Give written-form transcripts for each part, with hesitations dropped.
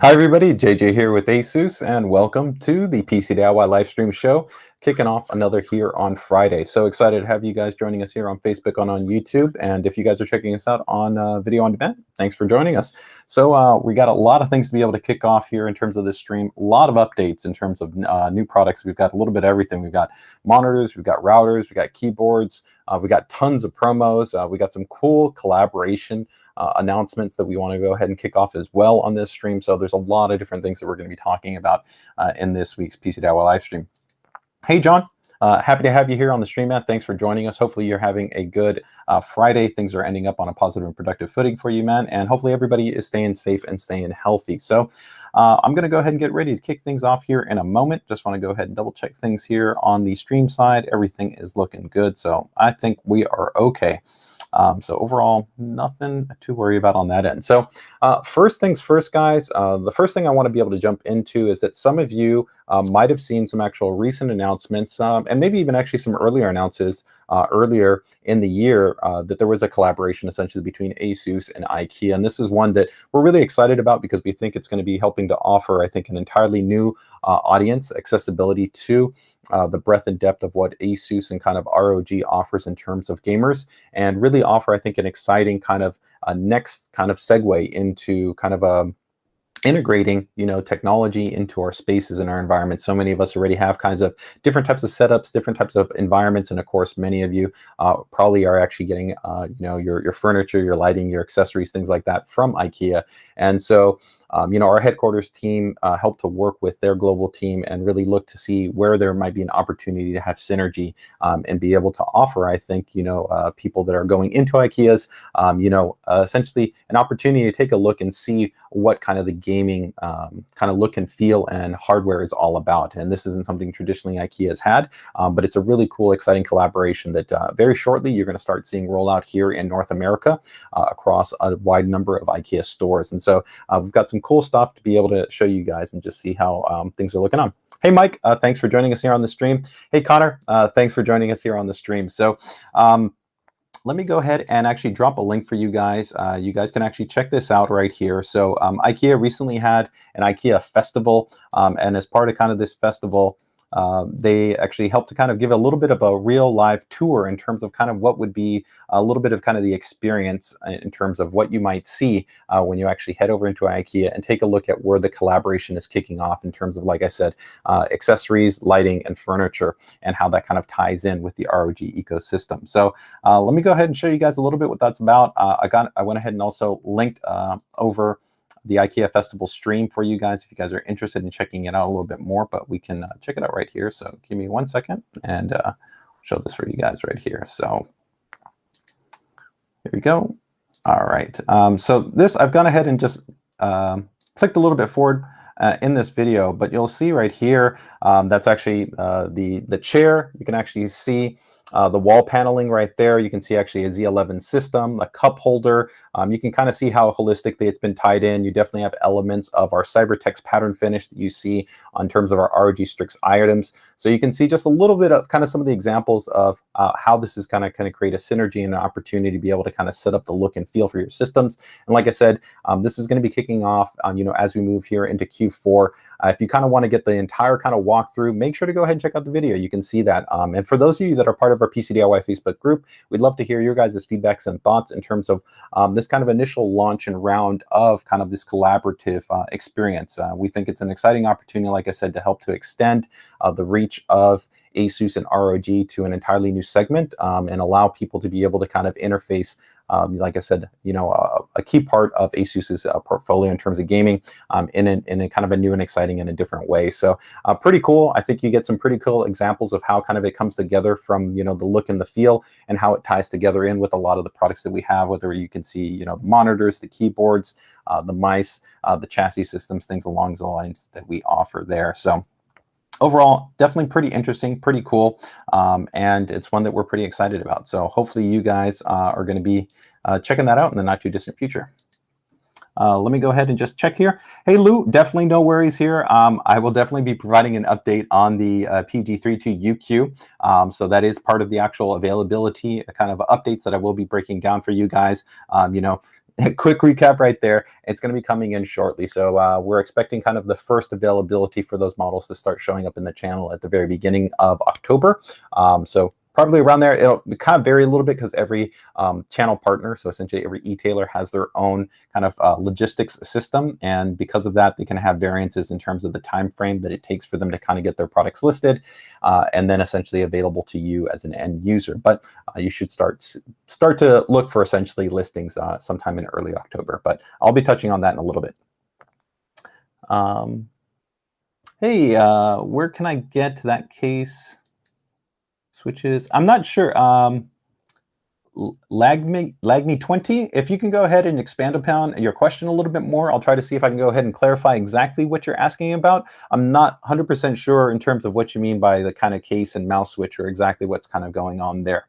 Hi everybody, JJ here with Asus, and welcome to the PCDIY live stream show, kicking off another here on Friday. So excited to have you guys joining us here on Facebook and on YouTube, and if you guys are checking us out on video on demand, thanks for joining us. So we got a lot of things to be able to kick off here in terms of this stream, a lot of updates in terms of new products. We've got a little bit of everything. We've got monitors, we've got routers, we've got keyboards, we got tons of promos, we got some cool collaboration announcements that we want to go ahead and kick off as well on this stream. So there's a lot of different things that we're going to be talking about in this week's PCDIY live stream. Hey, John. Happy to have you here on the stream, Matt. Thanks for joining us. Hopefully you're having a good Friday. Things are ending up on a positive and productive footing for you, man. And hopefully everybody is staying safe and staying healthy. So I'm going to go ahead and get ready to kick things off here in a moment. Just want to go ahead and double check things here on the stream side. Everything is looking good. So I think we are okay. So overall, nothing to worry about on that end. So first things first, guys, the first thing I want to be able to jump into is that some of you might have seen some actual recent announcements and maybe even actually some earlier announcements earlier in the year that there was a collaboration essentially between Asus and Ikea. And this is one that we're really excited about because we think it's going to be helping to offer, I think, an entirely new audience accessibility to the breadth and depth of what Asus and kind of ROG offers in terms of gamers, and really offer, I think, an exciting kind of next kind of segue into kind of integrating, technology into our spaces and our environment. So many of us already have kinds of different types of setups, different types of environments, and of course, many of you probably are actually getting, your furniture, your lighting, your accessories, things like that from Ikea. And so, our headquarters team helped to work with their global team and really look to see where there might be an opportunity to have synergy and be able to offer, I think, people that are going into Ikeas, essentially an opportunity to take a look and see what kind of the gaming kind of look and feel and hardware is all about. And this isn't something traditionally Ikea has had, but it's a really cool, exciting collaboration that very shortly you're going to start seeing roll out here in North America across a wide number of Ikea stores. And so we've got some cool stuff to be able to show you guys and just see how things are looking on. Hey, Mike, thanks for joining us here on the stream. Hey, Connor, thanks for joining us here on the stream. So let me go ahead and actually drop a link for you guys. You guys can actually check this out right here. So Ikea recently had an Ikea festival, and as part of kind of this festival, they actually helped to kind of give a little bit of a real live tour in terms of kind of what would be a little bit of kind of the experience in terms of what you might see when you actually head over into Ikea and take a look at where the collaboration is kicking off in terms of, like I said, accessories, lighting, and furniture, and how that kind of ties in with the ROG ecosystem. So let me go ahead and show you guys a little bit what that's about. I went ahead and also linked over the Ikea Festival stream for you guys if you guys are interested in checking it out a little bit more, but we can check it out right here. So give me 1 second and show this for you guys right here. So here we go. All right. So this, I've gone ahead and just clicked a little bit forward in this video, but you'll see right here, that's actually the chair. You can actually see the wall paneling right there. You can see actually a Z11 system, a cup holder. You can kind of see how holistically it's been tied in. You definitely have elements of our Cybertex pattern finish that you see on terms of our ROG STRIX items. So you can see just a little bit of kind of some of the examples of how this is kind of create a synergy and an opportunity to be able to kind of set up the look and feel for your systems. And like I said, this is going to be kicking off, as we move here into Q4. If you kind of want to get the entire kind of walkthrough, make sure to go ahead and check out the video. You can see that. And for those of you that are part of our PCDIY Facebook group, we'd love to hear your guys' feedbacks and thoughts in terms of this kind of initial launch and round of kind of this collaborative experience. We think it's an exciting opportunity, like I said, to help to extend the reach of Asus and ROG to an entirely new segment and allow people to be able to kind of interface, like I said, a key part of Asus's portfolio in terms of gaming in a kind of a new and exciting and a different way. So pretty cool. I think you get some pretty cool examples of how kind of it comes together from, the look and the feel and how it ties together in with a lot of the products that we have, whether you can see, the monitors, the keyboards, the mice, the chassis systems, things along those lines that we offer there. So overall, definitely pretty interesting, pretty cool, and it's one that we're pretty excited about. So hopefully you guys are going to be checking that out in the not too distant future. Let me go ahead and just check here. Hey, Lou, definitely no worries here. I will definitely be providing an update on the PG32UQ. So that is part of the actual availability kind of updates that I will be breaking down for you guys. quick recap right there. It's going to be coming in shortly. So we're expecting kind of the first availability for those models to start showing up in the channel at the very beginning of October. So probably around there. It'll kind of vary a little bit because every channel partner, so essentially every e-tailer, has their own kind of logistics system, and because of that, they can have variances in terms of the time frame that it takes for them to kind of get their products listed and then essentially available to you as an end user. But you should start to look for essentially listings sometime in early October. But I'll be touching on that in a little bit. Hey, where can I get to that case? Switches. I'm not sure. Lagme20, if you can go ahead and expand upon your question a little bit more, I'll try to see if I can go ahead and clarify exactly what you're asking about. I'm not 100% sure in terms of what you mean by the kind of case and mouse switch or exactly what's kind of going on there.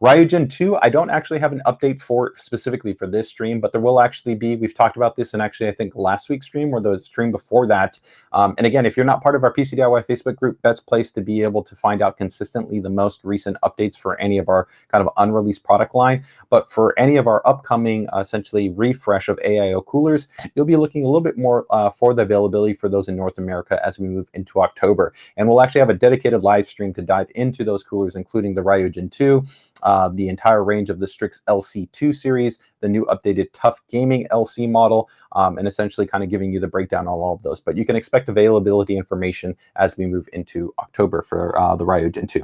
Ryujin 2, I don't actually have an update for specifically for this stream, but there will actually be, we've talked about this in actually I think last week's stream or the stream before that. And again, if you're not part of our PCDIY Facebook group, best place to be able to find out consistently the most recent updates for any of our kind of unreleased product line. But for any of our upcoming essentially refresh of AIO coolers, you'll be looking a little bit more for the availability for those in North America as we move into October. And we'll actually have a dedicated live stream to dive into those coolers, including the Ryujin 2, the entire range of the Strix LC2 series, the new updated TUF Gaming LC model, and essentially kind of giving you the breakdown on all of those. But you can expect availability information as we move into October for the Ryujin 2.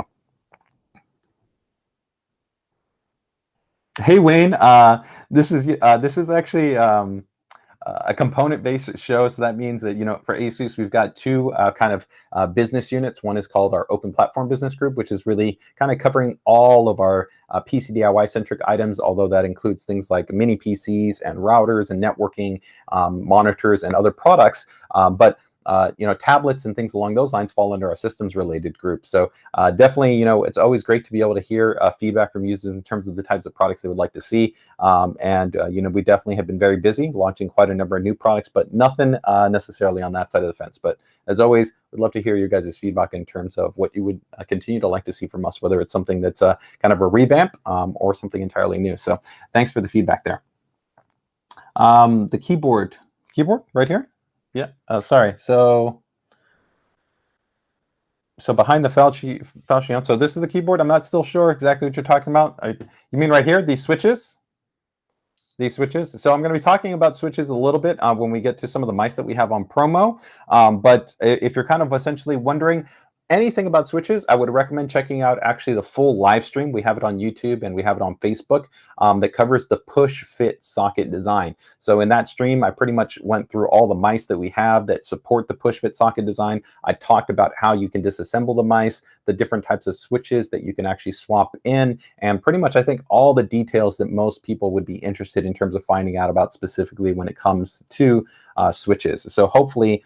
Hey Wayne, this is actually a component-based show, so that means that, you know, for Asus, we've got two kind of business units. One is called our Open Platform Business Group, which is really kind of covering all of our PC DIY-centric items, although that includes things like mini PCs and routers and networking, monitors, and other products. But you know, tablets and things along those lines fall under our systems related group. So definitely, you know, it's always great to be able to hear feedback from users in terms of the types of products they would like to see. You know, we definitely have been very busy launching quite a number of new products, but nothing necessarily on that side of the fence. But as always, we'd love to hear your guys' feedback in terms of what you would continue to like to see from us, whether it's something that's kind of a revamp or something entirely new. So thanks for the feedback there. The keyboard right here. Yeah, sorry. So behind the Falchion, so this is the keyboard. I'm not still sure exactly what you're talking about. You mean right here, these switches? These switches. So I'm going to be talking about switches a little bit when we get to some of the mice that we have on promo. But if you're kind of essentially wondering anything about switches, I would recommend checking out actually the full live stream. We have it on YouTube and we have it on Facebook that covers the push fit socket design. So in that stream, I pretty much went through all the mice that we have that support the push fit socket design. I talked about how you can disassemble the mice, the different types of switches that you can actually swap in, and pretty much I think all the details that most people would be interested in terms of finding out about specifically when it comes to switches. So hopefully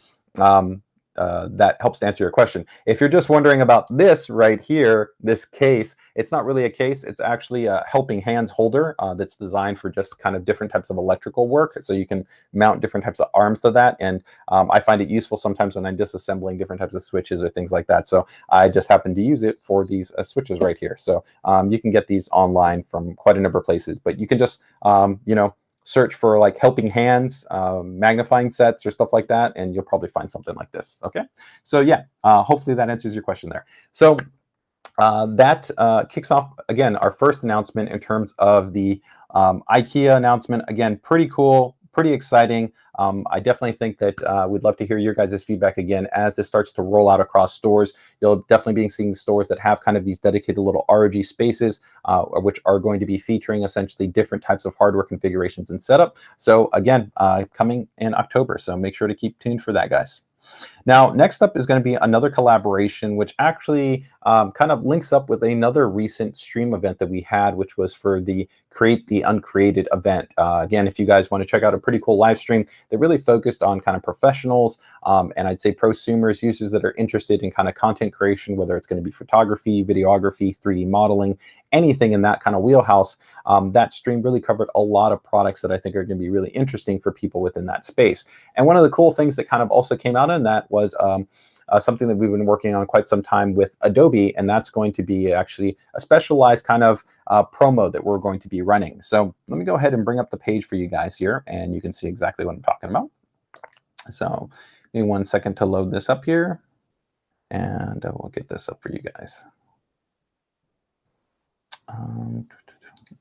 that helps to answer your question. If you're just wondering about this right here, this case, it's not really a case. It's actually a helping hands holder that's designed for just kind of different types of electrical work. So you can mount different types of arms to that. And I find it useful sometimes when I'm disassembling different types of switches or things like that. So I just happen to use it for these switches right here. So you can get these online from quite a number of places, but you can just, you know, search for like helping hands, magnifying sets or stuff like that, and you'll probably find something like this. Okay, so yeah, hopefully that answers your question there. So that kicks off again our first announcement in terms of the IKEA announcement. Again, pretty cool, pretty exciting. I definitely think that we'd love to hear your guys' feedback again as this starts to roll out across stores. You'll definitely be seeing stores that have kind of these dedicated little ROG spaces, which are going to be featuring essentially different types of hardware configurations and setup. So again, coming in October. So make sure to keep tuned for that, guys. Now, next up is going to be another collaboration, which actually kind of links up with another recent stream event that we had, which was for the Create the Uncreated event. Again, if you guys want to check out a pretty cool live stream that really focused on kind of professionals and I'd say prosumers, users that are interested in kind of content creation, whether it's going to be photography, videography, 3D modeling, anything in that kind of wheelhouse, that stream really covered a lot of products that I think are going to be really interesting for people within that space. And one of the cool things that kind of also came out in that was something that we've been working on quite some time with Adobe, and that's going to be actually a specialized kind of promo that we're going to be running. So let me go ahead and bring up the page for you guys here, and you can see exactly what I'm talking about. So give me 1 second to load this up here, and we'll get this up for you guys.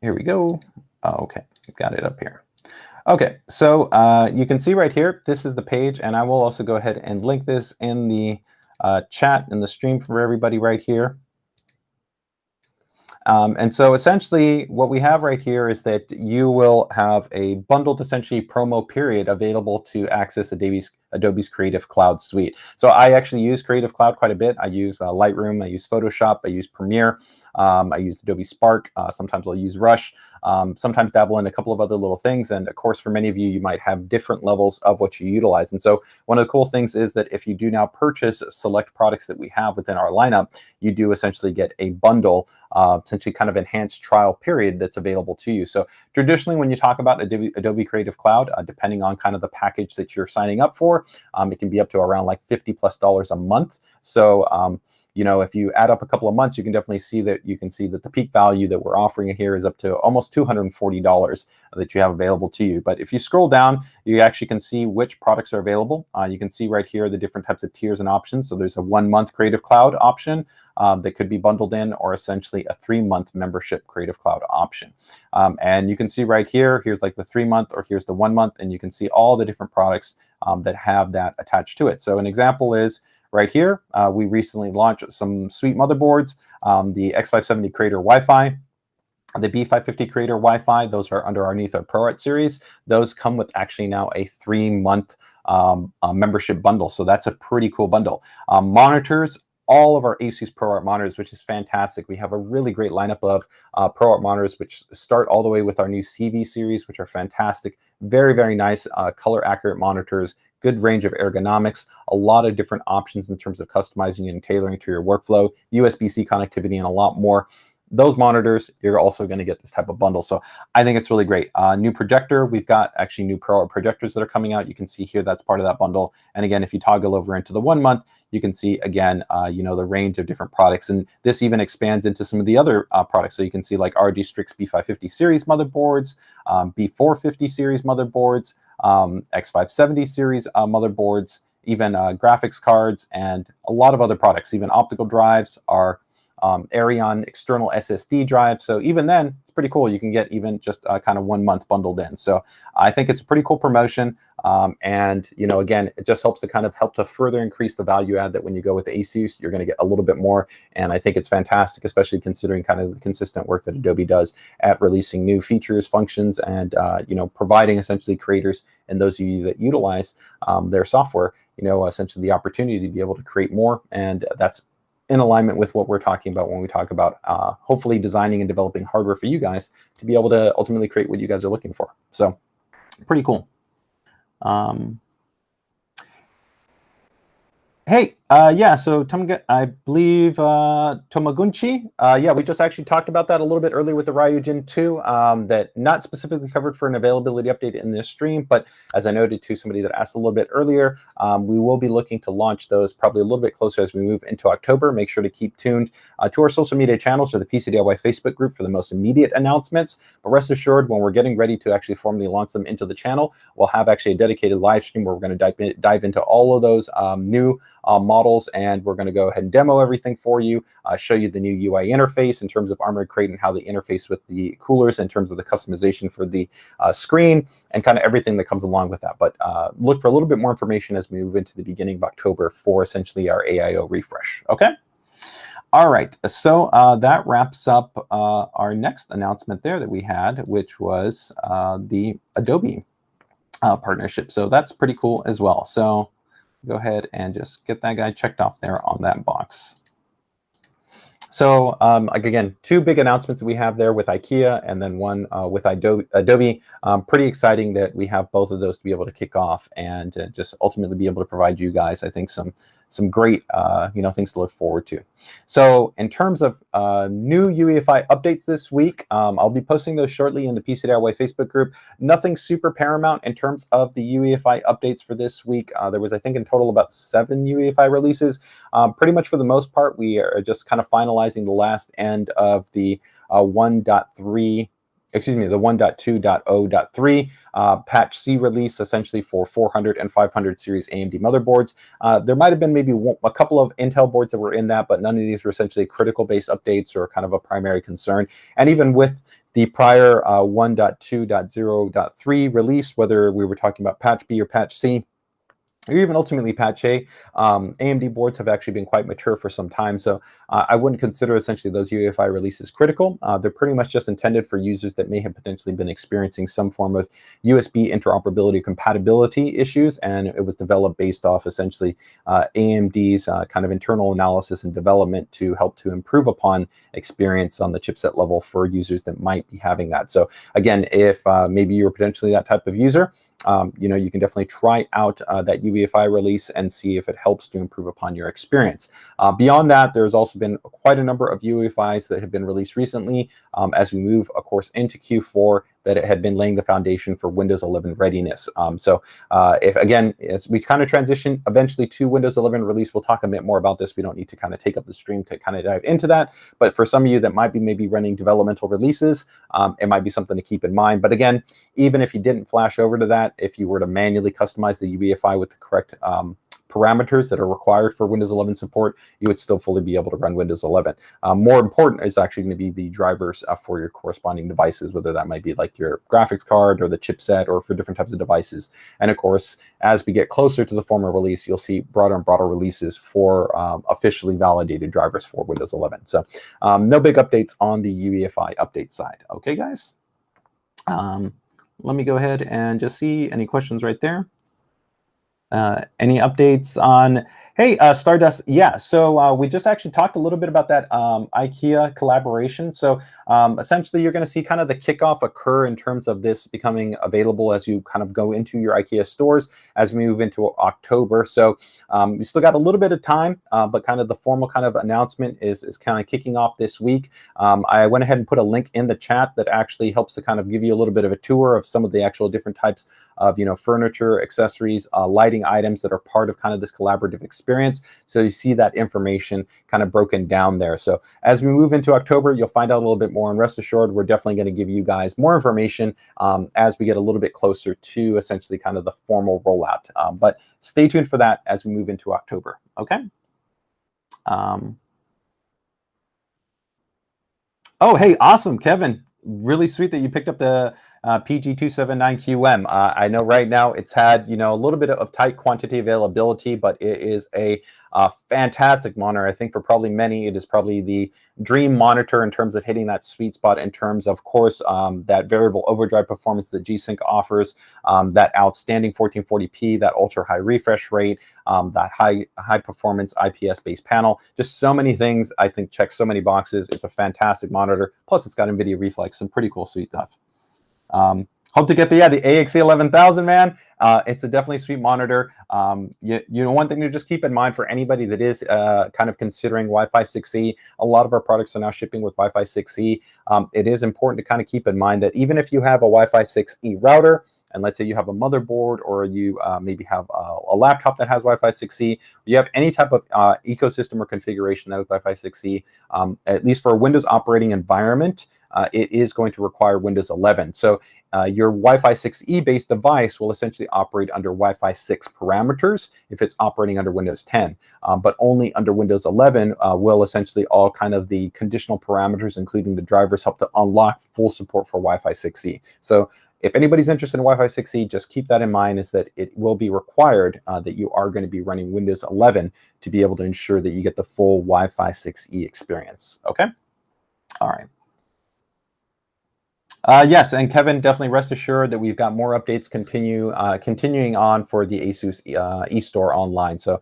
Here we go. Oh, okay, got it up here. Okay, so you can see right here, this is the page, and I will also go ahead and link this in the chat in the stream for everybody right here. And so essentially what we have right here is that you will have a bundled essentially promo period available to access Adobe's Creative Cloud suite. So I actually use Creative Cloud quite a bit. I use Lightroom, I use Photoshop, I use Premiere, I use Adobe Spark, sometimes I'll use Rush, sometimes dabble in a couple of other little things. And of course, for many of you, you might have different levels of what you utilize. And so one of the cool things is that if you do now purchase select products that we have within our lineup, you do essentially get a bundle, essentially kind of enhanced trial period that's available to you. So traditionally, when you talk about Adobe Creative Cloud, depending on kind of the package that you're signing up for, it can be up to around like $50+ a month. So, you know, if you add up a couple of months, you can definitely see that the peak value that we're offering here is up to almost $240 that you have available to you. But if you scroll down, you actually can see which products are available. You can see right here the different types of tiers and options. So there's a 1-month Creative Cloud option that could be bundled in, or essentially a 3-month membership Creative Cloud option. And you can see right here, here's like the 3-month, or here's the 1-month, and you can see all the different products that have that attached to it. So an example is right here, we recently launched some sweet motherboards, the X570 Creator Wi-Fi, the B550 Creator Wi-Fi. Those are underneath our ProArt series. Those come with actually now a 3-month membership bundle. So that's a pretty cool bundle. Monitors, all of our Asus ProArt monitors, which is fantastic. We have a really great lineup of ProArt monitors, which start all the way with our new CV series, which are fantastic. Very, very nice color accurate monitors, good range of ergonomics, a lot of different options in terms of customizing and tailoring to your workflow, USB-C connectivity, and a lot more. Those monitors, you're also going to get this type of bundle. So I think it's really great. New projector, we've got actually new ProArt projectors that are coming out. You can see here that's part of that bundle. And again, if you toggle over into the 1 month, you can see again, you know, the range of different products. And this even expands into some of the other products. So you can see like ROG STRIX B550 series motherboards, B450 series motherboards, X570 series motherboards, even graphics cards, and a lot of other products, even optical drives, are Arion external SSD drive. So even then, it's pretty cool. You can get even just kind of 1 month bundled in. So I think it's a pretty cool promotion. And, you know, again, it just helps to kind of help to further increase the value add that when you go with Asus, you're going to get a little bit more. And I think it's fantastic, especially considering kind of the consistent work that Adobe does at releasing new features, functions, and, you know, providing essentially creators and those of you that utilize their software, you know, essentially the opportunity to be able to create more. And that's in alignment with what we're talking about when we talk about hopefully designing and developing hardware for you guys to be able to ultimately create what you guys are looking for. So pretty cool. Hey, yeah, so I believe Tomagunchi, yeah, we just actually talked about that a little bit earlier with the Ryujin 2, that not specifically covered for an availability update in this stream, but as I noted to somebody that asked a little bit earlier, we will be looking to launch those probably a little bit closer as we move into October. Make sure to keep tuned to our social media channels or the PCDIY Facebook group for the most immediate announcements. But rest assured, when we're getting ready to actually formally launch them into the channel, we'll have actually a dedicated live stream where we're going to dive into all of those new models, and we're going to go ahead and demo everything for you, show you the new UI interface in terms of Armored Crate and how they interface with the coolers in terms of the customization for the screen and kind of everything that comes along with that. But look for a little bit more information as we move into the beginning of October for essentially our AIO refresh. Okay. All right, so that wraps up our next announcement there that we had, which was the Adobe partnership. So that's pretty cool as well. So go ahead and just get that guy checked off there on that box. So again, 2 big announcements that we have there with IKEA and then one with Adobe. Pretty exciting that we have both of those to be able to kick off and just ultimately be able to provide you guys, I think, some some great things to look forward to. So in terms of new UEFI updates this week, I'll be posting those shortly in the PCDIY Facebook group. Nothing super paramount in terms of the UEFI updates for this week. There was, I think, in total about 7 UEFI releases. Pretty much for the most part, we are just kind of finalizing the last end of the 1.2.0.3 patch C release, essentially for 400 and 500 series AMD motherboards. There might have been maybe a couple of Intel boards that were in that, but none of these were essentially critical base updates or kind of a primary concern. And even with the prior 1.2.0.3 release, whether we were talking about patch B or patch C, or even ultimately patch A, AMD boards have actually been quite mature for some time, so I wouldn't consider essentially those UEFI releases critical. They're pretty much just intended for users that may have potentially been experiencing some form of USB interoperability compatibility issues, and it was developed based off essentially AMD's kind of internal analysis and development to help to improve upon experience on the chipset level for users that might be having that. So again, if maybe you're potentially that type of user, you can definitely try out that UEFI release and see if it helps to improve upon your experience. Beyond that, there's also been quite a number of UEFIs that have been released recently as we move, of course, into Q4, that it had been laying the foundation for Windows 11 readiness. If again, as we kind of transition eventually to Windows 11 release, we'll talk a bit more about this. We don't need to kind of take up the stream to kind of dive into that. But for some of you that might be maybe running developmental releases, it might be something to keep in mind. But again, even if you didn't flash over to that, if you were to manually customize the UEFI with the correct parameters that are required for Windows 11 support, you would still fully be able to run Windows 11. More important is actually going to be the drivers for your corresponding devices, whether that might be like your graphics card or the chipset or for different types of devices. And of course, as we get closer to the formal release, you'll see broader and broader releases for officially validated drivers for Windows 11. So no big updates on the UEFI update side. Okay, guys? Let me go ahead and just see any questions right there. Any updates on, hey, Stardust? Yeah, so we just actually talked a little bit about that IKEA collaboration. So essentially, you're going to see kind of the kickoff occur in terms of this becoming available as you kind of go into your IKEA stores as we move into October. So we still got a little bit of time, but kind of the formal kind of announcement is kind of kicking off this week. I went ahead and put a link in the chat that actually helps to kind of give you a little bit of a tour of some of the actual different types of furniture, accessories, lighting items that are part of kind of this collaborative experience. So you see that information kind of broken down there. So as we move into October, you'll find out a little bit more, and rest assured, we're definitely going to give you guys more information as we get a little bit closer to essentially kind of the formal rollout. But stay tuned for that as we move into October. Okay. Oh, hey, awesome, Kevin. Really sweet that you picked up the PG279QM. I know right now it's had a little bit of tight quantity availability, but it is a fantastic monitor. I think for probably many, it is probably the dream monitor in terms of hitting that sweet spot in terms of course, that variable overdrive performance that G-Sync offers, that outstanding 1440p, that ultra high refresh rate, that high performance IPS based panel. Just so many things I think check so many boxes. It's a fantastic monitor. Plus it's got NVIDIA Reflex, some pretty cool sweet stuff. Hope to get the AXE 11000, man. It's a definitely sweet monitor. One thing to just keep in mind for anybody that is kind of considering Wi-Fi 6E, a lot of our products are now shipping with Wi-Fi 6E. It is important to kind of keep in mind that even if you have a Wi-Fi 6E router, and let's say you have a motherboard or you maybe have a laptop that has Wi-Fi 6E, you have any type of ecosystem or configuration that has Wi-Fi 6E, at least for a Windows operating environment, it is going to require Windows 11. So your Wi-Fi 6E based device will essentially operate under Wi-Fi 6 parameters if it's operating under Windows 10, but only under Windows 11 will essentially all kind of the conditional parameters, including the drivers, help to unlock full support for Wi-Fi 6E. So if anybody's interested in Wi-Fi 6E, just keep that in mind, is that it will be required that you are going to be running Windows 11 to be able to ensure that you get the full Wi-Fi 6E experience. Okay? All right. Yes, and Kevin, definitely rest assured that we've got more updates continuing on for the Asus eStore online. So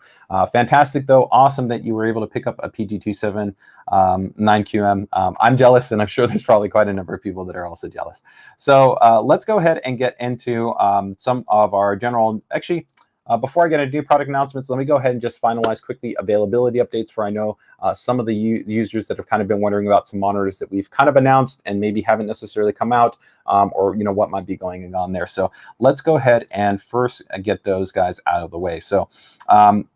fantastic, though. Awesome that you were able to pick up a PG279QM. I'm jealous, and I'm sure there's probably quite a number of people that are also jealous. So let's go ahead and get into some of our general, actually, before I get into new product announcements, let me go ahead and just finalize quickly availability updates for I know some of the users that have kind of been wondering about some monitors that we've kind of announced and maybe haven't necessarily come out, or what might be going on there. So let's go ahead and first get those guys out of the way. So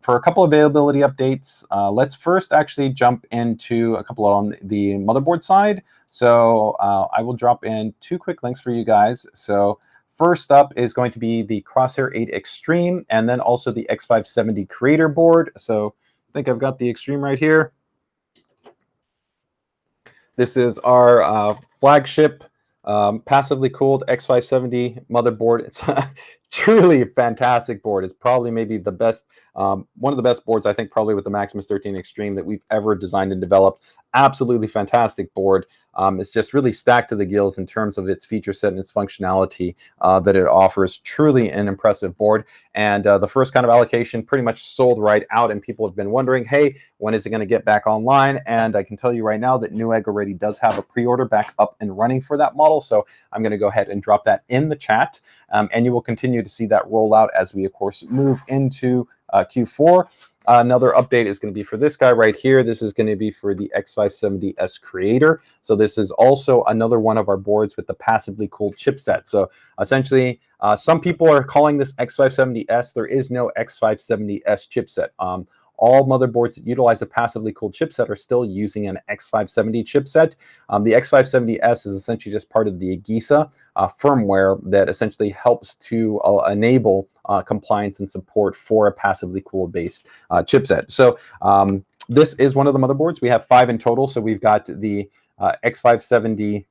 for a couple of availability updates, let's first actually jump into a couple on the motherboard side. So I will drop in 2 quick links for you guys. So first up is going to be the Crosshair 8 Extreme, and then also the X570 Creator board. So I think I've got the Extreme right here. This is our flagship passively cooled X570 motherboard. It's truly a fantastic board. It's probably maybe the best, one of the best boards, I think, probably with the Maximus 13 Extreme that we've ever designed and developed. Absolutely fantastic board. It's just really stacked to the gills in terms of its feature set and its functionality that it offers. Truly an impressive board. And the first kind of allocation pretty much sold right out, and people have been wondering, hey, when is it going to get back online? And I can tell you right now that Newegg already does have a pre-order back up and running for that model. So I'm going to go ahead and drop that in the chat. And you will continue to see that roll out as we, of course, move into Q4. Another update is going to be for this guy right here. This is going to be for the X570S Creator. So this is also another one of our boards with the passively cooled chipset. So essentially, some people are calling this X570S. There is no X570S chipset. All motherboards that utilize a passively cooled chipset are still using an X570 chipset. The X570S is essentially just part of the Agisa firmware that essentially helps to enable compliance and support for a passively cooled based chipset. So this is one of the motherboards. We have 5 in total. So we've got the X570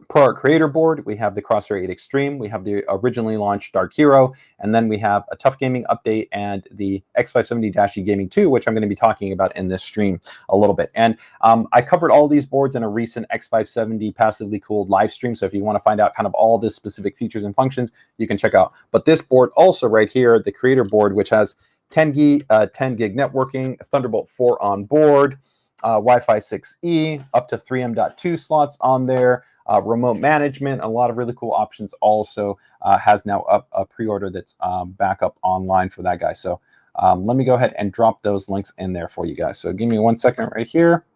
Pro Creator board, we have the Crosshair 8 Extreme, we have the originally launched Dark Hero, and then we have a TUF Gaming update and the X570-E Gaming 2, which I'm going to be talking about in this stream a little bit. And I covered all these boards in a recent X570 passively cooled live stream, so if you want to find out kind of all the specific features and functions, you can check out. But this board also right here, the Creator board, which has 10 gig networking, Thunderbolt 4 on board, Wi-Fi 6E, up to 3M.2 slots on there, remote management, a lot of really cool options. Also has now up a pre-order that's back up online for that guy. So let me go ahead and drop those links in there for you guys. So give me 1 second right here.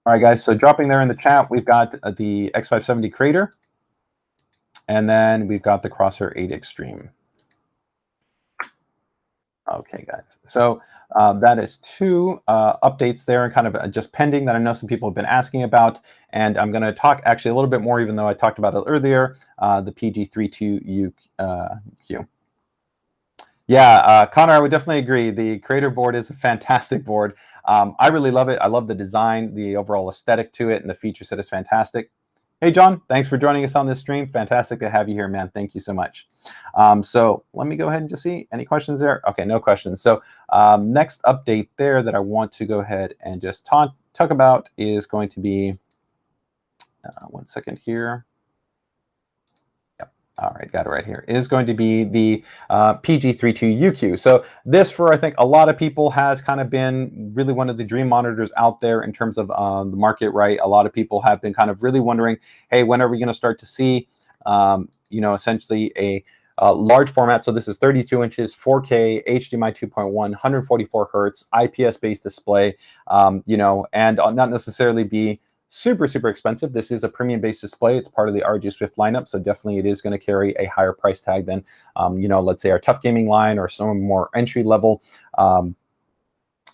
All right, guys, so dropping there in the chat, we've got the X570 Creator, and then we've got the Crosshair 8 Extreme. Okay, guys, so that is 2 updates there and kind of just pending that I know some people have been asking about. And I'm going to talk actually a little bit more, even though I talked about it earlier, the PG32UQ. Yeah, Connor, I would definitely agree. The Creator board is a fantastic board. I really love it. I love the design, the overall aesthetic to it, and the feature set is fantastic. Hey, John, thanks for joining us on this stream. Fantastic to have you here, man. Thank you so much. So let me go ahead and just see any questions there. Okay, no questions. So next update there that I want to go ahead and just talk about is going to be, 1 second here. All right, got it right here. Is going to be the PG32UQ. So this, for I think a lot of people, has kind of been really one of the dream monitors out there in terms of the market, right? A lot of people have been kind of really wondering, hey, when are we going to start to see, essentially a large format? So this is 32 inches, 4K, HDMI 2.1, 144 hertz, IPS-based display, and not necessarily be super expensive. This is a premium based display. It's part of the ROG Swift lineup, so definitely it is going to carry a higher price tag than let's say our TUF Gaming line or some more entry level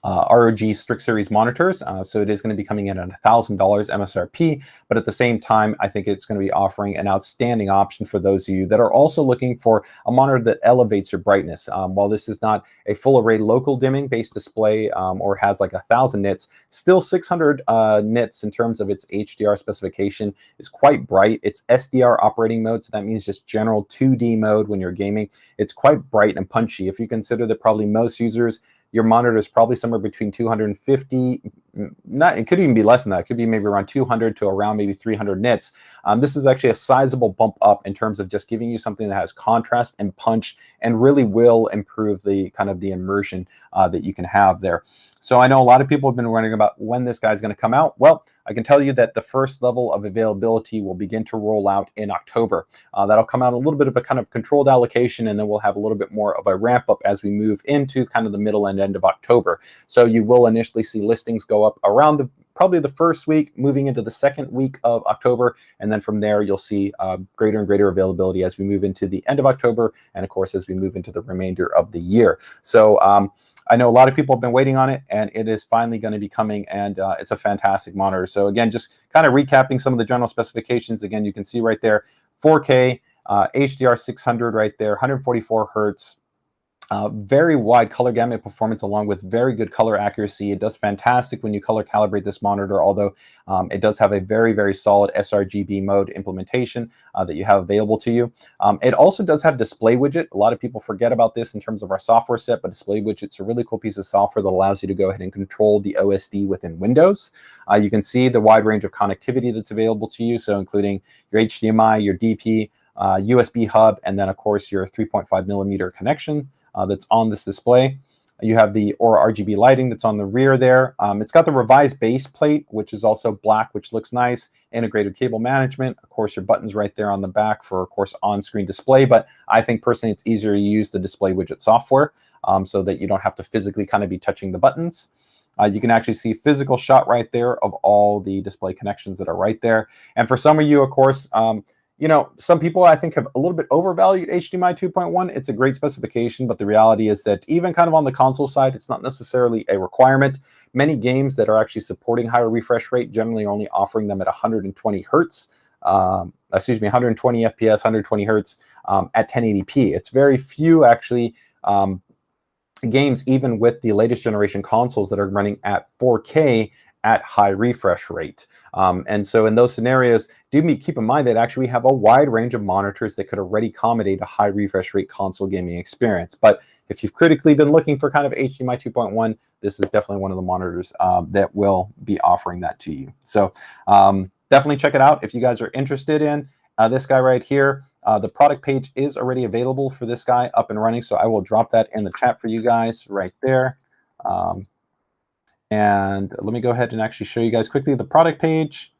ROG STRIX series monitors. So it is going to be coming in at $1,000 MSRP, but at the same time, I think it's going to be offering an outstanding option for those of you that are also looking for a monitor that elevates your brightness. While this is not a full array local dimming based display or has like 1,000 nits, still 600 nits in terms of its HDR specification is quite bright. It's SDR operating mode, so that means just general 2D mode when you're gaming. It's quite bright and punchy. If you consider that probably most users, your monitor is probably somewhere between 250 not, it could even be less than that. It could be maybe around 200 to around maybe 300 nits. This is actually a sizable bump up in terms of just giving you something that has contrast and punch and really will improve the kind of the immersion that you can have there. So I know a lot of people have been wondering about when this guy's going to come out. Well, I can tell you that the first level of availability will begin to roll out in October. That'll come out a little bit of a kind of controlled allocation, and then we'll have a little bit more of a ramp up as we move into kind of the middle and end of October. So you will initially see listings go up around probably the first week, moving into the second week of October, and then from there you'll see greater and greater availability as we move into the end of October, and of course as we move into the remainder of the year. So I know a lot of people have been waiting on it, and it is finally going to be coming, and it's a fantastic monitor. So again, just kind of recapping some of the general specifications. Again, you can see right there, 4K, HDR 600 right there, 144 hertz. Very wide color gamut performance along with very good color accuracy. It does fantastic when you color calibrate this monitor, although it does have a very, very solid sRGB mode implementation that you have available to you. It also does have display widget. A lot of people forget about this in terms of our software set, but display widget's a really cool piece of software that allows you to go ahead and control the OSD within Windows. You can see the wide range of connectivity that's available to you, so including your HDMI, your DP, USB hub, and then of course your 3.5 millimeter connection. That's on this display. You have the Aura RGB lighting that's on the rear there. It's got the revised base plate, which is also black, which looks nice. Integrated cable management. Of course, your buttons right there on the back for, of course, on-screen display. But I think personally it's easier to use the display widget software so that you don't have to physically kind of be touching the buttons. You can actually see physical shot right there of all the display connections that are right there. And for some of you, of course, you know, some people I think have a little bit overvalued HDMI 2.1. It's a great specification, but the reality is that even kind of on the console side, it's not necessarily a requirement. Many games that are actually supporting higher refresh rate generally are only offering them at 120 hertz. 120 FPS, 120 hertz at 1080p. It's very few actually games, even with the latest generation consoles, that are running at 4K at high refresh rate. And so in those scenarios, keep in mind that actually we have a wide range of monitors that could already accommodate a high refresh rate console gaming experience. But if you've critically been looking for kind of HDMI 2.1, this is definitely one of the monitors that will be offering that to you. So definitely check it out if you guys are interested in this guy right here. The product page is already available for this guy, up and running. So I will drop that in the chat for you guys right there. And let me go ahead and actually show you guys quickly the product page,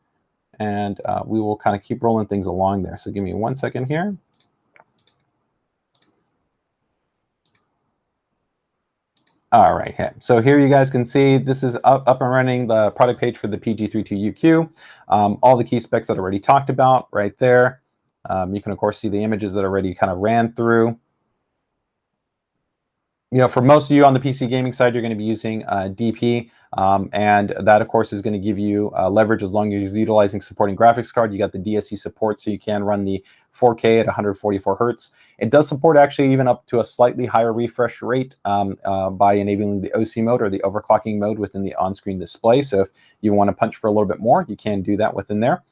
and we will kind of keep rolling things along there. So give me 1 second here. All right, so here you guys can see this is up and running, the product page for the PG32UQ. All the key specs that I already talked about right there. You can, of course, see the images that already kind of ran through. You know, for most of you on the PC gaming side, you're going to be using DP, and that, of course, is going to give you leverage as long as you're utilizing supporting graphics card. You got the DSC support, so you can run the 4K at 144 hertz. It does support actually even up to a slightly higher refresh rate by enabling the OC mode or the overclocking mode within the on-screen display. So if you want to punch for a little bit more, you can do that within there.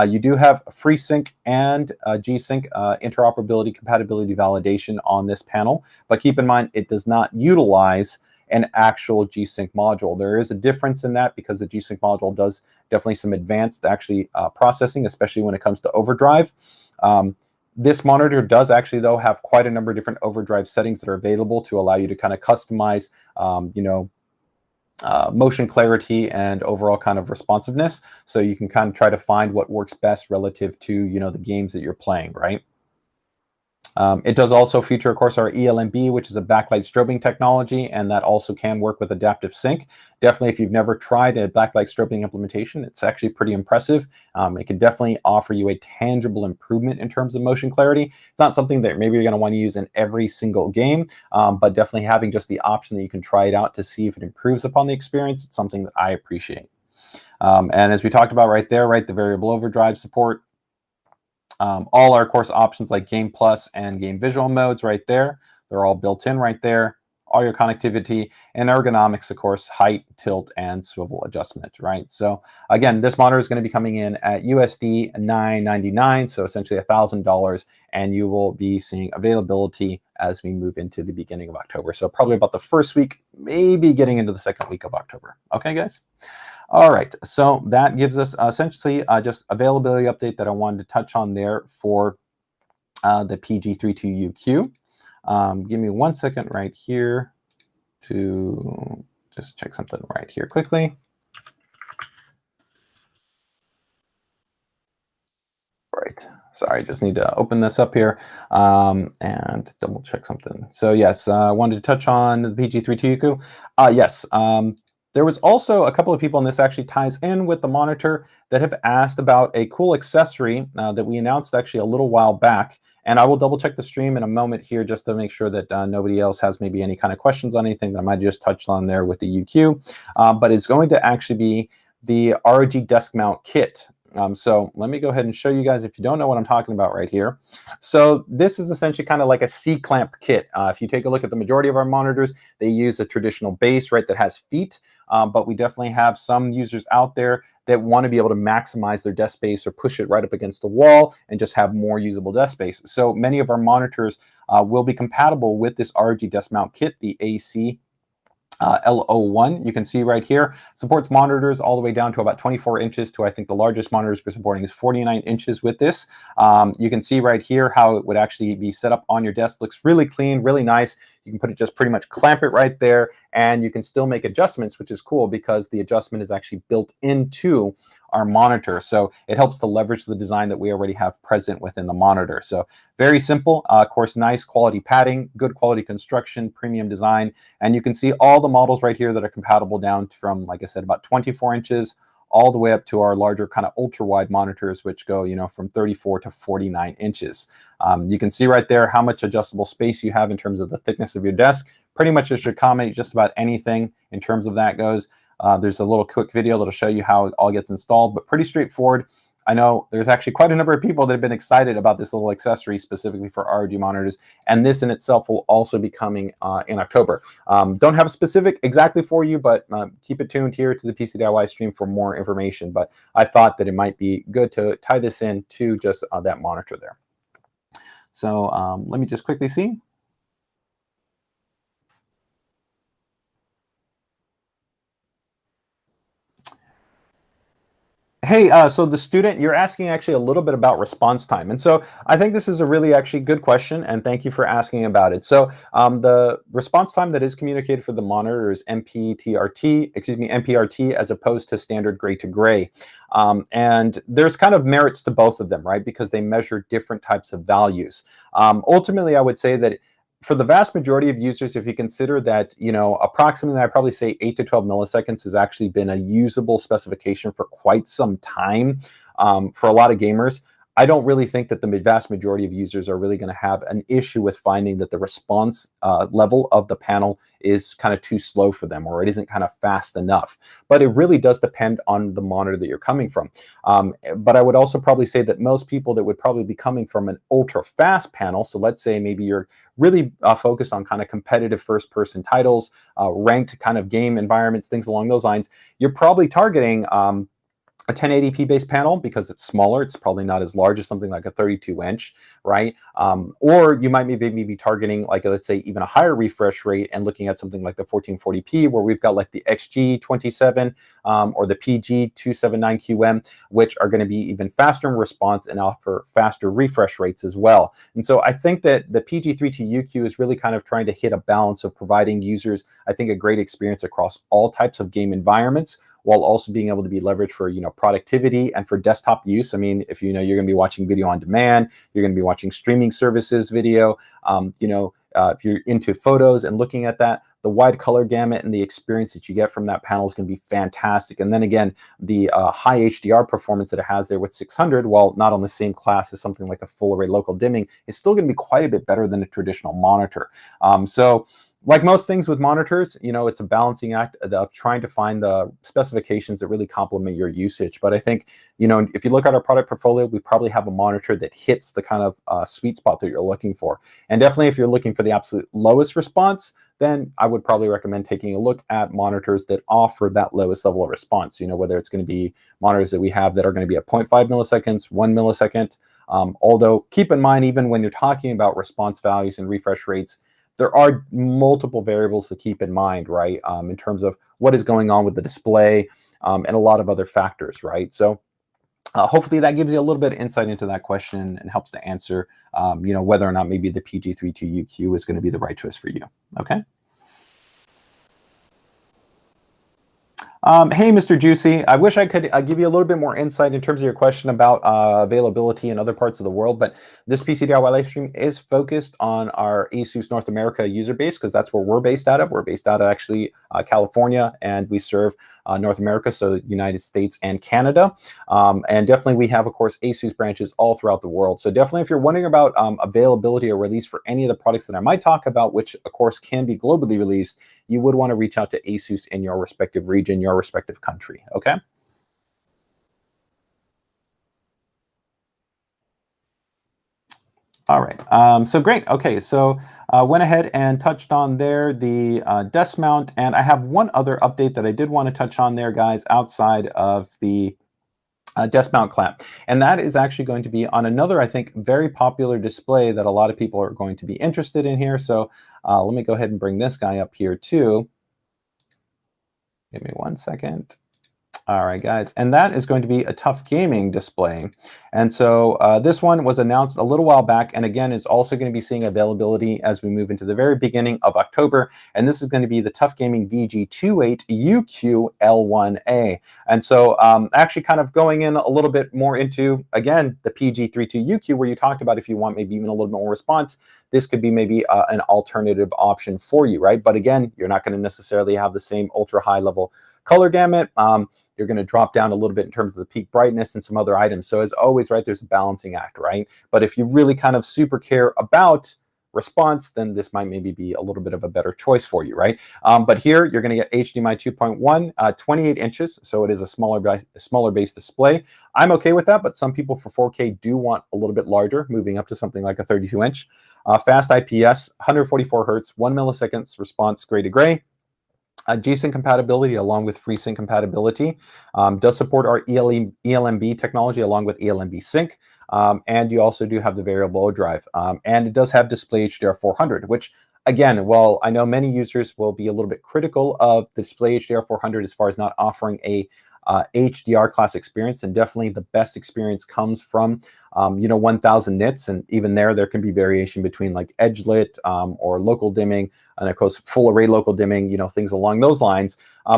You do have FreeSync and G-Sync interoperability compatibility validation on this panel, but keep in mind it does not utilize an actual G-Sync module. There is a difference in that because the G-Sync module does definitely some advanced actually processing, especially when it comes to overdrive. This monitor does actually, though, have quite a number of different overdrive settings that are available to allow you to kind of customize, you know, motion clarity and overall kind of responsiveness. So you can kind of try to find what works best relative to, you know, the games that you're playing, right? It does also feature, of course, our ELMB, which is a backlight strobing technology, and that also can work with adaptive sync. Definitely, if you've never tried a backlight strobing implementation, it's actually pretty impressive. It can definitely offer you a tangible improvement in terms of motion clarity. It's not something that maybe you're going to want to use in every single game, but definitely having just the option that you can try it out to see if it improves upon the experience, it's something that I appreciate. And as we talked about right there, right, the variable overdrive support. All our course options like Game Plus and Game Visual modes right there. They're all built in right there. all your connectivity, and ergonomics, of course, height, tilt, and swivel adjustment, right? So again, this monitor is going to be coming in at USD $999, so essentially $1,000, and you will be seeing availability as we move into the beginning of October. So probably about the first week, maybe getting into the second week of October. Okay, guys? All right, so that gives us essentially just availability update that I wanted to touch on there for the PG32UQ. Give me 1 second right here to just check something right here quickly. Right. Sorry, just need to open this up here and double check something. So yes, I wanted to touch on the PG32UQ. Yes, there was also a couple of people, and this actually ties in with the monitor, that have asked about a cool accessory that we announced actually a little while back. And I will double check the stream in a moment here just to make sure that nobody else has maybe any kind of questions on anything that I might just touched on there with the UQ. But it's going to actually be the ROG desk mount kit. So let me go ahead and show you guys if you don't know what I'm talking about right here. So this is essentially kind of like a C-clamp kit. If you take a look at the majority of our monitors, they use a traditional base, right, that has feet. But we definitely have some users out there that want to be able to maximize their desk space or push it right up against the wall and just have more usable desk space. So many of our monitors will be compatible with this ROG desk mount kit, the AC L01. You can see right here, supports monitors all the way down to about 24 inches to, I think the largest monitors we're supporting is 49 inches with this. You can see right here how it would actually be set up on your desk. Looks really clean, really nice. You can put it, just pretty much clamp it right there, and you can still make adjustments, which is cool because the adjustment is actually built into our monitor. So it helps to leverage the design that we already have present within the monitor. So very simple, of course, nice quality padding, good quality construction, premium design. And you can see all the models right here that are compatible down from, like I said, about 24 inches all the way up to our larger kind of ultra wide monitors, which go, you know, from 34 to 49 inches. You can see right there how much adjustable space you have in terms of the thickness of your desk. Pretty much it should accommodate just about anything in terms of that goes. There's a little quick video that'll show you how it all gets installed, but pretty straightforward. I know there's actually quite a number of people that have been excited about this little accessory specifically for ROG monitors, and this in itself will also be coming in October. Don't have a specific exactly for you, but keep it tuned here to the PCDIY stream for more information. But I thought that it might be good to tie this in to just that monitor there. So let me just quickly see. Hey, so the student, you're asking actually a little bit about response time. And so I think this is a really actually good question, and thank you for asking about it. So the response time that is communicated for the monitor is MPRT as opposed to standard gray to gray. And there's kind of merits to both of them, right? Because they measure different types of values. Ultimately, I would say that for the vast majority of users, if you consider that, you know, approximately, I'd probably say 8 to 12 milliseconds has actually been a usable specification for quite some time for a lot of gamers. I don't really think that the vast majority of users are really going to have an issue with finding that the response level of the panel is kind of too slow for them, or it isn't kind of fast enough. But it really does depend on the monitor that you're coming from. But I would also probably say that most people that would probably be coming from an ultra fast panel, so let's say maybe you're really focused on kind of competitive first-person titles, ranked kind of game environments, things along those lines, you're probably targeting a 1080p based panel because it's smaller. It's probably not as large as something like a 32-inch, right? Or you might maybe be targeting, like, let's say, even a higher refresh rate and looking at something like the 1440p, where we've got like the XG27 or the PG3279QM, which are going to be even faster in response and offer faster refresh rates as well. And so I think that the PG32UQ is really kind of trying to hit a balance of providing users, I think, a great experience across all types of game environments, while also being able to be leveraged for, you know, productivity and for desktop use. I mean, if you know you're going to be watching video on demand, you're going to be watching streaming services video, if you're into photos and looking at that, the wide color gamut and the experience that you get from that panel is going to be fantastic. And then again, the high HDR performance that it has there with 600, while not on the same class as something like a full array local dimming, is still going to be quite a bit better than a traditional monitor. So like most things with monitors, you know, it's a balancing act of trying to find the specifications that really complement your usage. But I think, you know, if you look at our product portfolio, we probably have a monitor that hits the kind of sweet spot that you're looking for. And definitely if you're looking for the absolute lowest response, then I would probably recommend taking a look at monitors that offer that lowest level of response, you know, whether it's going to be monitors that we have that are going to be at 0.5 milliseconds, 1 millisecond. Although keep in mind, even when you're talking about response values and refresh rates, there are multiple variables to keep in mind, right? In terms of what is going on with the display and a lot of other factors, right? So hopefully that gives you a little bit of insight into that question and helps to answer, you know, whether or not maybe the PG32UQ is going to be the right choice for you. Okay. Hey, Mr. Juicy, I wish I could give you a little bit more insight in terms of your question about availability in other parts of the world, but this PC DIY live stream is focused on our Asus North America user base because that's where we're based out of. We're based out of actually California, and we serve North America, so United States and Canada. And definitely we have, of course, Asus branches all throughout the world. So definitely if you're wondering about availability or release for any of the products that I might talk about, which of course can be globally released, you would want to reach out to Asus in your respective region, your respective country, okay? All right, so great. Okay, so went ahead and touched on there the desk mount, and I have one other update that I did want to touch on there, guys, outside of the desk mount clamp. And that is actually going to be on another, I think, very popular display that a lot of people are going to be interested in here. So let me go ahead and bring this guy up here too. Give me 1 second. All right, guys, and that is going to be a TUF Gaming display. And so this one was announced a little while back, and again, is also going to be seeing availability as we move into the very beginning of October. And this is going to be the TUF Gaming VG28UQ L1A. And so actually kind of going in a little bit more into, again, the PG32UQ, where you talked about if you want maybe even a little bit more response, this could be maybe an alternative option for you, right? But again, you're not going to necessarily have the same ultra high level color gamut. You're going to drop down a little bit in terms of the peak brightness and some other items. So as always, right, there's a balancing act, right? But if you really kind of super care about response, then this might maybe be a little bit of a better choice for you, right? But here you're going to get HDMI 2.1, 28 inches, so it is a smaller base display. I'm okay with that, but some people for 4K do want a little bit larger, moving up to something like a 32-inch. Fast IPS, 144 hertz, 1 milliseconds response gray to gray. G-Sync compatibility along with FreeSync compatibility. Does support our ELMB technology along with ELMB Sync. And you also do have the variable drive. And it does have Display HDR 400, which again, while I know many users will be a little bit critical of the Display HDR 400 as far as not offering a HDR class experience, and definitely the best experience comes from 1000 nits, and even there can be variation between like edge lit or local dimming, and of course full array local dimming, things along those lines.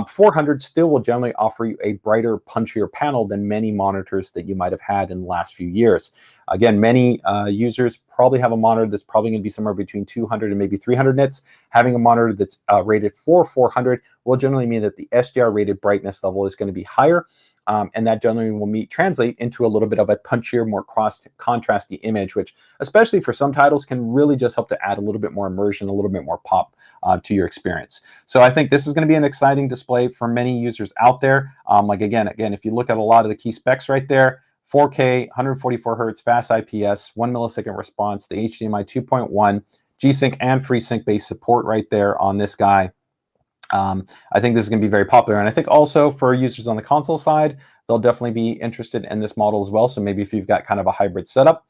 400 still will generally offer you a brighter, punchier panel than many monitors that you might have had in the last few years. Again, many users probably have a monitor that's probably going to be somewhere between 200 and maybe 300 nits. Having a monitor that's rated for 400 will generally mean that the SDR rated brightness level is going to be higher. And that generally will translate into a little bit of a punchier, more contrasty image, which especially for some titles can really just help to add a little bit more immersion, a little bit more pop to your experience. So I think this is going to be an exciting display for many users out there. Like again, if you look at a lot of the key specs right there, 4K, 144 hertz, fast IPS, 1 millisecond response, the HDMI 2.1, G-Sync and FreeSync based support right there on this guy. I think this is going to be very popular, and I think also for users on the console side, they'll definitely be interested in this model as well. So maybe if you've got kind of a hybrid setup,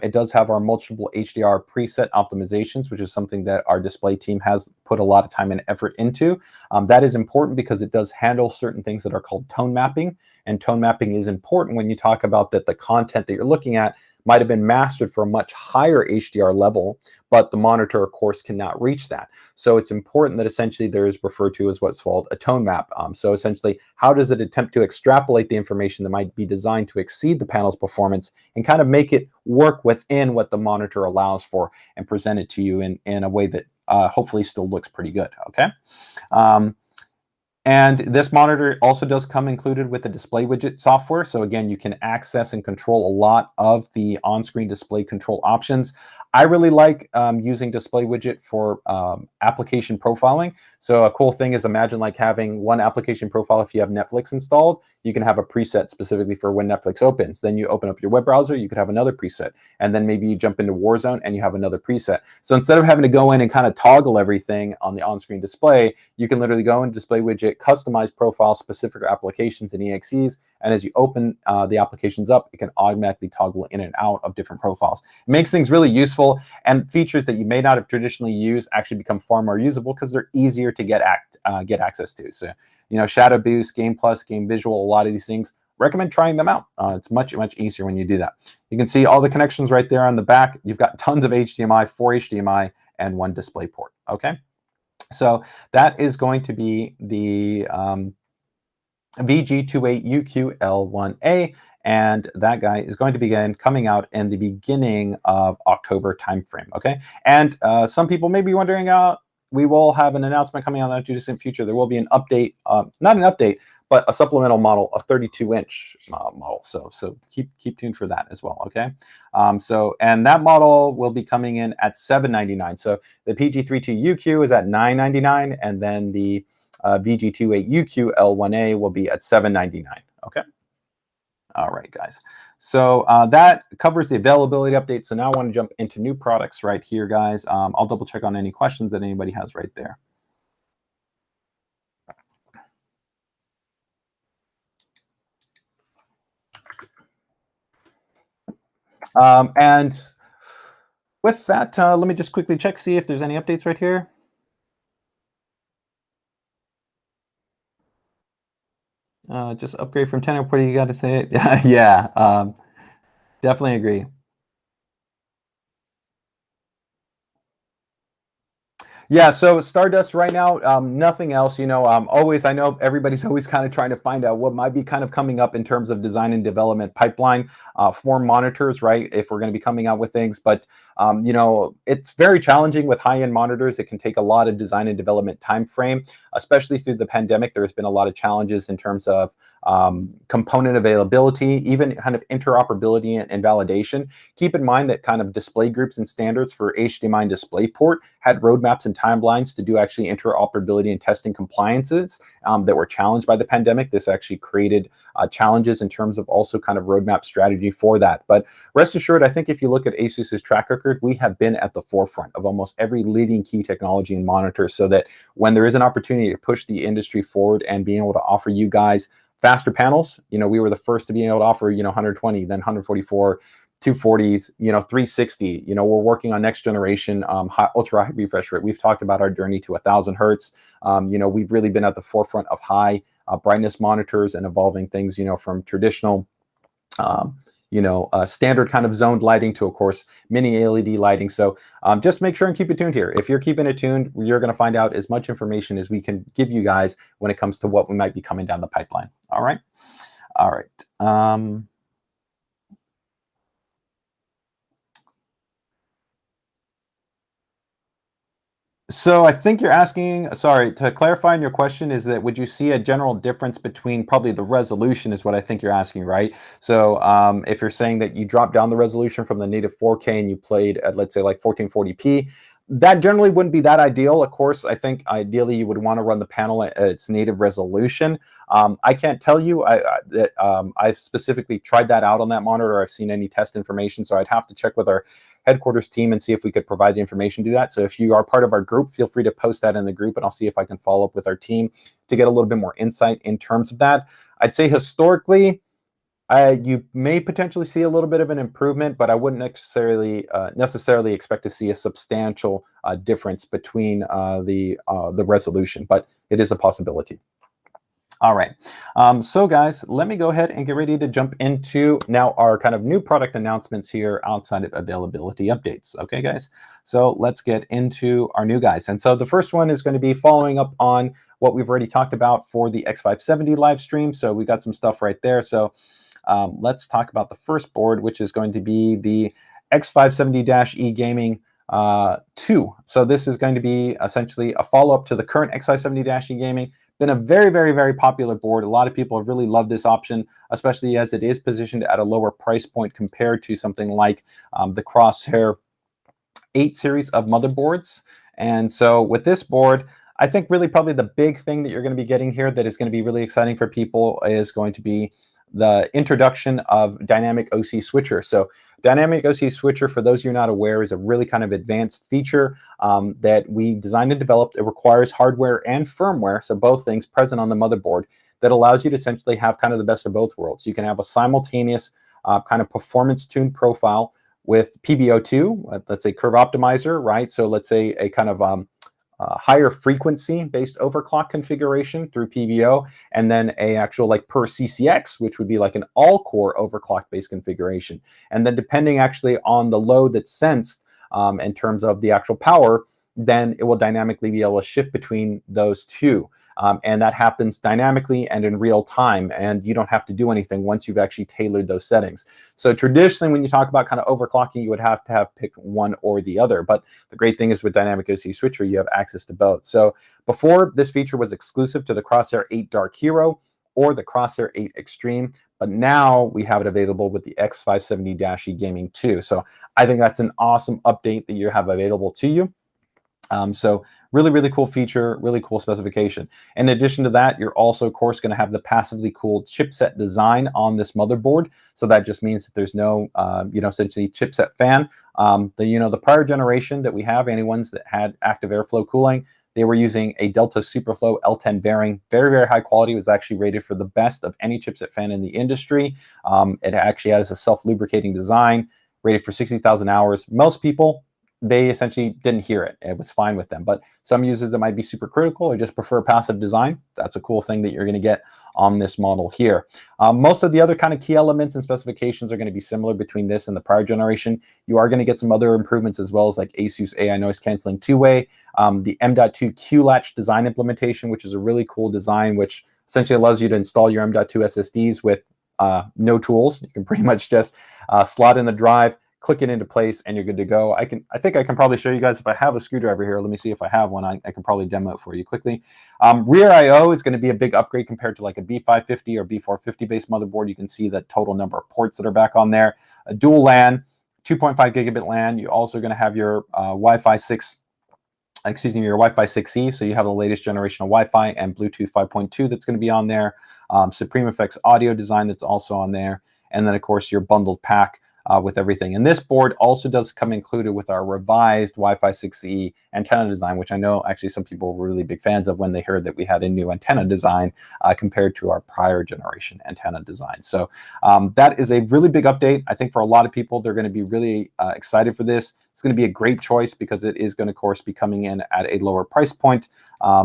it does have our multiple HDR preset optimizations, which is something that our display team has put a lot of time and effort into. That is important because it does handle certain things that are called tone mapping, and tone mapping is important when you talk about that the content that you're looking at might have been mastered for a much higher HDR level, but the monitor, of course, cannot reach that. So it's important that essentially there is referred to as what's called a tone map. So essentially, how does it attempt to extrapolate the information that might be designed to exceed the panel's performance and kind of make it work within what the monitor allows for and present it to you in a way that hopefully still looks pretty good, okay? And this monitor also does come included with the display widget software. So again, you can access and control a lot of the on-screen display control options. I really like using display widget for application profiling. So a cool thing is, imagine like having one application profile. If you have Netflix installed, you can have a preset specifically for when Netflix opens. Then you open up your web browser, you could have another preset. And then maybe you jump into Warzone and you have another preset. So instead of having to go in and kind of toggle everything on the on-screen display, you can literally go in display widget, customize profiles specific applications and EXEs. And as you open the applications up, it can automatically toggle in and out of different profiles. It makes things really useful, and features that you may not have traditionally used actually become far more usable because they're easier to get access to. So, you know, Shadow Boost, Game Plus, Game Visual, a lot of these things, recommend trying them out. It's much easier when you do that. You can see all the connections right there on the back. You've got tons of HDMI, 4 HDMI, and 1 display port. Okay, so that is going to be the VG28UQ L1A, and that guy is going to begin coming out in the beginning of October timeframe. Okay, and some people may be wondering, we will have an announcement coming out in the not distant future. There will be an update, not an update, but a supplemental model, a 32-inch model. So keep tuned for that as well. Okay, and that model will be coming in at $799. So the PG32UQ is at $999, and then the VG28UQ L1A will be at $799. Okay. All right, guys. So that covers the availability update. So now I want to jump into new products right here, guys. I'll double check on any questions that anybody has right there. And with that, let me just quickly check, see if there's any updates right here. Just upgrade from 10. What do you got to say? Yeah, definitely agree. Yeah, so Stardust right now, nothing else. You know, I know everybody's always kind of trying to find out what might be kind of coming up in terms of design and development pipeline for monitors, right? If we're going to be coming out with things, but you know, it's very challenging with high-end monitors. It can take a lot of design and development time frame, especially through the pandemic. There's been a lot of challenges in terms of component availability, even kind of interoperability and validation. Keep in mind that kind of display groups and standards for HDMI and DisplayPort had roadmaps and timelines to do actually interoperability and testing compliances that were challenged by the pandemic. This actually created challenges in terms of also kind of roadmap strategy for that. But rest assured, I think if you look at Asus's track record, we have been at the forefront of almost every leading key technology in monitors, so that when there is an opportunity to push the industry forward and being able to offer you guys faster panels, you know, we were the first to be able to offer, you know, 120, then 144, 240s, you know, 360. You know, we're working on next generation ultra high refresh rate. We've talked about our journey to 1,000 hertz. You know, we've really been at the forefront of high brightness monitors and evolving things, you know, from traditional standard kind of zoned lighting to, of course, mini LED lighting. So just make sure and keep it tuned here. If you're keeping it tuned, you're going to find out as much information as we can give you guys when it comes to what we might be coming down the pipeline. All right. All right. So I think you're asking, sorry, to clarify on your question, is that would you see a general difference between probably the resolution is what I think you're asking, right? So if you're saying that you drop down the resolution from the native 4K and you played at, let's say, like 1440p, that generally wouldn't be that ideal. Of course, I think ideally you would want to run the panel at its native resolution. I can't tell you that I've specifically tried that out on that monitor. I've seen any test information, so I'd have to check with our headquarters team and see if we could provide the information to do that. So if you are part of our group, feel free to post that in the group, and I'll see if I can follow up with our team to get a little bit more insight in terms of that. I'd say historically, you may potentially see a little bit of an improvement, but I wouldn't necessarily expect to see a substantial difference between the resolution, but it is a possibility. All right, so guys, let me go ahead and get ready to jump into now our kind of new product announcements here outside of availability updates. Okay, guys, so let's get into our new guys. And so the first one is going to be following up on what we've already talked about for the X570 live stream. So we got some stuff right there. So let's talk about the first board, which is going to be the X570-E Gaming 2. So this is going to be essentially a follow-up to the current X570-E Gaming, been a very, very, very popular board. A lot of people have really loved this option, especially as it is positioned at a lower price point compared to something like the Crosshair 8 series of motherboards. And so with this board, I think really probably the big thing that you're going to be getting here that is going to be really exciting for people is going to be the introduction of dynamic OC switcher. So dynamic OC switcher, for those of you not aware, is a really kind of advanced feature that we designed and developed. It requires hardware and firmware, so both things present on the motherboard, that allows you to essentially have kind of the best of both worlds. You can have a simultaneous kind of performance tuned profile with PBO2, let's say curve optimizer, right? So let's say a kind of higher frequency based overclock configuration through PBO, and then a actual like per CCX, which would be like an all core overclock based configuration. And then depending actually on the load that's sensed in terms of the actual power, then it will dynamically be able to shift between those two. And that happens dynamically and in real time, and you don't have to do anything once you've actually tailored those settings. So traditionally, when you talk about kind of overclocking, you would have to have picked one or the other. But the great thing is with Dynamic OC Switcher, you have access to both. So before, this feature was exclusive to the Crosshair 8 Dark Hero or the Crosshair 8 Extreme, but now we have it available with the X570-E Gaming too. So I think that's an awesome update that you have available to you. So really, really cool feature, really cool specification. In addition to that, you're also, of course, going to have the passively cooled chipset design on this motherboard. So that just means that there's no, essentially chipset fan. The prior generation that we have, any ones that had active airflow cooling, they were using a Delta Superflow L10 bearing, very, very high quality. It was actually rated for the best of any chipset fan in the industry. It actually has a self-lubricating design, rated for 60,000 hours. Most people, they essentially didn't hear it. It was fine with them. But some users that might be super critical or just prefer passive design, that's a cool thing that you're going to get on this model here. Most of the other kind of key elements and specifications are going to be similar between this and the prior generation. You are going to get some other improvements as well, as like Asus AI noise canceling two-way, the M.2 Q-latch design implementation, which is a really cool design, which essentially allows you to install your M.2 SSDs with no tools. You can pretty much just slot in the drive, click it into place, and you're good to go. I think I can probably show you guys if I have a screwdriver here. Let me see if I have one. I can probably demo it for you quickly. Rear I/O is going to be a big upgrade compared to like a B550 or B450 based motherboard. You can see the total number of ports that are back on there. A dual LAN, 2.5 gigabit LAN. You're also going to have your Wi-Fi 6E. So you have the latest generation of Wi-Fi and Bluetooth 5.2 that's going to be on there. Supreme Effects audio design that's also on there. And then, of course, your bundled pack with everything. And this board also does come included with our revised Wi-Fi 6E antenna design, which I know actually some people were really big fans of when they heard that we had a new antenna design compared to our prior generation antenna design. So that is a really big update. I think for a lot of people, they're going to be really excited for this. It's going to be a great choice because it is going to, of course, be coming in at a lower price point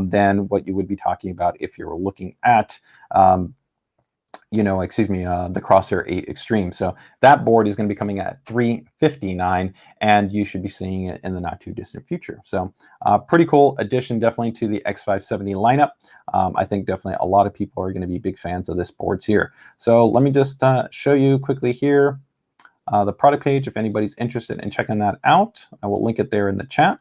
than what you would be talking about if you're looking at the Crosshair 8 Extreme. So that board is going to be coming at $359, and you should be seeing it in the not too distant future. So pretty cool addition, definitely, to the X570 lineup. I think definitely a lot of people are going to be big fans of this boards here. So let me just show you quickly here the product page if anybody's interested in checking that out. I will link it there in the chat.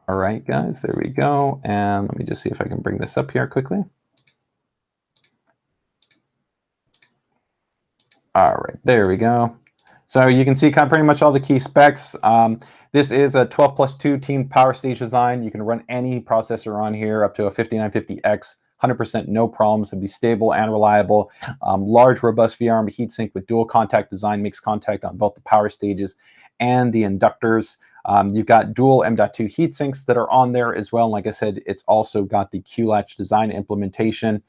All right, guys, there we go. And let me just see if I can bring this up here quickly. All right, there we go. So you can see kind of pretty much all the key specs. This is a 12+2 team power stage design. You can run any processor on here up to a 5950X, 100% no problems. It'll be stable and reliable. Large, robust VRM heatsink with dual contact design, makes contact on both the power stages and the inductors. You've got dual M.2 heatsinks that are on there as well. And like I said, it's also got the Q-latch design implementation.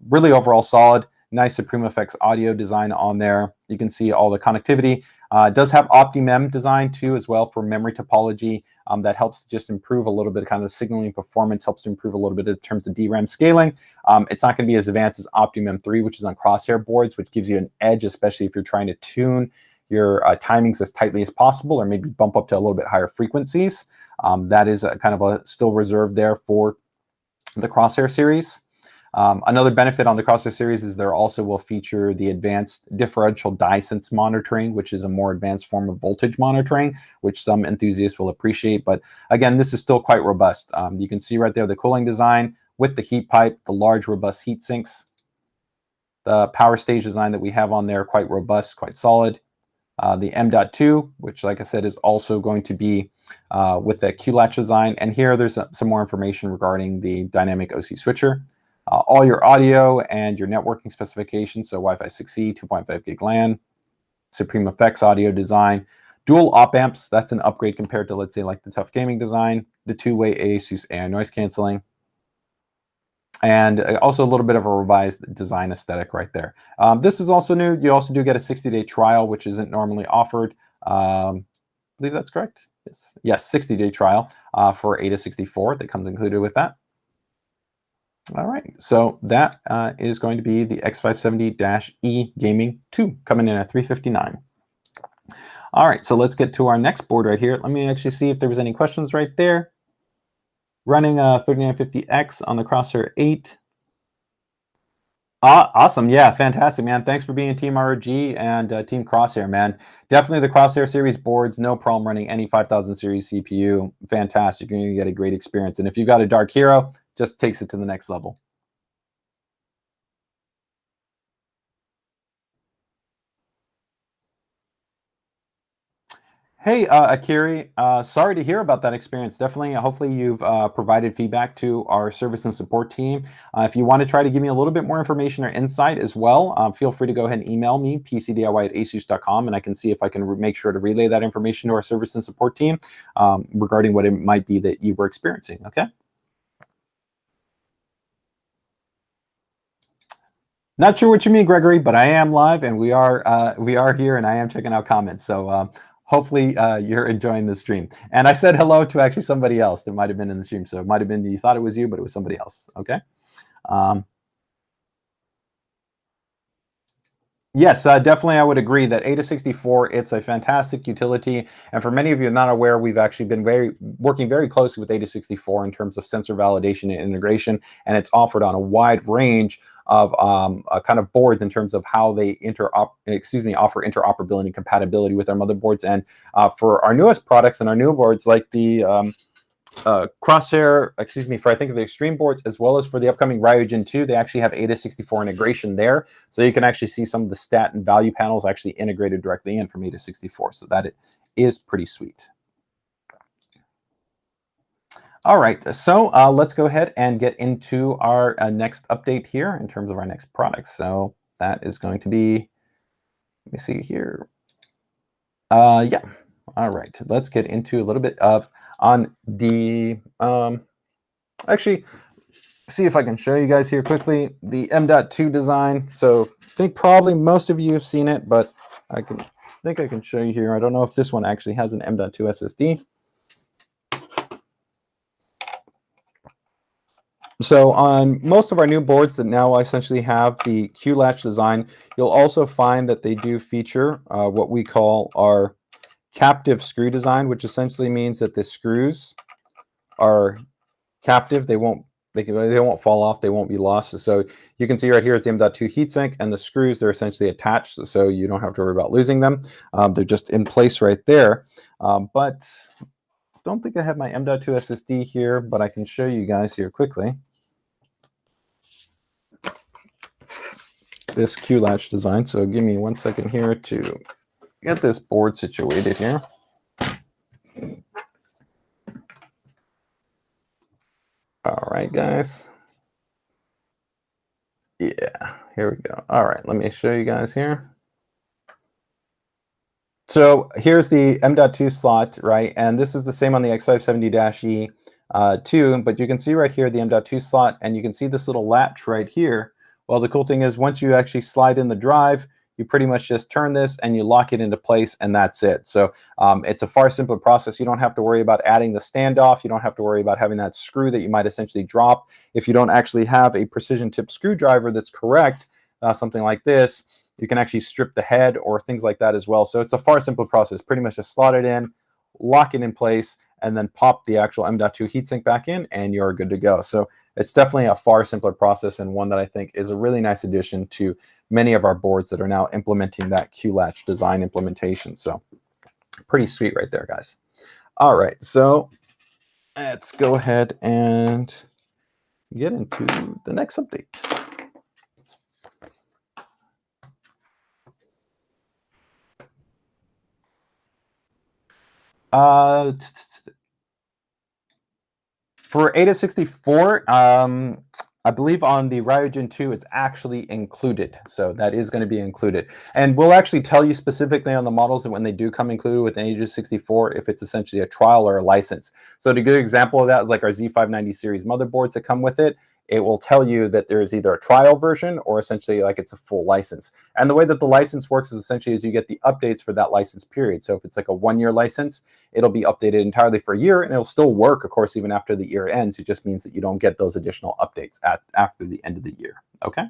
Really overall solid. Nice Supreme Effects audio design on there. You can see all the connectivity. It does have OptiMem design too as well for memory topology. That helps to just improve a little bit, kind of the signaling performance, helps to improve a little bit in terms of DRAM scaling. It's not going to be as advanced as OptiMem 3, which is on Crosshair boards, which gives you an edge, especially if you're trying to tune your timings as tightly as possible, or maybe bump up to a little bit higher frequencies. That is kind of still reserved there for the Crosshair series. Another benefit on the Crosshair series is there also will feature the advanced differential dye sense monitoring, which is a more advanced form of voltage monitoring, which some enthusiasts will appreciate. But again, this is still quite robust. You can see right there the cooling design with the heat pipe, the large robust heat sinks. The power stage design that we have on there, quite robust, quite solid. The M.2, which like I said, is also going to be with the Q-latch design. And here there's some more information regarding the dynamic OC switcher. All your audio and your networking specifications, so Wi-Fi 6E, 2.5 gig LAN, Supreme Effects audio design, dual op amps, that's an upgrade compared to, let's say, like the TUF Gaming design, the two-way Asus AI noise canceling, and also a little bit of a revised design aesthetic right there. This is also new. You also do get a 60-day trial, which isn't normally offered. I believe that's correct. Yes, 60-day trial for Ada64 that comes included with that. All right, so that is going to be the X570-E Gaming 2 coming in at $359. All right, so let's get to our next board right here. Let me actually see if there was any questions right there. Running a 3950X on the Crosshair 8. Awesome, yeah, fantastic, man. Thanks for being Team ROG and Team Crosshair, man. Definitely the Crosshair series boards, no problem running any 5000 series CPU. Fantastic, you're gonna get a great experience. And if you've got a Dark Hero, just takes it to the next level. Hey, Akiri, sorry to hear about that experience. Definitely, hopefully you've provided feedback to our service and support team. If you want to try to give me a little bit more information or insight as well, feel free to go ahead and email me, pcdiy@asus.com, and I can see if I can make sure to relay that information to our service and support team regarding what it might be that you were experiencing, okay? Not sure what you mean, Gregory, but I am live, and we are here, and I am checking out comments. So hopefully you're enjoying the stream. And I said hello to actually somebody else that might have been in the stream. So it might have been you thought it was you, but it was somebody else. Okay. Yes, definitely I would agree that Ada64, it's a fantastic utility. And for many of you not aware, we've actually been working very closely with Ada64 in terms of sensor validation and integration. And it's offered on a wide range of kind of boards in terms of how they offer interoperability and compatibility with our motherboards. And for our newest products and our new boards like the Crosshair, for I think the Extreme boards, as well as for the upcoming Ryujin 2, they actually have Ada64 integration there. So you can actually see some of the stat and value panels actually integrated directly in from Ada64. So that is pretty sweet. All right, so let's go ahead and get into our next update here in terms of our next product. So that is going to be, let me see here. Yeah, all right, let's get into a little bit of on the, actually, see if I can show you guys here quickly, the M.2 design. So I think probably most of you have seen it, but I think I can show you here. I don't know if this one actually has an M.2 SSD. So on most of our new boards that now essentially have the Q-latch design, you'll also find that they do feature what we call our captive screw design, which essentially means that the screws are captive. They won't fall off. They won't be lost. So you can see right here is the M.2 heatsink, and the screws, they're essentially attached, so you don't have to worry about losing them. They're just in place right there. But don't think I have my M.2 SSD here, but I can show you guys here quickly. This Q-latch design. So give me 1 second here to get this board situated here. All right, guys. Yeah, here we go. All right, let me show you guys here. So here's the M.2 slot, right? And this is the same on the X570-E too, but you can see right here the M.2 slot, and you can see this little latch right here. Well, the cool thing is once you actually slide in the drive, you pretty much just turn this and you lock it into place, and that's it. So it's a far simpler process. You don't have to worry about adding the standoff. You don't have to worry about having that screw that you might essentially drop. If you don't actually have a precision tip screwdriver that's correct, something like this, you can actually strip the head or things like that as well. So it's a far simpler process. Pretty much just slot it in, lock it in place, and then pop the actual M.2 heatsink back in, and you're good to go. So it's definitely a far simpler process, and one that I think is a really nice addition to many of our boards that are now implementing that Q-latch design implementation. So pretty sweet right there, guys. All right, so let's go ahead and get into the next update. For Ada 64, I believe on the Ryujin 2, it's actually included. So that is going to be included. And we'll actually tell you specifically on the models that when they do come included with an Ada 64, if it's essentially a trial or a license. So a good example of that is like our Z590 series motherboards that come with it. It will tell you that there is either a trial version or essentially like it's a full license. And the way that the license works is essentially as you get the updates for that license period. So if it's like a 1-year license, it'll be updated entirely for a year, and it'll still work, of course, even after the year ends. It just means that you don't get those additional updates after the end of the year. Okay.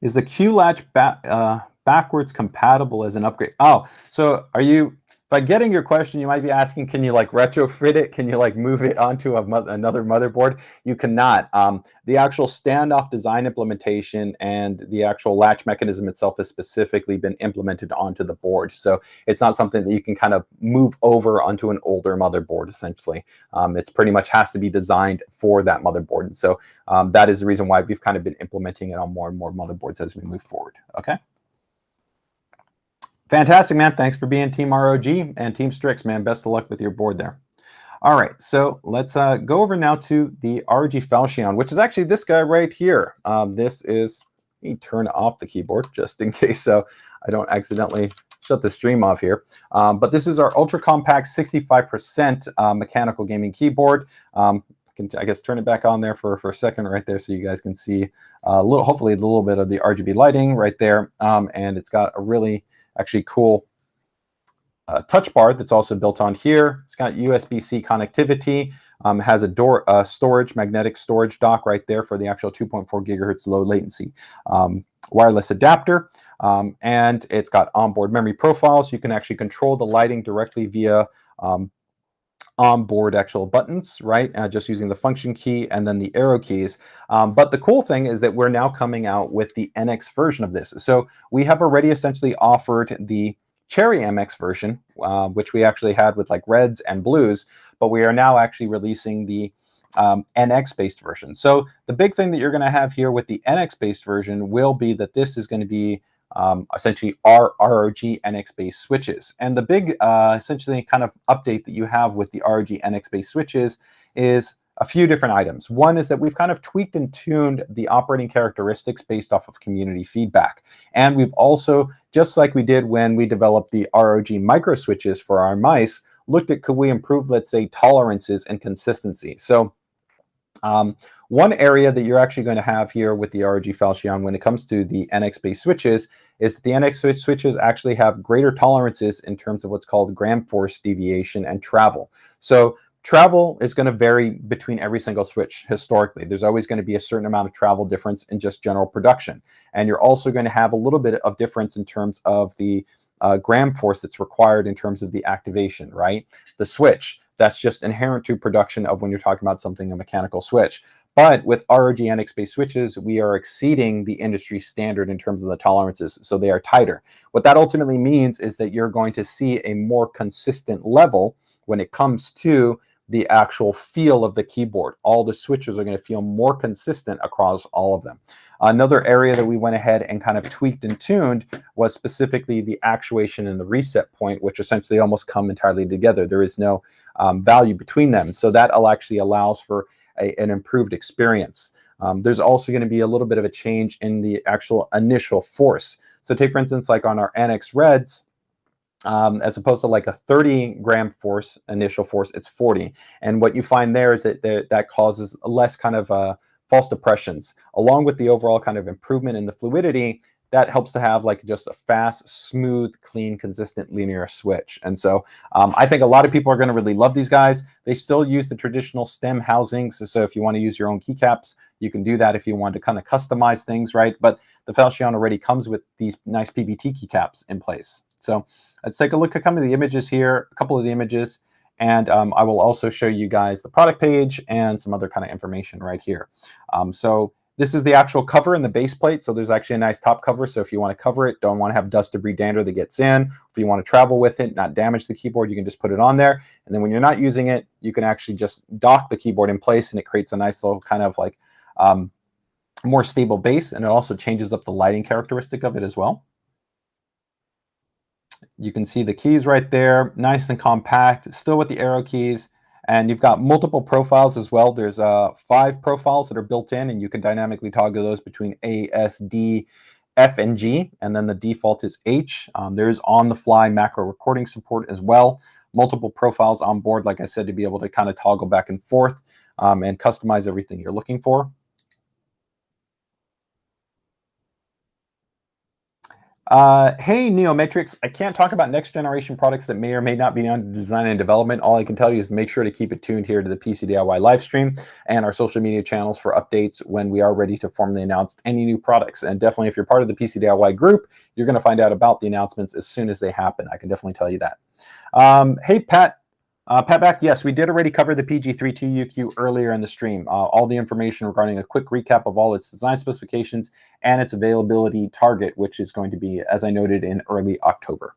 Is the Q-latch backwards compatible as an upgrade? Oh, so are you, by getting your question, you might be asking, can you like retrofit it? Can you like move it onto another motherboard? You cannot. The actual standoff design implementation and the actual latch mechanism itself has specifically been implemented onto the board. So it's not something that you can kind of move over onto an older motherboard, essentially. It's pretty much has to be designed for that motherboard. And so that is the reason why we've kind of been implementing it on more and more motherboards as we move forward. Okay. Fantastic, man. Thanks for being Team ROG and Team Strix, man. Best of luck with your board there. All right, so let's go over now to the ROG FALCHION, which is actually this guy right here. This is, let me turn off the keyboard just in case so I don't accidentally shut the stream off here. But this is our ultra compact 65% mechanical gaming keyboard. I guess turn it back on there for a second right there so you guys can see hopefully a little bit of the RGB lighting right there. And it's got a really actually cool touch bar that's also built on here. It's got USB-C connectivity. It has a magnetic storage dock right there for the actual 2.4 gigahertz low latency wireless adapter. And it's got onboard memory profiles. You can actually control the lighting directly via onboard actual buttons, right? Just using the function key and then the arrow keys. But the cool thing is that we're now coming out with the NX version of this. So we have already essentially offered the Cherry MX version, which we actually had with like reds and blues, but we are now actually releasing the NX-based version. So the big thing that you're going to have here with the NX-based version will be that this is going to be essentially our ROG NX-based switches. And the big essentially kind of update that you have with the ROG NX-based switches is a few different items. One is that we've kind of tweaked and tuned the operating characteristics based off of community feedback. And we've also, just like we did when we developed the ROG micro switches for our mice, looked at could we improve, let's say, tolerances and consistency. So one area that you're actually going to have here with the ROG FALCHION when it comes to the NX-based switches is that the NX switches actually have greater tolerances in terms of what's called gram force deviation and travel. So travel is going to vary between every single switch historically. There's always going to be a certain amount of travel difference in just general production. And you're also going to have a little bit of difference in terms of the gram force that's required in terms of the activation, right? The switch, that's just inherent to production of when you're talking about something, a mechanical switch. But with ROG NX-based switches, we are exceeding the industry standard in terms of the tolerances, so they are tighter. What that ultimately means is that you're going to see a more consistent level when it comes to the actual feel of the keyboard. All the switches are going to feel more consistent across all of them. Another area that we went ahead and kind of tweaked and tuned was specifically the actuation and the reset point, which essentially almost come entirely together. There is no value between them. So that actually allows for an improved experience. There's also going to be a little bit of a change in the actual initial force. So take, for instance, like on our NX Reds, as opposed to like a 30 gram force, initial force, it's 40. And what you find there is that that causes less kind of false depressions. Along with the overall kind of improvement in the fluidity, that helps to have like just a fast, smooth, clean, consistent linear switch. And so I think a lot of people are going to really love these guys. They still use the traditional stem housings. So if you want to use your own keycaps, you can do that if you want to kind of customize things, right? But the FALCHION already comes with these nice PBT keycaps in place. So let's take a look at some of the images here, a couple of the images, and I will also show you guys the product page and some other kind of information right here. So this is the actual cover and the base plate. So there's actually a nice top cover. So if you want to cover it, don't want to have dust, debris, dander that gets in. If you want to travel with it, not damage the keyboard, you can just put it on there. And then when you're not using it, you can actually just dock the keyboard in place, and it creates a nice little kind of like more stable base. And it also changes up the lighting characteristic of it as well. You can see the keys right there, nice and compact, still with the arrow keys. And you've got multiple profiles as well. There's 5 profiles that are built in, and you can dynamically toggle those between A, S, D, F, and G. And then the default is H. There's on-the-fly macro recording support as well. Multiple profiles on board, like I said, to be able to kind of toggle back and forth and customize everything you're looking for. Hey, Neomatrix, I can't talk about next generation products that may or may not be on design and development. All I can tell you is make sure to keep it tuned here to the PCDIY live stream and our social media channels for updates when we are ready to formally announce any new products. And definitely if you're part of the PCDIY group, you're going to find out about the announcements as soon as they happen. I can definitely tell you that. Hey, Pat. Pat back, yes, we did already cover the PG32UQ earlier in the stream. All the information regarding a quick recap of all its design specifications and its availability target, which is going to be, as I noted, in early October.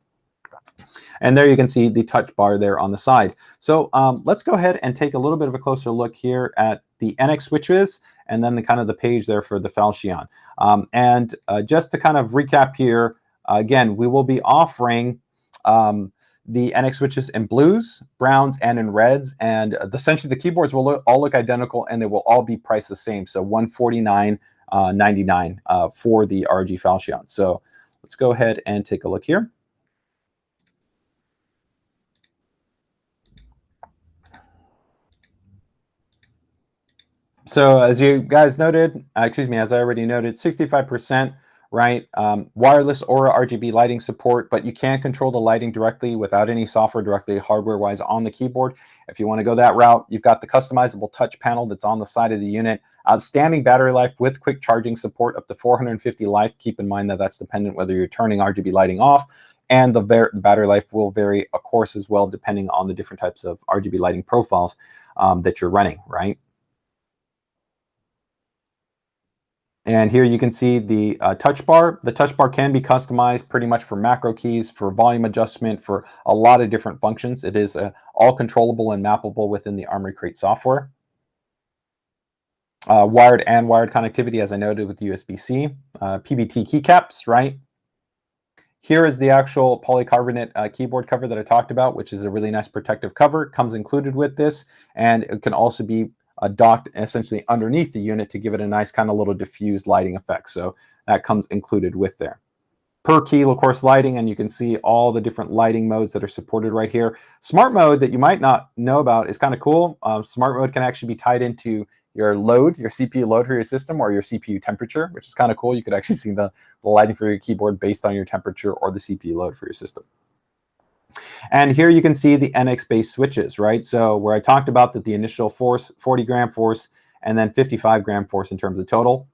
And there you can see the touch bar there on the side. So let's go ahead and take a little bit of a closer look here at the NX switches and then the kind of the page there for the FALCHION. Just to kind of recap here, again, we will be offering the NX switches in blues, browns, and in reds. And essentially the keyboards will all look identical, and they will all be priced the same. So $149.99 for the ROG FALCHION. So let's go ahead and take a look here. So as you guys noted, as I already noted, 65%. Right? Wireless Aura RGB lighting support, but you can control the lighting directly without any software directly hardware-wise on the keyboard. If you want to go that route, you've got the customizable touch panel that's on the side of the unit. Outstanding battery life with quick charging support up to 450 life. Keep in mind that that's dependent whether you're turning RGB lighting off, and the battery life will vary, of course, as well, depending on the different types of RGB lighting profiles that you're running, right? And here you can see the touch bar. The touch bar can be customized pretty much for macro keys, for volume adjustment, for a lot of different functions. It is all controllable and mappable within the Armoury Crate software. Wired and wired connectivity, as I noted, with USB-C. PBT keycaps, right? Here is the actual polycarbonate keyboard cover that I talked about, which is a really nice protective cover. It comes included with this, and it can also be docked essentially underneath the unit to give it a nice kind of little diffused lighting effect. So that comes included with there. Per key, of course, lighting, and you can see all the different lighting modes that are supported right here. Smart mode that you might not know about is kind of cool. Smart mode can actually be tied into your load, your CPU load for your system, or your CPU temperature, which is kind of cool. You could actually see the lighting for your keyboard based on your temperature or the CPU load for your system. And here you can see the NX-based switches, right? So where I talked about that the initial force, 40-gram force, and then 55-gram force in terms of total.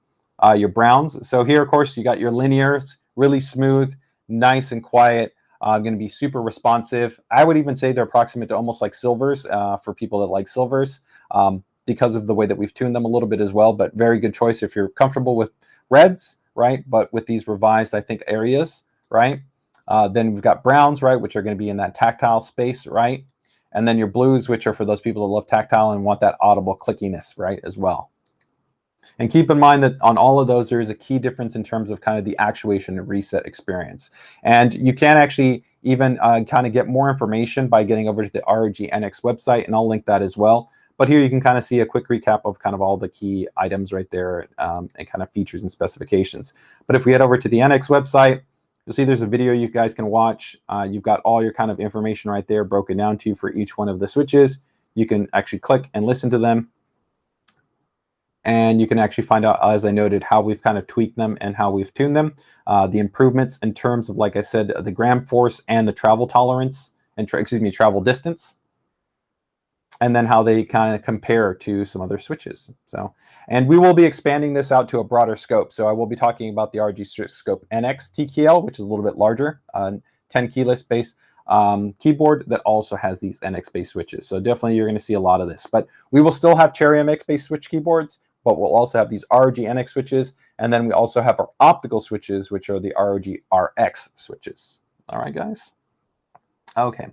Your browns. So here, of course, you got your linears, really smooth, nice and quiet, going to be super responsive. I would even say they're approximate to almost like silvers for people that like silvers because of the way that we've tuned them a little bit as well, but very good choice if you're comfortable with reds, right? But with these revised, I think, areas, right? Then we've got browns, right, which are going to be in that tactile space, right? And then your blues, which are for those people that love tactile and want that audible clickiness, right, as well. And keep in mind that on all of those, there is a key difference in terms of kind of the actuation and reset experience. And you can actually even kind of get more information by getting over to the ROG NX website, and I'll link that as well. But here you can kind of see a quick recap of kind of all the key items right there and kind of features and specifications. But if we head over to the NX website, you'll see there's a video you guys can watch. You've got all your kind of information right there broken down to you for each one of the switches. You can actually click and listen to them. And you can actually find out, as I noted, how we've kind of tweaked them and how we've tuned them. The improvements in terms of, like I said, the gram force and the travel tolerance, and travel distance. And then how they kind of compare to some other switches. So, and we will be expanding this out to a broader scope. So I will be talking about the ROG STRIX Scope NX TKL, which is a little bit larger, 10 keyless based keyboard that also has these NX based switches. So definitely you're going to see a lot of this. But we will still have Cherry MX based switch keyboards, but we'll also have these ROG NX switches. And then we also have our optical switches, which are the ROG RX switches. All right, guys. Okay.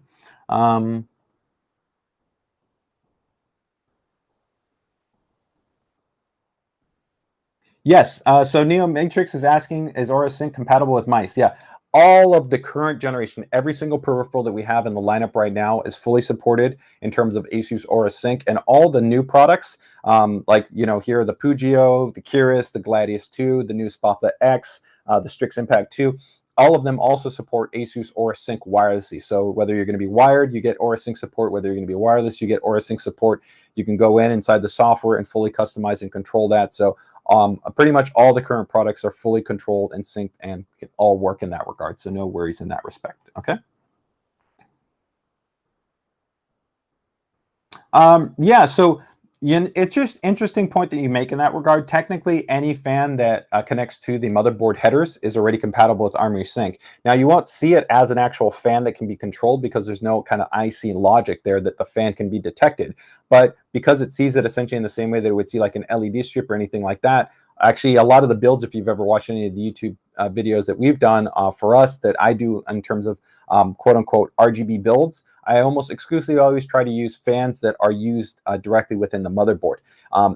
Yes. So Neo Matrix is asking, is Aura Sync compatible with mice? Yeah. All of the current generation, every single peripheral that we have in the lineup right now is fully supported in terms of Asus Aura Sync, and all the new products, like, you know, here, the Pugio, the Curious, the Gladius 2, the new Spatha X, the Strix Impact 2, all of them also support Asus Aura Sync wirelessly. So whether you're going to be wired, you get Aura Sync support. Whether you're going to be wireless, you get Aura Sync support. You can go inside the software and fully customize and control that. So pretty much all the current products are fully controlled and synced and can all work in that regard. So no worries in that respect. Okay. Yeah, so it's just interesting point that you make in that regard. Technically, any fan that connects to the motherboard headers is already compatible with Armory Sync. Now, you won't see it as an actual fan that can be controlled because there's no kind of IC logic there that the fan can be detected. But because it sees it essentially in the same way that it would see like an LED strip or anything like that, actually, a lot of the builds, if you've ever watched any of the YouTube videos that we've done for us, that I do in terms of quote-unquote RGB builds, I almost exclusively always try to use fans that are used directly within the motherboard.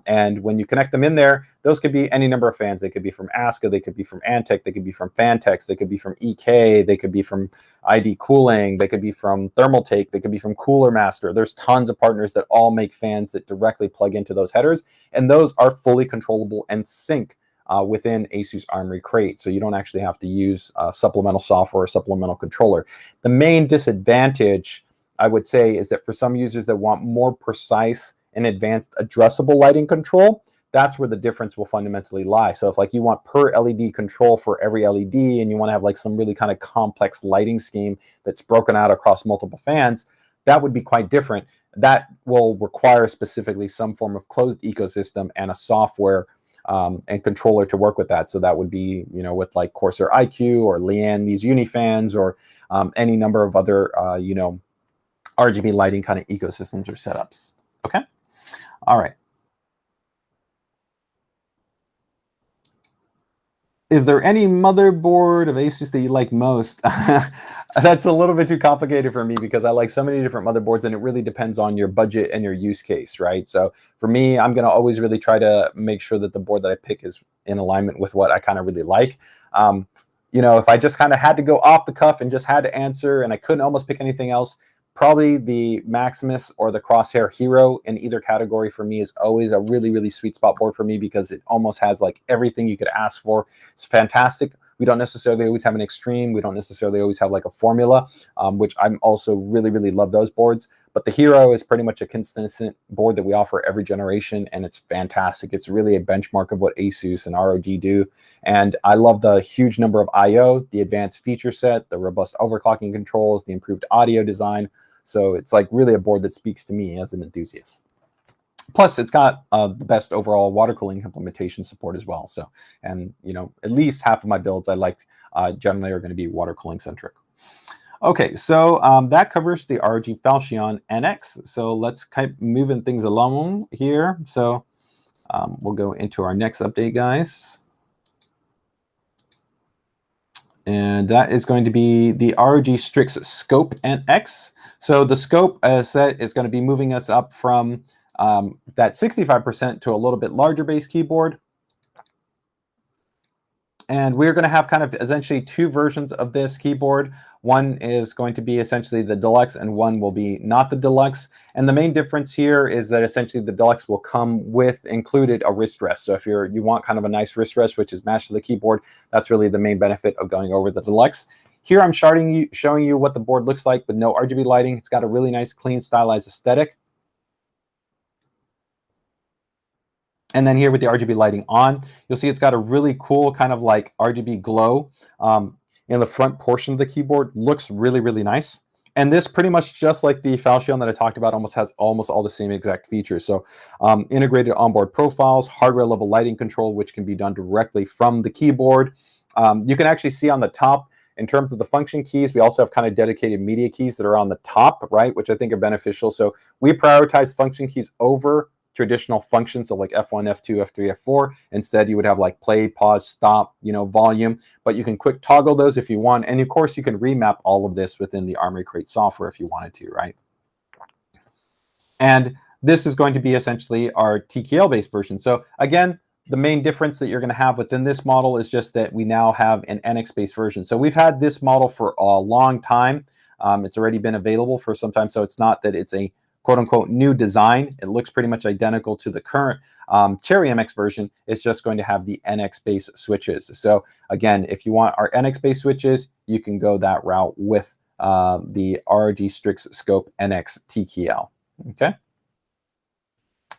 And when you connect them in there, those could be any number of fans. They could be from ASCA, they could be from Antec, they could be from Fantex, they could be from EK, they could be from ID Cooling, they could be from Thermaltake, they could be from Cooler Master. There's tons of partners that all make fans that directly plug into those headers, and those are fully controllable and sync within Asus Armory Crate. So you don't actually have to use supplemental software or supplemental controller. The main disadvantage, I would say, is that for some users that want more precise and advanced addressable lighting control, that's where the difference will fundamentally lie. So if like you want per LED control for every LED and you want to have like some really kind of complex lighting scheme that's broken out across multiple fans, that would be quite different. That will require specifically some form of closed ecosystem and a software and controller to work with that. So that would be, you know, with like Corsair IQ or Lian, these Unifans, or any number of other, you know, RGB lighting kind of ecosystems or setups. Okay. All right. Is there any motherboard of Asus that you like most? That's a little bit too complicated for me because I like so many different motherboards, and it really depends on your budget and your use case, right? So for me, I'm going to always really try to make sure that the board that I pick is in alignment with what I kind of really like. You know, if I just kind of had to go off the cuff and just had to answer and I couldn't almost pick anything else, probably the Maximus or the Crosshair Hero in either category for me is always a really, really sweet spot board for me because it almost has like everything you could ask for. It's fantastic. We don't necessarily always have an extreme. We don't necessarily always have like a formula, which I'm also really, really love those boards. But the Hero is pretty much a consistent board that we offer every generation, and it's fantastic. It's really a benchmark of what Asus and ROG do. And I love the huge number of I/O, the advanced feature set, the robust overclocking controls, the improved audio design. So it's like really a board that speaks to me as an enthusiast. Plus, it's got the best overall water cooling implementation support as well. So, and you know, at least half of my builds I like generally are going to be water cooling centric. Okay, so that covers the ROG Falchion NX. So let's keep moving things along here. So we'll go into our next update, guys. And that is going to be the ROG Strix Scope NX. So the Scope, as I said, is going to be moving us up from that 65% to a little bit larger base keyboard. And we're going to have kind of essentially two versions of this keyboard. One is going to be essentially the Deluxe, and one will be not the Deluxe. And the main difference here is that essentially the Deluxe will come with included a wrist rest. So if you want kind of a nice wrist rest, which is matched to the keyboard, that's really the main benefit of going over the Deluxe. Here I'm showing you what the board looks like with no RGB lighting. It's got a really nice, clean, stylized aesthetic. And then here with the RGB lighting on, you'll see it's got a really cool kind of like RGB glow in the front portion of the keyboard. Looks really, really nice. And this pretty much just like the Falchion that I talked about almost has almost all the same exact features. So integrated onboard profiles, hardware level lighting control, which can be done directly from the keyboard. You can actually see on the top, in terms of the function keys, we also have kind of dedicated media keys that are on the top, right, which I think are beneficial. So we prioritize function keys over traditional functions, so like F1, F2, F3, F4. Instead, you would have like play, pause, stop, volume, but you can quick toggle those if you want. And of course, you can remap all of this within the Armoury Crate software if you wanted to, right? And this is going to be essentially our TKL-based version. So again, the main difference that you're going to have within this model is just that we now have an NX-based version. So we've had this model for a long time. It's already been available for some time, so it's not that it's a quote-unquote new design. It looks pretty much identical to the current Cherry MX version. It's just going to have the NX-based switches. So again, if you want our NX-based switches, you can go that route with the ROG STRIX Scope NX TKL. Okay.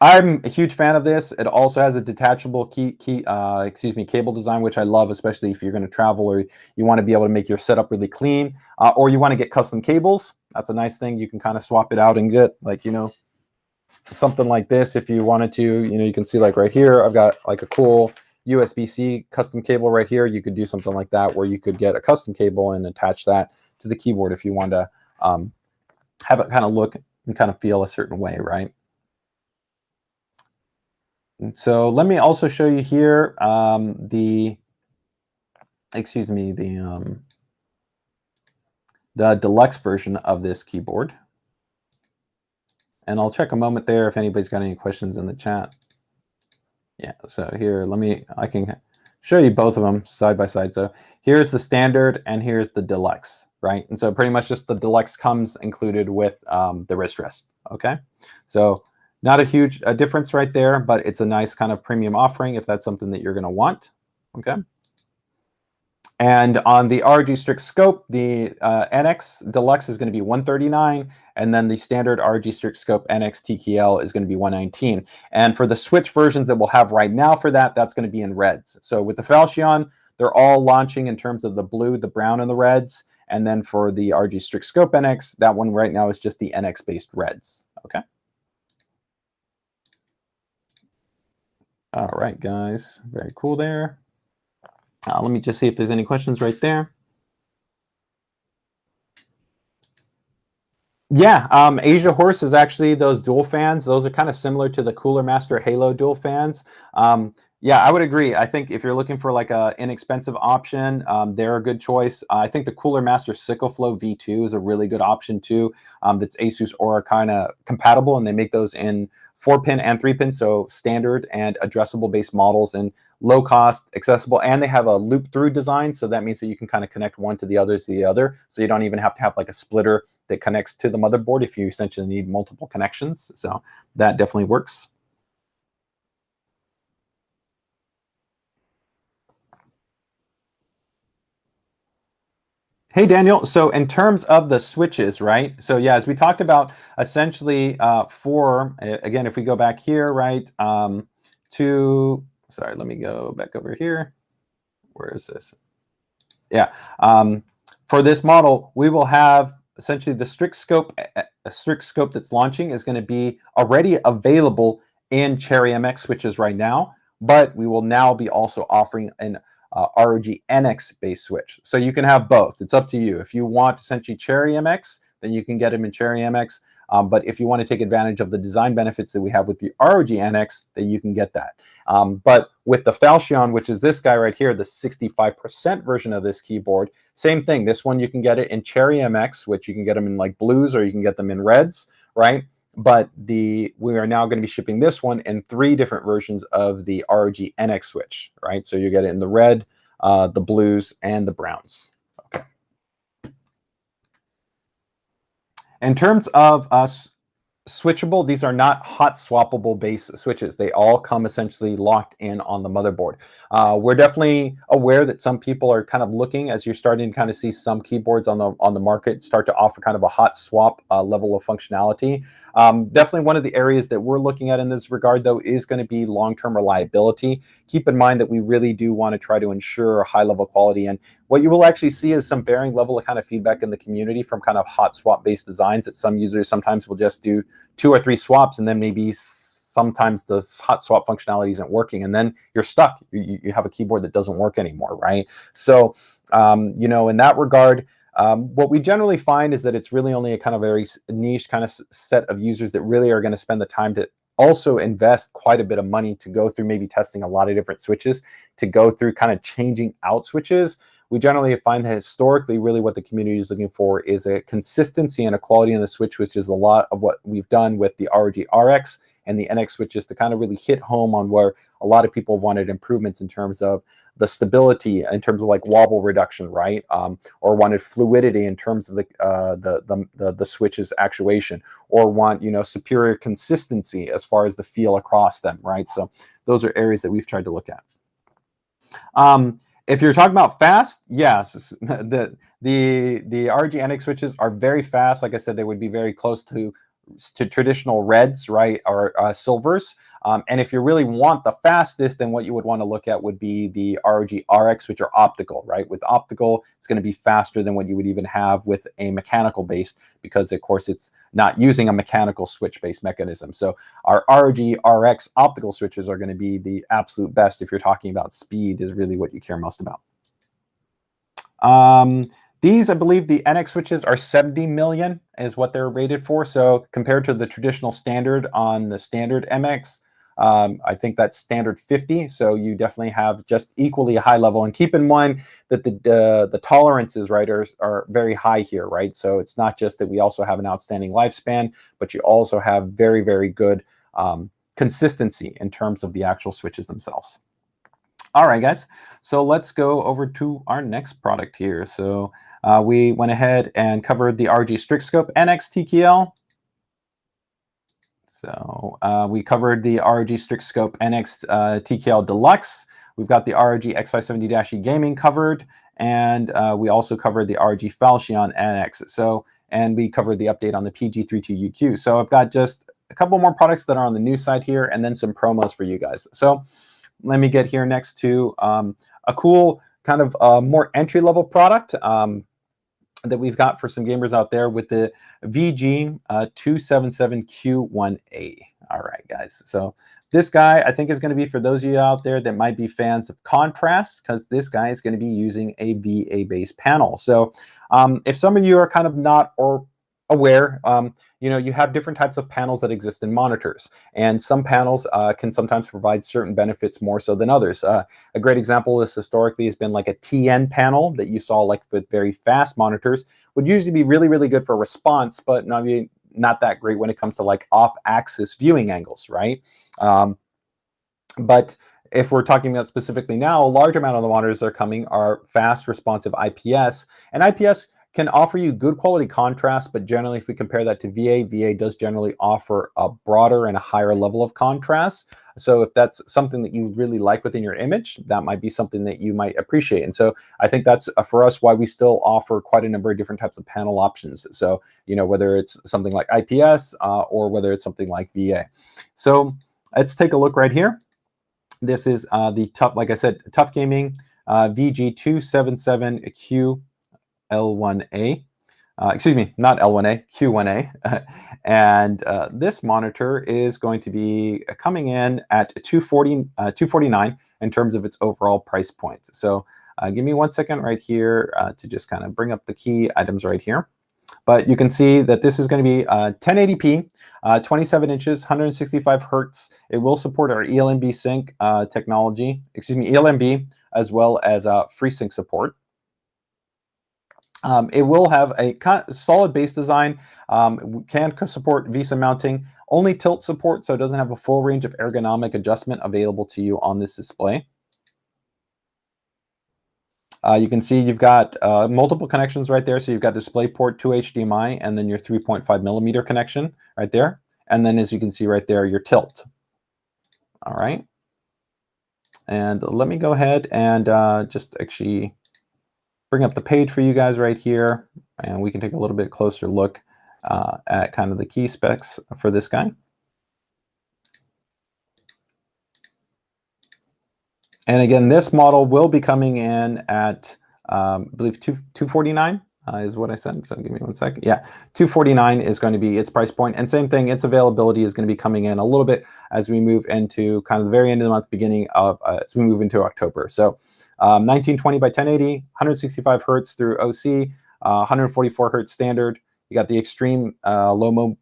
I'm a huge fan of this. It also has a detachable cable design, which I love, especially if you're going to travel or you want to be able to make your setup really clean, or you want to get custom cables. That's a nice thing. You can kind of swap it out and get like, something like this if you wanted to. You can see like right here, I've got like a cool USB-C custom cable right here. You could do something like that where you could get a custom cable and attach that to the keyboard if you want to have it kind of look and kind of feel a certain way, right? So let me also show you here the deluxe version of this keyboard. And I'll check a moment there if anybody's got any questions in the chat. Yeah, so here, I can show you both of them side by side. So here's the standard and here's the deluxe, right? And so pretty much just the deluxe comes included with the wrist rest, okay? So not a huge difference right there, but it's a nice kind of premium offering if that's something that you're going to want. Okay. And on the ROG STRIX Scope, the NX Deluxe is going to be $139, and then the standard ROG STRIX Scope NX TKL is going to be $119. And for the Switch versions that we'll have right now for that, that's going to be in reds. So with the Falchion, they're all launching in terms of the blue, the brown, and the reds. And then for the ROG STRIX Scope NX, that one right now is just the NX-based reds. Okay. All right, guys, very cool there. Let me just see if there's any questions right there. Yeah, Asia Horse is actually those dual fans. Those are kind of similar to the Cooler Master Halo dual fans. Yeah, I would agree. I think if you're looking for like an inexpensive option, they're a good choice. I think the Cooler Master SickleFlow V2 is a really good option too. That's Asus Aura kind of compatible, and they make those in 4-pin and 3-pin, so standard and addressable based models, and low cost, accessible, and they have a loop through design. So that means that you can kind of connect one to the other, so you don't even have to have like a splitter that connects to the motherboard if you essentially need multiple connections. So that definitely works. Hey, Daniel. So in terms of the switches, right? So yeah, as we talked about, essentially again, if we go back here, right, sorry, let me go back over here. Where is this? Yeah. For this model, we will have essentially the STRIX Scope, a STRIX Scope that's launching is going to be already available in Cherry MX switches right now, but we will now be also offering an ROG NX based switch. So you can have both. It's up to you. If you want essentially Cherry MX, then you can get them in Cherry MX. But if you want to take advantage of the design benefits that we have with the ROG NX, then you can get that. But with the Falchion, which is this guy right here, the 65% version of this keyboard, same thing. This one you can get it in Cherry MX, which you can get them in like blues or you can get them in reds, right? But we are now going to be shipping this one in 3 different versions of the ROG NX switch, right? So you get it in the red, the blues, and the browns. In terms of us, switchable. These are not hot swappable base switches. They all come essentially locked in on the motherboard. We're definitely aware that some people are kind of looking, as you're starting to kind of see some keyboards on the market start to offer kind of a hot swap level of functionality. Definitely one of the areas that we're looking at in this regard, though, is going to be long-term reliability. Keep in mind that we really do want to try to ensure a high level quality, and what you will actually see is some varying level of kind of feedback in the community from kind of hot swap based designs, that some users sometimes will just do 2 or 3 swaps, and then maybe sometimes the hot swap functionality isn't working, and then you're stuck. You have a keyboard that doesn't work anymore, right? So, you know, in that regard, what we generally find is that it's really only a kind of very niche kind of set of users that really are going to spend the time to also invest quite a bit of money to go through maybe testing a lot of different switches, to go through kind of changing out switches. We generally find that historically, really what the community is looking for is a consistency and a quality in the switch, which is a lot of what we've done with the ROG RX and the NX switches, to kind of really hit home on where a lot of people wanted improvements in terms of the stability, in terms of like wobble reduction, right? Or wanted fluidity in terms of the switch's actuation, or want, you know, superior consistency as far as the feel across them, right? So those are areas that we've tried to look at. If you're talking about fast, yes, the ROG NX switches are very fast. Like I said, they would be very close to traditional reds, right, or silvers. And if you really want the fastest, then what you would want to look at would be the ROG RX, which are optical, right? With optical, it's going to be faster than what you would even have with a mechanical based, because of course it's not using a mechanical switch based mechanism. So our ROG RX optical switches are going to be the absolute best if you're talking about speed, is really what you care most about. These, I believe the NX switches are 70 million is what they're rated for. So compared to the traditional standard on the standard MX, I think that's standard 50. So you definitely have just equally a high level. And keep in mind that the tolerances, right, are very high here, right? So it's not just that we also have an outstanding lifespan, but you also have very, very good consistency in terms of the actual switches themselves. All right, guys. So let's go over to our next product here. So we went ahead and covered the ROG STRIX NX TKL. So we covered the ROG STRIX NX TKL Deluxe. We've got the ROG X570-E gaming covered, and we also covered the ROG FALCHION NX. So, and we covered the update on the PG32UQ. So I've got just a couple more products that are on the new side here, and then some promos for you guys. So let me get here next to a cool kind of more entry-level product that we've got for some gamers out there with the VG277Q1A. All right, guys. So this guy, I think, is going to be for those of you out there that might be fans of contrast, because this guy is going to be using a VA-based panel. So if some of you are kind of not or aware, you know, you have different types of panels that exist in monitors, and some panels can sometimes provide certain benefits more so than others. A great example is historically has been like a TN panel that you saw like with very fast monitors, would usually be really, really good for response, but not that great when it comes to like off-axis viewing angles, right? But if we're talking about specifically now, a large amount of the monitors that are coming are fast responsive IPS, and IPS can offer you good quality contrast, but generally if we compare that to VA does generally offer a broader and a higher level of contrast. So if that's something that you really like within your image, that might be something that you might appreciate. And so I think that's for us why we still offer quite a number of different types of panel options. So, you know, whether it's something like IPS or whether it's something like VA. So let's take a look right here. This is the TUF, like I said, TUF Gaming VG277Q L1A, excuse me, not L1A, Q1A. And this monitor is going to be coming in at $249 in terms of its overall price point. So give me 1 second right here to just kind of bring up the key items right here. But you can see that this is going to be 1080p, 27 inches, 165 hertz. It will support our eLMB sync technology, excuse me, eLMB, as well as FreeSync support. It will have a solid base design, can support VESA mounting, only tilt support, so it doesn't have a full range of ergonomic adjustment available to you on this display. You can see you've got multiple connections right there. So you've got DisplayPort 2 HDMI and then your 3.5mm connection right there. and then as you can see right there, your tilt. All right. And let me go ahead and just actually bring up the page for you guys right here, and we can take a little bit closer look at kind of the key specs for this guy. And again, this model will be coming in at, I believe, $249 is what I said. So give me one second. Yeah, $249 is going to be its price point. And same thing, its availability is going to be coming in a little bit as we move into kind of the very end of the month, beginning of, as we move into October. So 1920 by 1080, 165 hertz through OC, 144 hertz standard. You got the extreme low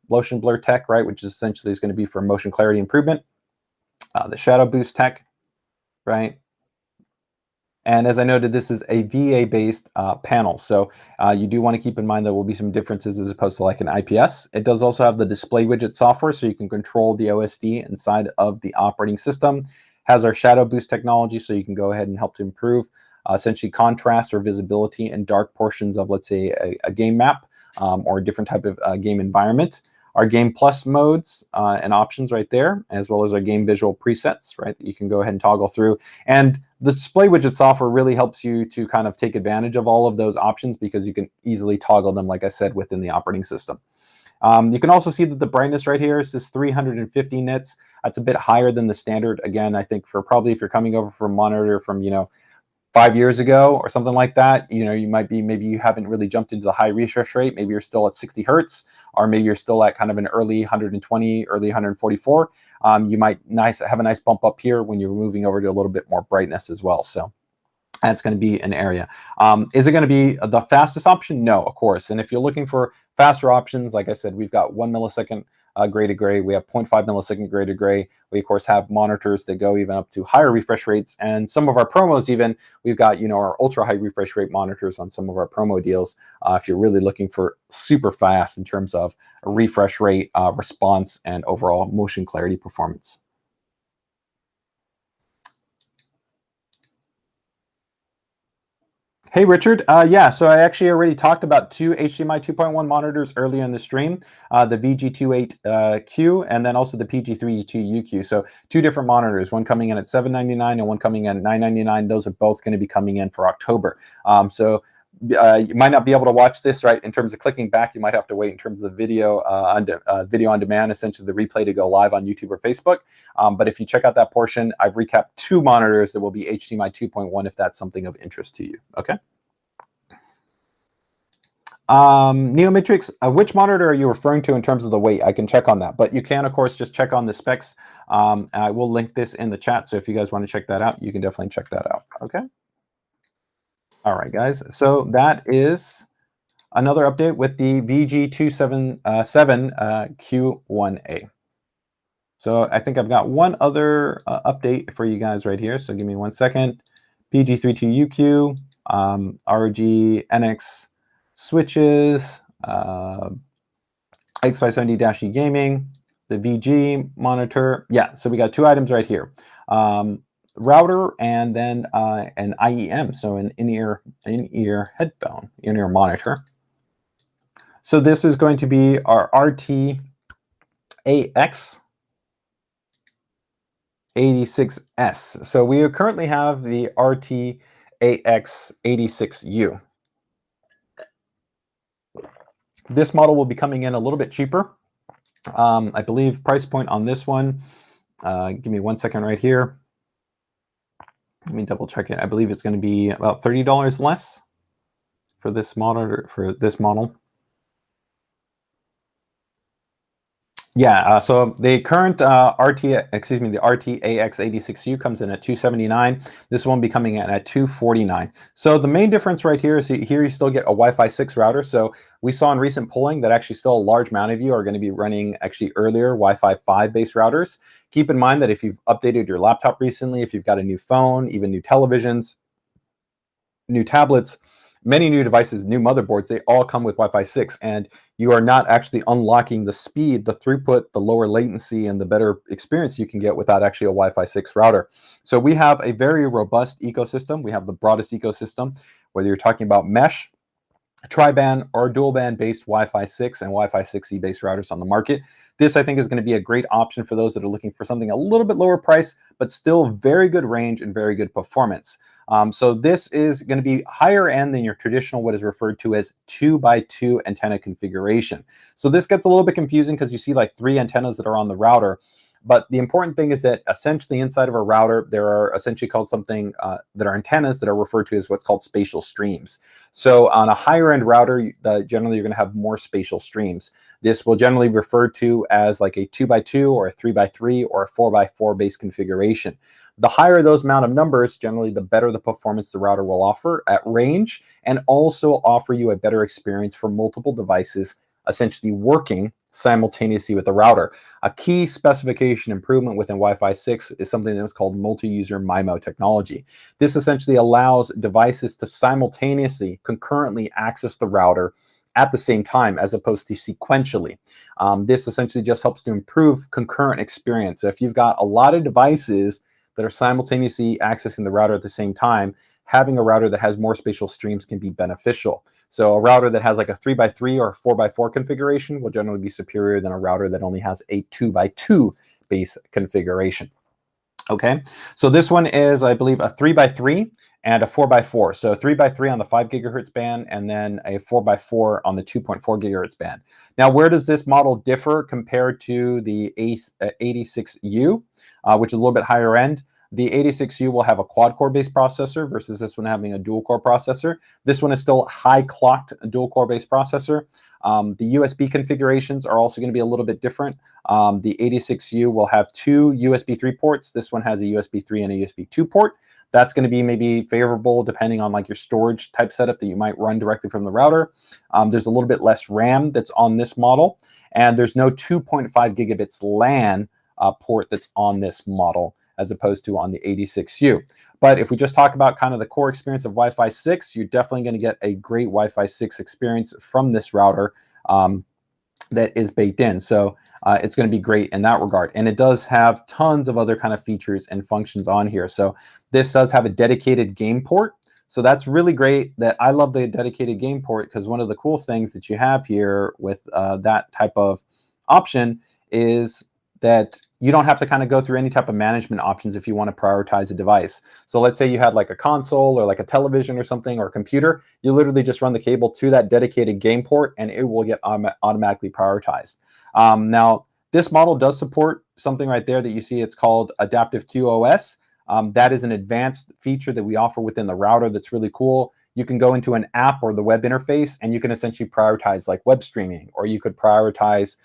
motion blur tech, right, which is essentially is going to be for motion clarity improvement. The shadow boost tech, right? And as I noted, this is a VA-based panel. So you do want to keep in mind there will be some differences as opposed to like an IPS. It does also have the display widget software, so you can control the OSD inside of the operating system. Has our shadow boost technology, so you can go ahead and help to improve essentially contrast or visibility in dark portions of, let's say, a game map or a different type of game environment. Our Game Plus modes and options right there, as well as our game visual presets, right, that you can go ahead and toggle through. And the display widget software really helps you to kind of take advantage of all of those options because you can easily toggle them, like I said, within the operating system. You can also see that the brightness right here is just 350 nits. That's a bit higher than the standard. Again, I think for probably if you're coming over from a monitor from, 5 years ago or something like that, you might be, maybe you haven't really jumped into the high refresh rate. Maybe you're still at 60 hertz, or maybe you're still at kind of an early 120, early 144. You might have a nice bump up here when you're moving over to a little bit more brightness as well. So that's going to be an area. Is it going to be the fastest option? No, of course. And if you're looking for faster options, like I said, we've got 1 millisecond gray to gray. We have 0.5 millisecond gray to gray. We, of course, have monitors that go even up to higher refresh rates. And some of our promos even, we've got, our ultra high refresh rate monitors on some of our promo deals. If you're really looking for super fast in terms of a refresh rate, response, and overall motion clarity performance. Hey, Richard. Yeah, so I actually already talked about two HDMI 2.1 monitors earlier in the stream, the VG28Q and then also the PG32UQ. So two different monitors, one coming in at $799 and one coming in at $999. Those are both going to be coming in for October. You might not be able to watch this, right, in terms of clicking back. You might have to wait in terms of the video video on demand, essentially the replay to go live on YouTube or Facebook. But if you check out that portion, I've recapped two monitors that will be HDMI 2.1 if that's something of interest to you. Okay. Neomatrix, which monitor are you referring to in terms of the weight? I can check on that, but you can, of course, just check on the specs. I will link this in the chat, so if you guys want to check that out, you can definitely check that out. Okay. All right, guys. So that is another update with the VG277Q1A. So I think I've got one other update for you guys right here. So give me 1 second. PG32UQ, ROG NX switches, X570-E gaming, the VG monitor. Yeah, so we got two items right here. Router and then an IEM, so an in-ear headphone, in-ear monitor. So this is going to be our RT-AX86S. So we currently have the RT-AX86U. This model will be coming in a little bit cheaper. I believe price point on this one, give me 1 second right here. Let me double check it. I believe it's going to be about $30 less for this model. Yeah, so the current the RT-AX86U comes in at $279. This one will be coming in at $249. So the main difference right here is here you still get a Wi-Fi 6 router. So we saw in recent polling that actually still a large amount of you are going to be running actually earlier Wi-Fi 5 based routers. Keep in mind that if you've updated your laptop recently, if you've got a new phone, even new televisions, new tablets, many new devices, new motherboards, they all come with Wi-Fi 6, and you are not actually unlocking the speed, the throughput, the lower latency, and the better experience you can get without actually a Wi-Fi 6 router. So we have a very robust ecosystem. We have the broadest ecosystem, whether you're talking about mesh, tri-band or dual band based Wi-Fi 6 and Wi-Fi 6E based routers on the market. This, I think, is going to be a great option for those that are looking for something a little bit lower price, but still very good range and very good performance. So this is going to be higher end than your traditional, what is referred to as 2x2 antenna configuration. So this gets a little bit confusing because you see like 3 antennas that are on the router. But the important thing is that essentially inside of a router, there are essentially called something that are antennas that are referred to as what's called spatial streams. So on a higher end router, generally you're going to have more spatial streams. This will generally be referred to as like a 2x2 or a 3x3 or a 4x4 base configuration. The higher those amount of numbers, generally the better the performance the router will offer at range, and also offer you a better experience for multiple devices essentially working simultaneously with the router. A key specification improvement within Wi-Fi 6 is something that is called multi-user MIMO technology. This essentially allows devices to simultaneously, concurrently access the router at the same time as opposed to sequentially. This essentially just helps to improve concurrent experience. So if you've got a lot of devices that are simultaneously accessing the router at the same time, having a router that has more spatial streams can be beneficial. So a router that has like a 3x3 or 4x4 configuration will generally be superior than a router that only has a 2x2 base configuration. Okay, so this one is, I believe, a 3x3 and a 4x4. So 3x3 on the 5 gigahertz band, and then a 4x4 on the 2.4 gigahertz band. Now, where does this model differ compared to the 86U, which is a little bit higher end? The 86U will have a quad-core based processor versus this one having a dual-core processor. This one is still high-clocked dual-core based processor. The USB configurations are also going to be a little bit different. The 86U will have 2 USB 3 ports. This one has a USB 3 and a USB 2 port. That's going to be maybe favorable depending on like your storage type setup that you might run directly from the router. There's a little bit less RAM that's on this model, and there's no 2.5 gigabits LAN port that's on this model as opposed to on the 86U. But if we just talk about kind of the core experience of Wi-Fi 6, you're definitely going to get a great Wi-Fi 6 experience from this router that is baked in. So it's going to be great in that regard. And it does have tons of other kind of features and functions on here. So this does have a dedicated game port. So that's really great. That I love the dedicated game port, because one of the cool things that you have here with that type of option is that you don't have to kind of go through any type of management options if you want to prioritize a device. So let's say you had like a console or like a television or something, or a computer. You literally just run the cable to that dedicated game port and it will get automatically prioritized. Now, this model does support something right there that you see. It's called Adaptive QoS. That is an advanced feature that we offer within the router that's really cool. You can go into an app or the web interface and you can essentially prioritize like web streaming, or you could prioritize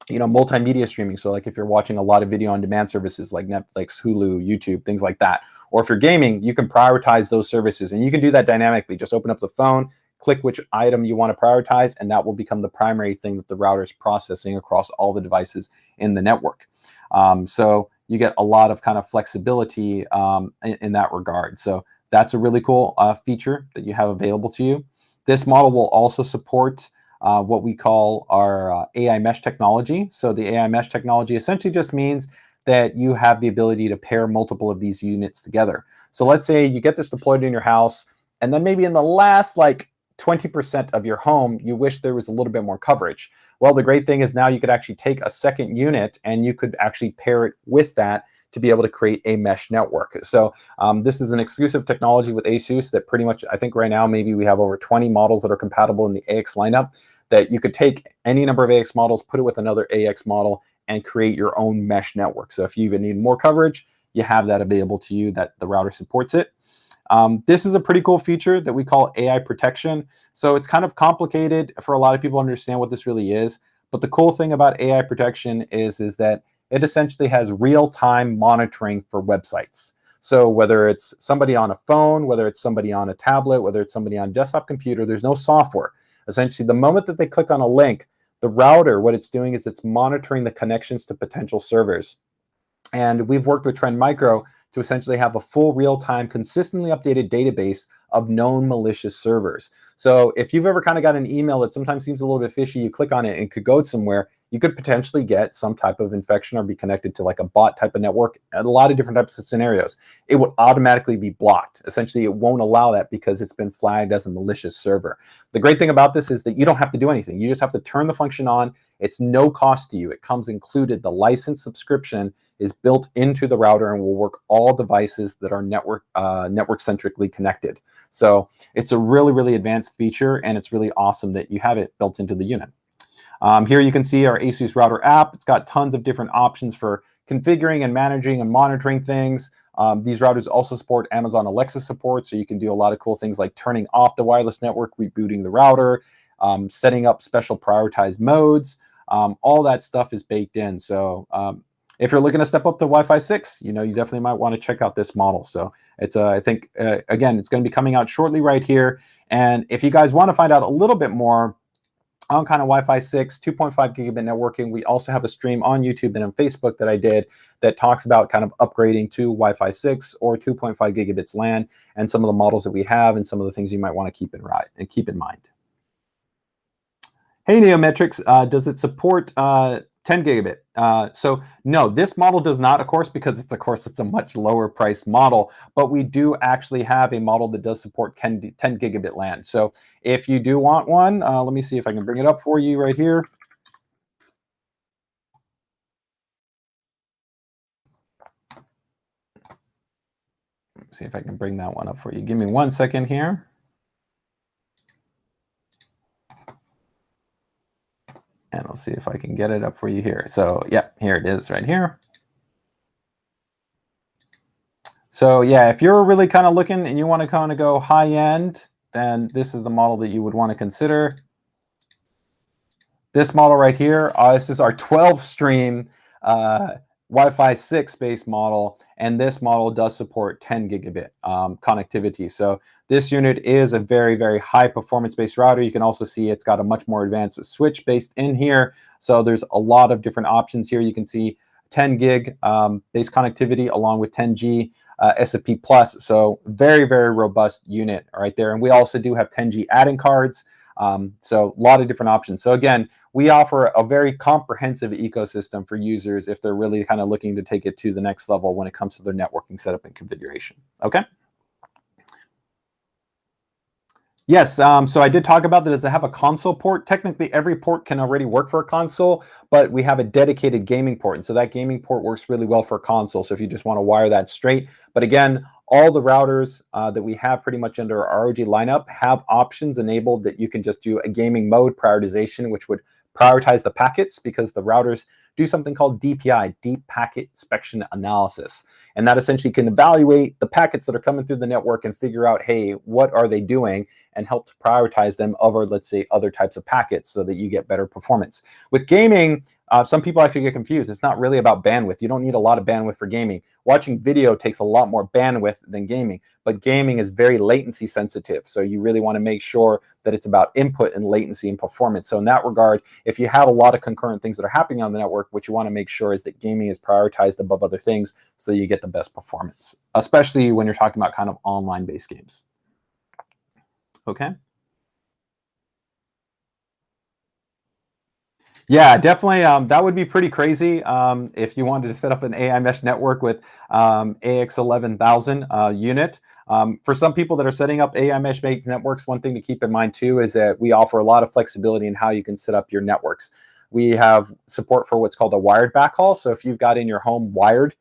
multimedia streaming. So like if you're watching a lot of video on demand services like Netflix, Hulu, YouTube, things like that, or if you're gaming, you can prioritize those services, and you can do that dynamically. Just open up the phone, click which item you want to prioritize, and that will become the primary thing that the router is processing across all the devices in the network. So you get a lot of kind of flexibility in that regard. So that's a really cool feature that you have available to you. This model will also support what we call our AI mesh technology. So the AI mesh technology essentially just means that you have the ability to pair multiple of these units together. So let's say you get this deployed in your house, and then maybe in the last like 20% of your home, you wish there was a little bit more coverage. Well, the great thing is now you could actually take a second unit and you could actually pair it with that to be able to create a mesh network. So this is an exclusive technology with Asus that pretty much, I think right now, maybe we have over 20 models that are compatible in the AX lineup, that you could take any number of AX models, put it with another AX model, and create your own mesh network. So if you even need more coverage, you have that available to you, that the router supports it. This is a pretty cool feature that we call AI protection. So it's kind of complicated for a lot of people to understand what this really is. But the cool thing about AI protection is that it essentially has real-time monitoring for websites. So whether it's somebody on a phone, whether it's somebody on a tablet, whether it's somebody on a desktop computer, there's no software. Essentially, the moment that they click on a link, the router, what it's doing is it's monitoring the connections to potential servers. And we've worked with Trend Micro to essentially have a full real-time, consistently updated database of known malicious servers. So if you've ever kind of got an email that sometimes seems a little bit fishy, you click on it and it could go somewhere, you could potentially get some type of infection or be connected to like a bot type of network, and a lot of different types of scenarios. It would automatically be blocked. Essentially, it won't allow that because it's been flagged as a malicious server. The great thing about this is that you don't have to do anything. You just have to turn the function on. It's no cost to you. It comes included. The license subscription is built into the router and will work all devices that are network-centrically connected. So it's a really, really advanced feature, and it's really awesome that you have it built into the unit. Here you can see our Asus router app. It's got tons of different options for configuring and managing and monitoring things. These routers also support Amazon Alexa support, so you can do a lot of cool things like turning off the wireless network, rebooting the router, setting up special prioritized modes. All that stuff is baked in. So if you're looking to step up to Wi-Fi 6, you definitely might want to check out this model. So it's, I think, again, it's going to be coming out shortly right here. And if you guys want to find out a little bit more on kind of Wi-Fi 6, 2.5 gigabit networking, we also have a stream on YouTube and on Facebook that I did that talks about kind of upgrading to Wi-Fi 6 or 2.5 gigabits LAN and some of the models that we have and some of the things you might want to keep in mind. Hey, Neometrics, does it support 10 gigabit? So no, this model does not, of course, because it's a much lower price model, but we do actually have a model that does support 10 gigabit LAN. So if you do want one, let me see if I can bring it up for you right here. Let's see if I can bring that one up for you. Give me 1 second here. And I'll see if I can get it up for you here. So yeah, here it is right here. So yeah, if you're really kind of looking and you want to kind of go high end, then this is the model that you would want to consider. This model right here, this is our 12 stream Wi-Fi 6 based model, and this model does support 10 gigabit connectivity. So this unit is a very, very high performance based router. You can also see it's got a much more advanced switch based in here. So there's a lot of different options here. You can see 10 gig base connectivity along with 10G SFP plus. So very, very robust unit right there. And we also do have 10G add-in cards. So a lot of different options. So again, we offer a very comprehensive ecosystem for users if they're really kind of looking to take it to the next level when it comes to their networking setup and configuration. Okay. Yes, so I did talk about that. Does it have a console port? Technically, every port can already work for a console, but we have a dedicated gaming port. And so that gaming port works really well for a console. So if you just want to wire that straight. But again, all the routers that we have pretty much under our ROG lineup have options enabled that you can just do a gaming mode prioritization, which would prioritize the packets, because the routers do something called DPI, Deep Packet Inspection Analysis. And that essentially can evaluate the packets that are coming through the network and figure out, hey, what are they doing, and help to prioritize them over, let's say, other types of packets so that you get better performance. With gaming, some people actually get confused. It's not really about bandwidth. You don't need a lot of bandwidth for gaming. Watching video takes a lot more bandwidth than gaming, but gaming is very latency sensitive. So you really want to make sure that it's about input and latency and performance. So in that regard, if you have a lot of concurrent things that are happening on the network, what you want to make sure is that gaming is prioritized above other things so you get the best performance, especially when you're talking about kind of online-based games. Okay. Yeah, definitely. That would be pretty crazy if you wanted to set up an AI mesh network with AX11000 unit. For some people that are setting up AI mesh networks, one thing to keep in mind too is that we offer a lot of flexibility in how you can set up your networks. We have support for what's called a wired backhaul. So if you've got in your home wired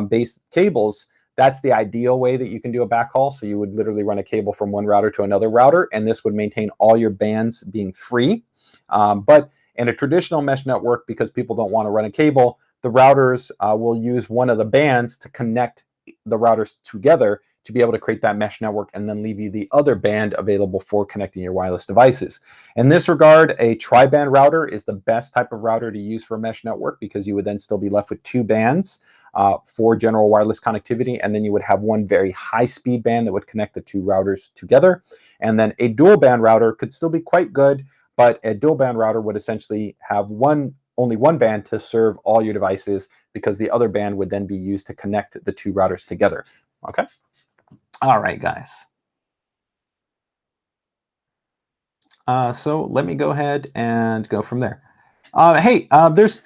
based cables, that's the ideal way that you can do a backhaul. So you would literally run a cable from one router to another router, and this would maintain all your bands being free. But in a traditional mesh network, because people don't want to run a cable, the routers will use one of the bands to connect the routers together to be able to create that mesh network, and then leave you the other band available for connecting your wireless devices. In this regard, a tri-band router is the best type of router to use for a mesh network, because you would then still be left with two bands for general wireless connectivity, and then you would have one very high-speed band that would connect the two routers together. And then a dual band router could still be quite good, but a dual band router would essentially have one only one band to serve all your devices, because the other band would then be used to connect the two routers together. Okay. All right, guys. So let me go ahead and go from there. Hey, there's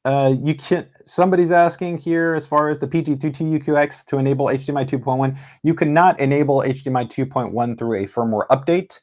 you can. Somebody's asking here, as far as the PG32UQ to enable HDMI 2.1, you cannot enable HDMI 2.1 through a firmware update.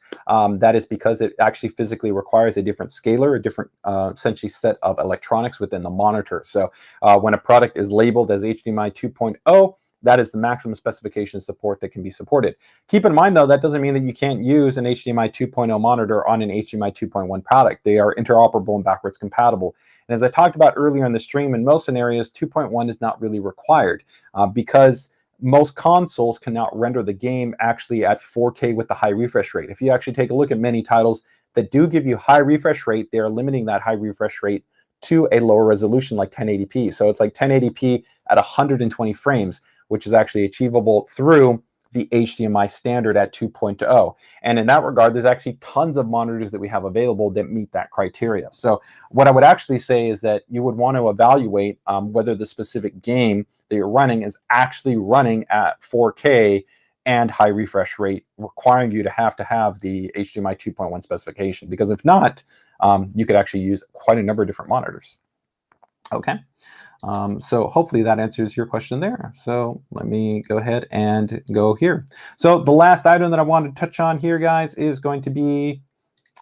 That is because it actually physically requires a different scaler, a different essentially set of electronics within the monitor. So when a product is labeled as HDMI 2.0, that is the maximum specification support that can be supported. Keep in mind, though, that doesn't mean that you can't use an HDMI 2.0 monitor on an HDMI 2.1 product. They are interoperable and backwards compatible. And as I talked about earlier in the stream, in most scenarios, 2.1 is not really required because most consoles cannot render the game actually at 4K with the high refresh rate. If you actually take a look at many titles that do give you high refresh rate, they are limiting that high refresh rate to a lower resolution like 1080p. So it's like 1080p at 120 frames, which is actually achievable through the HDMI standard at 2.0. And in that regard, there's actually tons of monitors that we have available that meet that criteria. So what I would actually say is that you would want to evaluate whether the specific game that you're running is actually running at 4K and high refresh rate, requiring you to have the HDMI 2.1 specification. Because if not, you could actually use quite a number of different monitors. Okay. So hopefully that answers your question there. So let me go ahead and go here. So the last item that I wanted to touch on here, guys, is going to be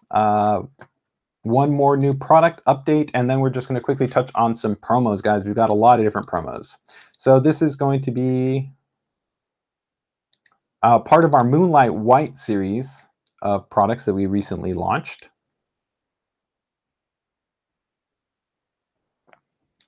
one more new product update, and then we're just going to quickly touch on some promos, guys. We've got a lot of different promos. So this is going to be part of our Moonlight White series of products that we recently launched.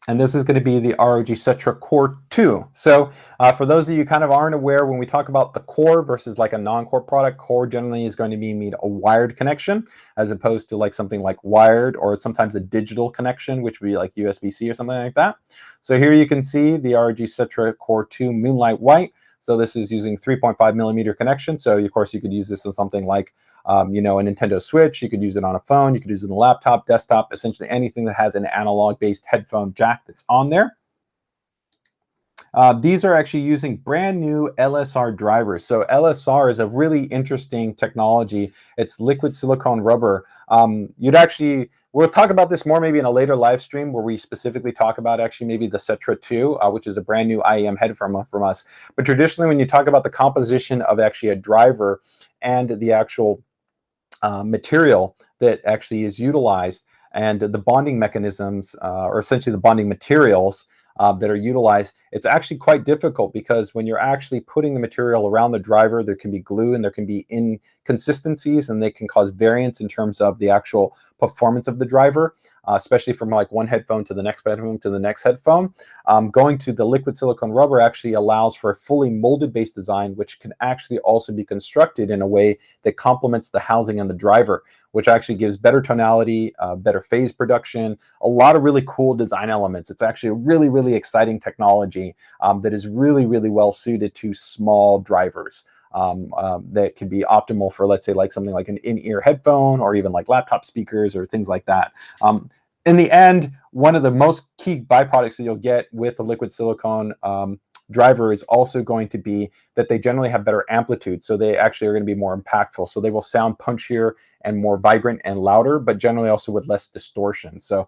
And this is going to be the ROG CETRA Core 2. So for those of you kind of aren't aware, when we talk about the core versus like a non-core product, core generally is going to mean a wired connection, as opposed to like something like wired or sometimes a digital connection, which would be like USB-C or something like that. So here you can see the ROG CETRA Core 2 Moonlight White. So this is using 3.5 millimeter connection. So of course you could use this in something like, you know, a Nintendo Switch. You could use it on a phone. You could use it on a laptop, desktop, essentially anything that has an analog-based headphone jack that's on there. These are actually using brand new LSR drivers. So LSR is a really interesting technology. It's liquid silicone rubber. We'll talk about this more maybe in a later live stream where we specifically talk about actually maybe the CETRA 2, which is a brand new IEM head from us. But traditionally, when you talk about the composition of actually a driver and the actual material that actually is utilized and the bonding mechanisms, or essentially the bonding materials that are utilized, it's actually quite difficult because when you're actually putting the material around the driver, there can be glue and there can be inconsistencies, and they can cause variance in terms of the actual performance of the driver, especially from like one headphone to the next headphone to the next headphone. Going to the liquid silicone rubber actually allows for a fully molded based design, which can actually also be constructed in a way that complements the housing and the driver, which actually gives better tonality, better phase production, a lot of really cool design elements. It's actually a really, really exciting technology that is really, really well suited to small drivers that can be optimal for, let's say, like something like an in-ear headphone or even like laptop speakers or things like that. In the end, one of the most key byproducts that you'll get with a liquid silicone driver is also going to be that they generally have better amplitude. So they actually are going to be more impactful. So they will sound punchier and more vibrant and louder, but generally also with less distortion. So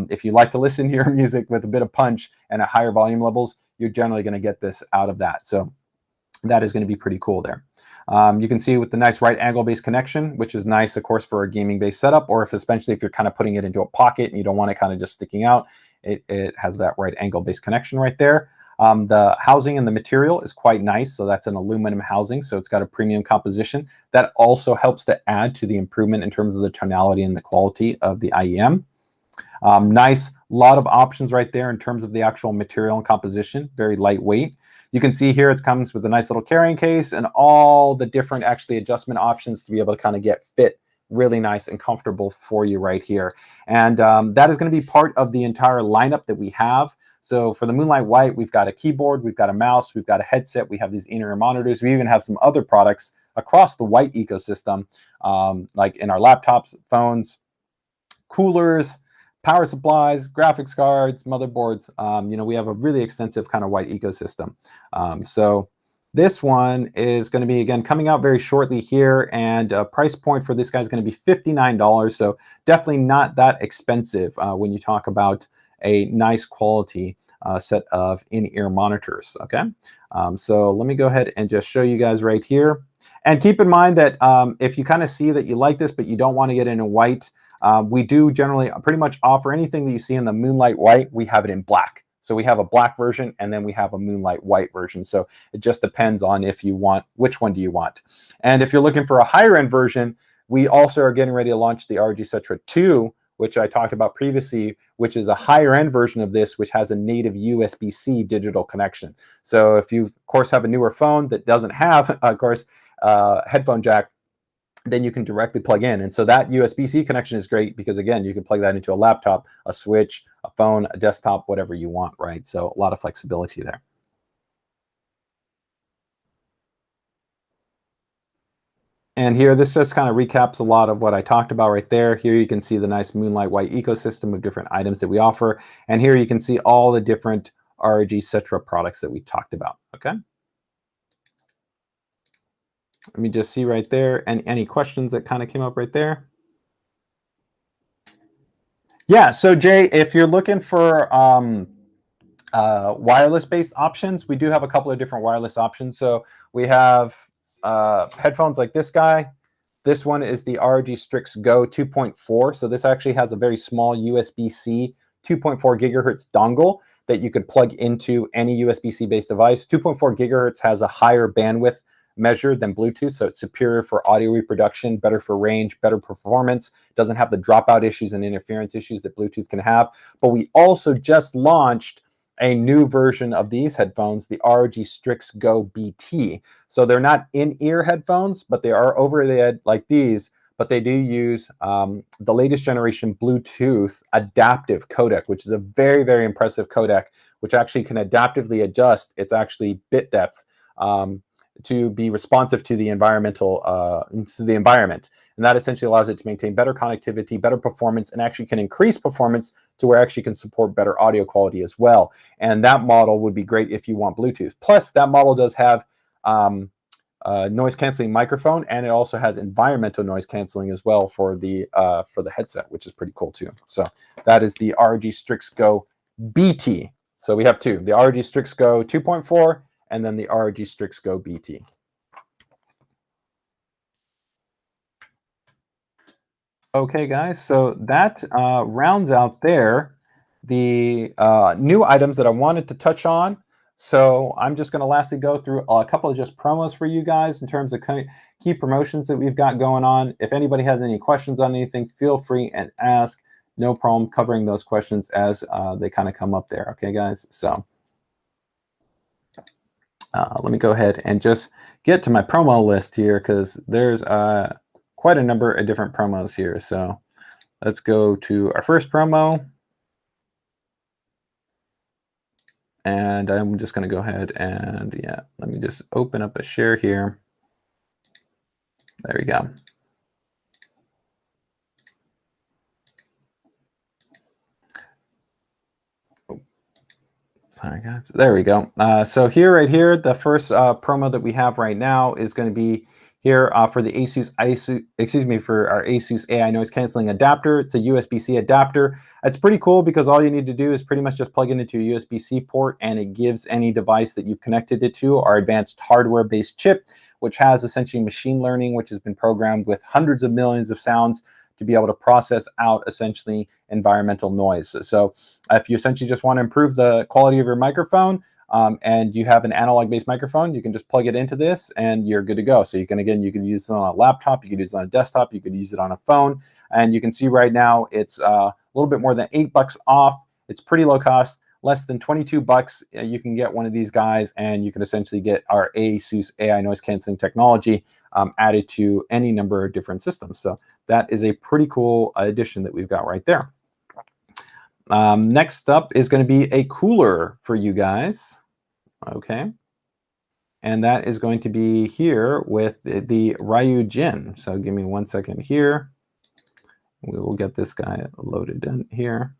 if you like to listen to your music with a bit of punch and at higher volume levels, you're generally going to get this out of that. So that is going to be pretty cool there. You can see with the nice right angle based connection, which is nice, of course, for a gaming based setup, or especially if you're kind of putting it into a pocket and you don't want it kind of just sticking out, it has that right angle based connection right there. The housing and the material is quite nice. So that's an aluminum housing. So it's got a premium composition that also helps to add to the improvement in terms of the tonality and the quality of the IEM. Nice, lot of options right there in terms of the actual material and composition, very lightweight. You can see here it comes with a nice little carrying case and all the different actually adjustment options to be able to kind of get fit really nice and comfortable for you right here. And that is going to be part of the entire lineup that we have. So for the Moonlight White, we've got a keyboard, we've got a mouse, we've got a headset, we have these in-ear monitors. We even have some other products across the White ecosystem, like in our laptops, phones, coolers, power supplies, graphics cards, motherboards. You know, we have a really extensive kind of white ecosystem. So this one is going to be, again, coming out very shortly here, and price point for this guy is going to be $59. So definitely not that expensive when you talk about a nice quality set of in-ear monitors. Okay, so let me go ahead and just show you guys right here. And keep in mind that if you kind of see that you like this, but you don't want to get it in white, we do generally pretty much offer anything that you see in the Moonlight white, we have it in black. So we have a black version, and then we have a Moonlight white version. So it just depends on if you want, which one do you want. And if you're looking for a higher end version, we also are getting ready to launch the ROG CETRA 2, which I talked about previously, which is a higher end version of this, which has a native USB-C digital connection. So if you, of course, have a newer phone that doesn't have, of course, headphone jack, then you can directly plug in. And so that USB-C connection is great because, again, you can plug that into a laptop, a Switch, a phone, a desktop, whatever you want, right? So a lot of flexibility there. And here, this just kind of recaps a lot of what I talked about right there. Here you can see the nice Moonlight white ecosystem of different items that we offer. And here you can see all the different ROG CETRA products that we talked about, okay? Let me just see right there. And any questions that kind of came up right there? Yeah, so Jay, if you're looking for wireless-based options, we do have a couple of different wireless options. So we have headphones like this guy. This one is the ROG Strix Go 2.4. So this actually has a very small USB-C 2.4 gigahertz dongle that you could plug into any USB-C based device. 2.4 gigahertz has a higher bandwidth measure than Bluetooth, so it's superior for audio reproduction, better for range, better performance, doesn't have the dropout issues and interference issues that Bluetooth can have. But we also just launched a new version of these headphones, the ROG Strix Go BT. So they're not in-ear headphones, but they are over the head like these, but they do use the latest generation Bluetooth adaptive codec, which is a very, very impressive codec, which actually can adaptively adjust its actually bit depth to be responsive to the environment, and that essentially allows it to maintain better connectivity, better performance, and actually can increase performance to where it actually can support better audio quality as well. And that model would be great if you want Bluetooth. Plus, that model does have noise canceling microphone, and it also has environmental noise canceling as well for the headset, which is pretty cool too. So that is the ROG Strix Go BT. So we have two: the ROG Strix Go 2.4. and then the ROG Strix Go BT. Okay, guys, so that rounds out there the new items that I wanted to touch on. So I'm just going to lastly go through a couple of just promos for you guys in terms of key promotions that we've got going on. If anybody has any questions on anything, feel free and ask. No problem covering those questions as they kind of come up there. Okay, guys, so let me go ahead and just get to my promo list here because there's quite a number of different promos here. So let's go to our first promo. And I'm just going to go ahead and, yeah, let me just open up a share here. There we go. Sorry, guys. There we go. So here, right here, the first promo that we have right now is going to be here for the for our Asus AI noise canceling adapter. It's a USB-C adapter. It's pretty cool because all you need to do is pretty much just plug it into a USB-C port, and it gives any device that you've connected it to our advanced hardware-based chip, which has essentially machine learning, which has been programmed with hundreds of millions of sounds to be able to process out essentially environmental noise. So if you essentially just want to improve the quality of your microphone and you have an analog-based microphone, you can just plug it into this and you're good to go. So you can, again, you can use it on a laptop, you can use it on a desktop, you could use it on a phone. And you can see right now it's a little bit more than $8 off. It's pretty low cost. Less than 22 bucks, you can get one of these guys, and you can essentially get our Asus AI noise canceling technology added to any number of different systems. So that is a pretty cool addition that we've got right there. Next up is going to be a cooler for you guys. Okay. And that is going to be here with the Ryujin. So give me 1 second here. We will get this guy loaded in here.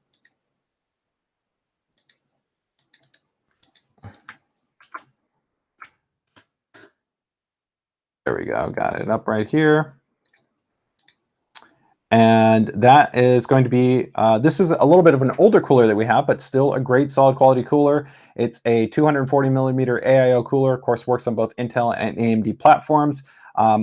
There we go, got it up right here. And that is going to be, this is a little bit of an older cooler that we have, but still a great solid quality cooler. It's a 240 millimeter AIO cooler, of course, works on both Intel and AMD platforms.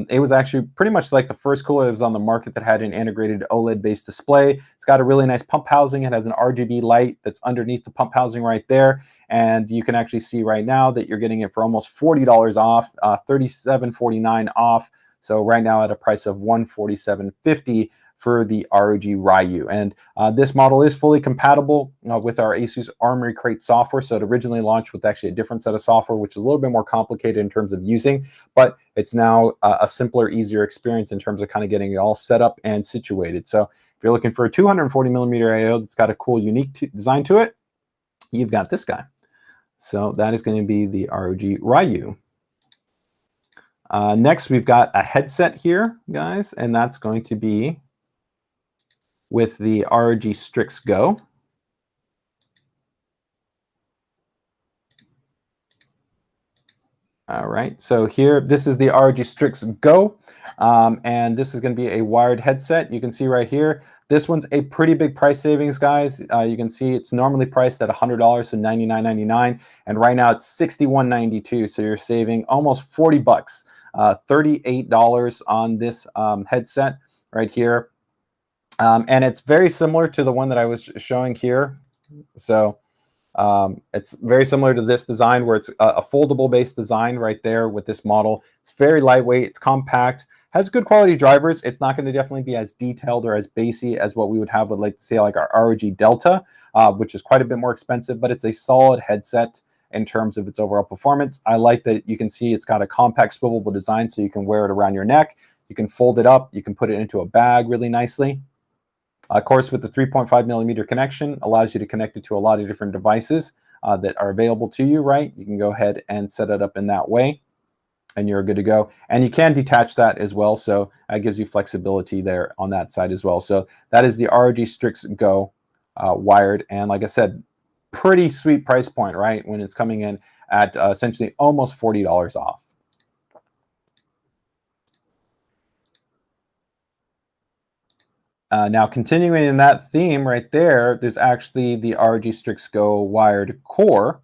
It was actually pretty much like the first cooler that was on the market that had an integrated OLED-based display. It's got a really nice pump housing. It has an RGB light that's underneath the pump housing right there. And you can actually see right now that you're getting it for almost $40 off, $37.49 off. So right now at a price of $147.50 for the ROG Ryu. And this model is fully compatible with our Asus Armory Crate software. So it originally launched with actually a different set of software, which is a little bit more complicated in terms of using, but it's now a simpler, easier experience in terms of kind of getting it all set up and situated. So if you're looking for a 240 millimeter AO that's got a cool, unique design to it, you've got this guy. So that is going to be the ROG Ryu. Next, we've got a headset here, guys, and that's going to be with the ROG Strix Go. All right, so here, this is the ROG Strix Go, and this is going to be a wired headset. You can see right here, this one's a pretty big price savings, guys. You can see it's normally priced at $100, so $99.99, and right now it's $61.92, so you're saving almost 40 bucks, $38 on this headset right here. And it's very similar to the one that I was showing here. So it's very similar to this design where it's a foldable based design right there with this model. It's very lightweight, it's compact, has good quality drivers. It's not going to definitely be as detailed or as bassy as what we would have with, like, say, like our ROG Delta, which is quite a bit more expensive, but it's a solid headset in terms of its overall performance. I like that you can see it's got a compact swivelable design, so you can wear it around your neck. You can fold it up, you can put it into a bag really nicely. Of course, with the 3.5 millimeter connection, allows you to connect it to a lot of different devices that are available to you, right? You can go ahead and set it up in that way, and you're good to go. And you can detach that as well, so that gives you flexibility there on that side as well. So that is the ROG Strix Go wired, and like I said, pretty sweet price point, right? When it's coming in at essentially almost $40 off. Now, continuing in that theme right there, there's actually the ROG Strix Go wired core.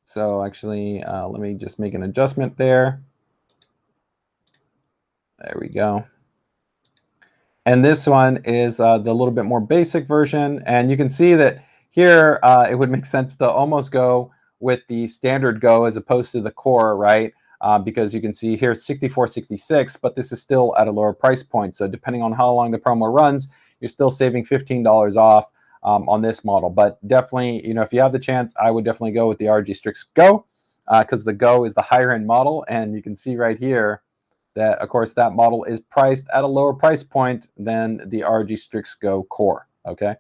So actually, let me just make an adjustment there. There we go. And this one is the little bit more basic version. And you can see that here, it would make sense to almost go with the standard Go as opposed to the core, right? Because you can see here $64.66, but this is still at a lower price point. So depending on how long the promo runs, you're still saving $15 off on this model. But definitely, you know, if you have the chance, I would definitely go with the ROG Strix Go because the Go is the higher end model. And you can see right here that, of course, that model is priced at a lower price point than the ROG Strix Go Core, okay?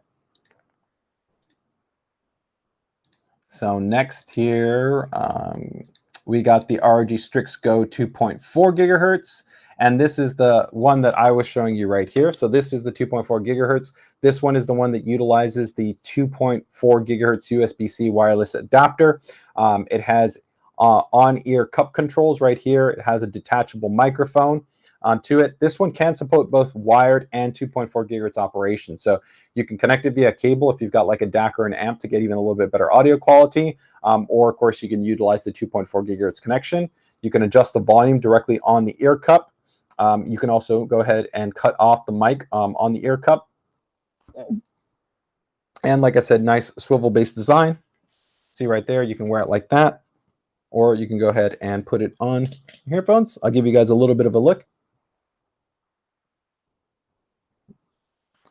So next here, we got the ROG Strix Go 2.4 gigahertz, and this is the one that I was showing you right here. So this is the 2.4 gigahertz. This one is the one that utilizes the 2.4 gigahertz USB-C wireless adapter. It has on-ear cup controls right here. It has a detachable microphone to it. This one can support both wired and 2.4 gigahertz operation. So you can connect it via cable if you've got like a DAC or an amp to get even a little bit better audio quality. Or of course you can utilize the 2.4 gigahertz connection. You can adjust the volume directly on the ear cup. You can also go ahead and cut off the mic on the ear cup. And like I said, nice swivel-based design. See right there, you can wear it like that. Or you can go ahead and put it on your earphones. I'll give you guys a little bit of a look.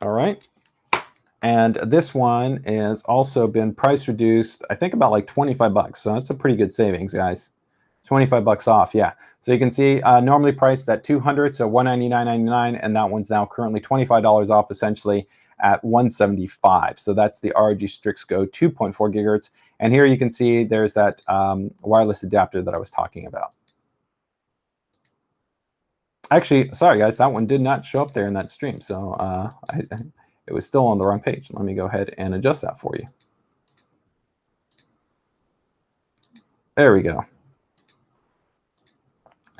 All right. And this one has also been price reduced, I think about like 25 bucks. So that's a pretty good savings, guys. 25 bucks off, yeah. So you can see normally priced at 200, so $199.99, and that one's now currently $25 off essentially at $175. So that's the ROG Strix Go 2.4 gigahertz. And here you can see there's that wireless adapter that I was talking about. Actually, sorry guys, that one did not show up there in that stream. So it was still on the wrong page. Let me go ahead and adjust that for you. There we go.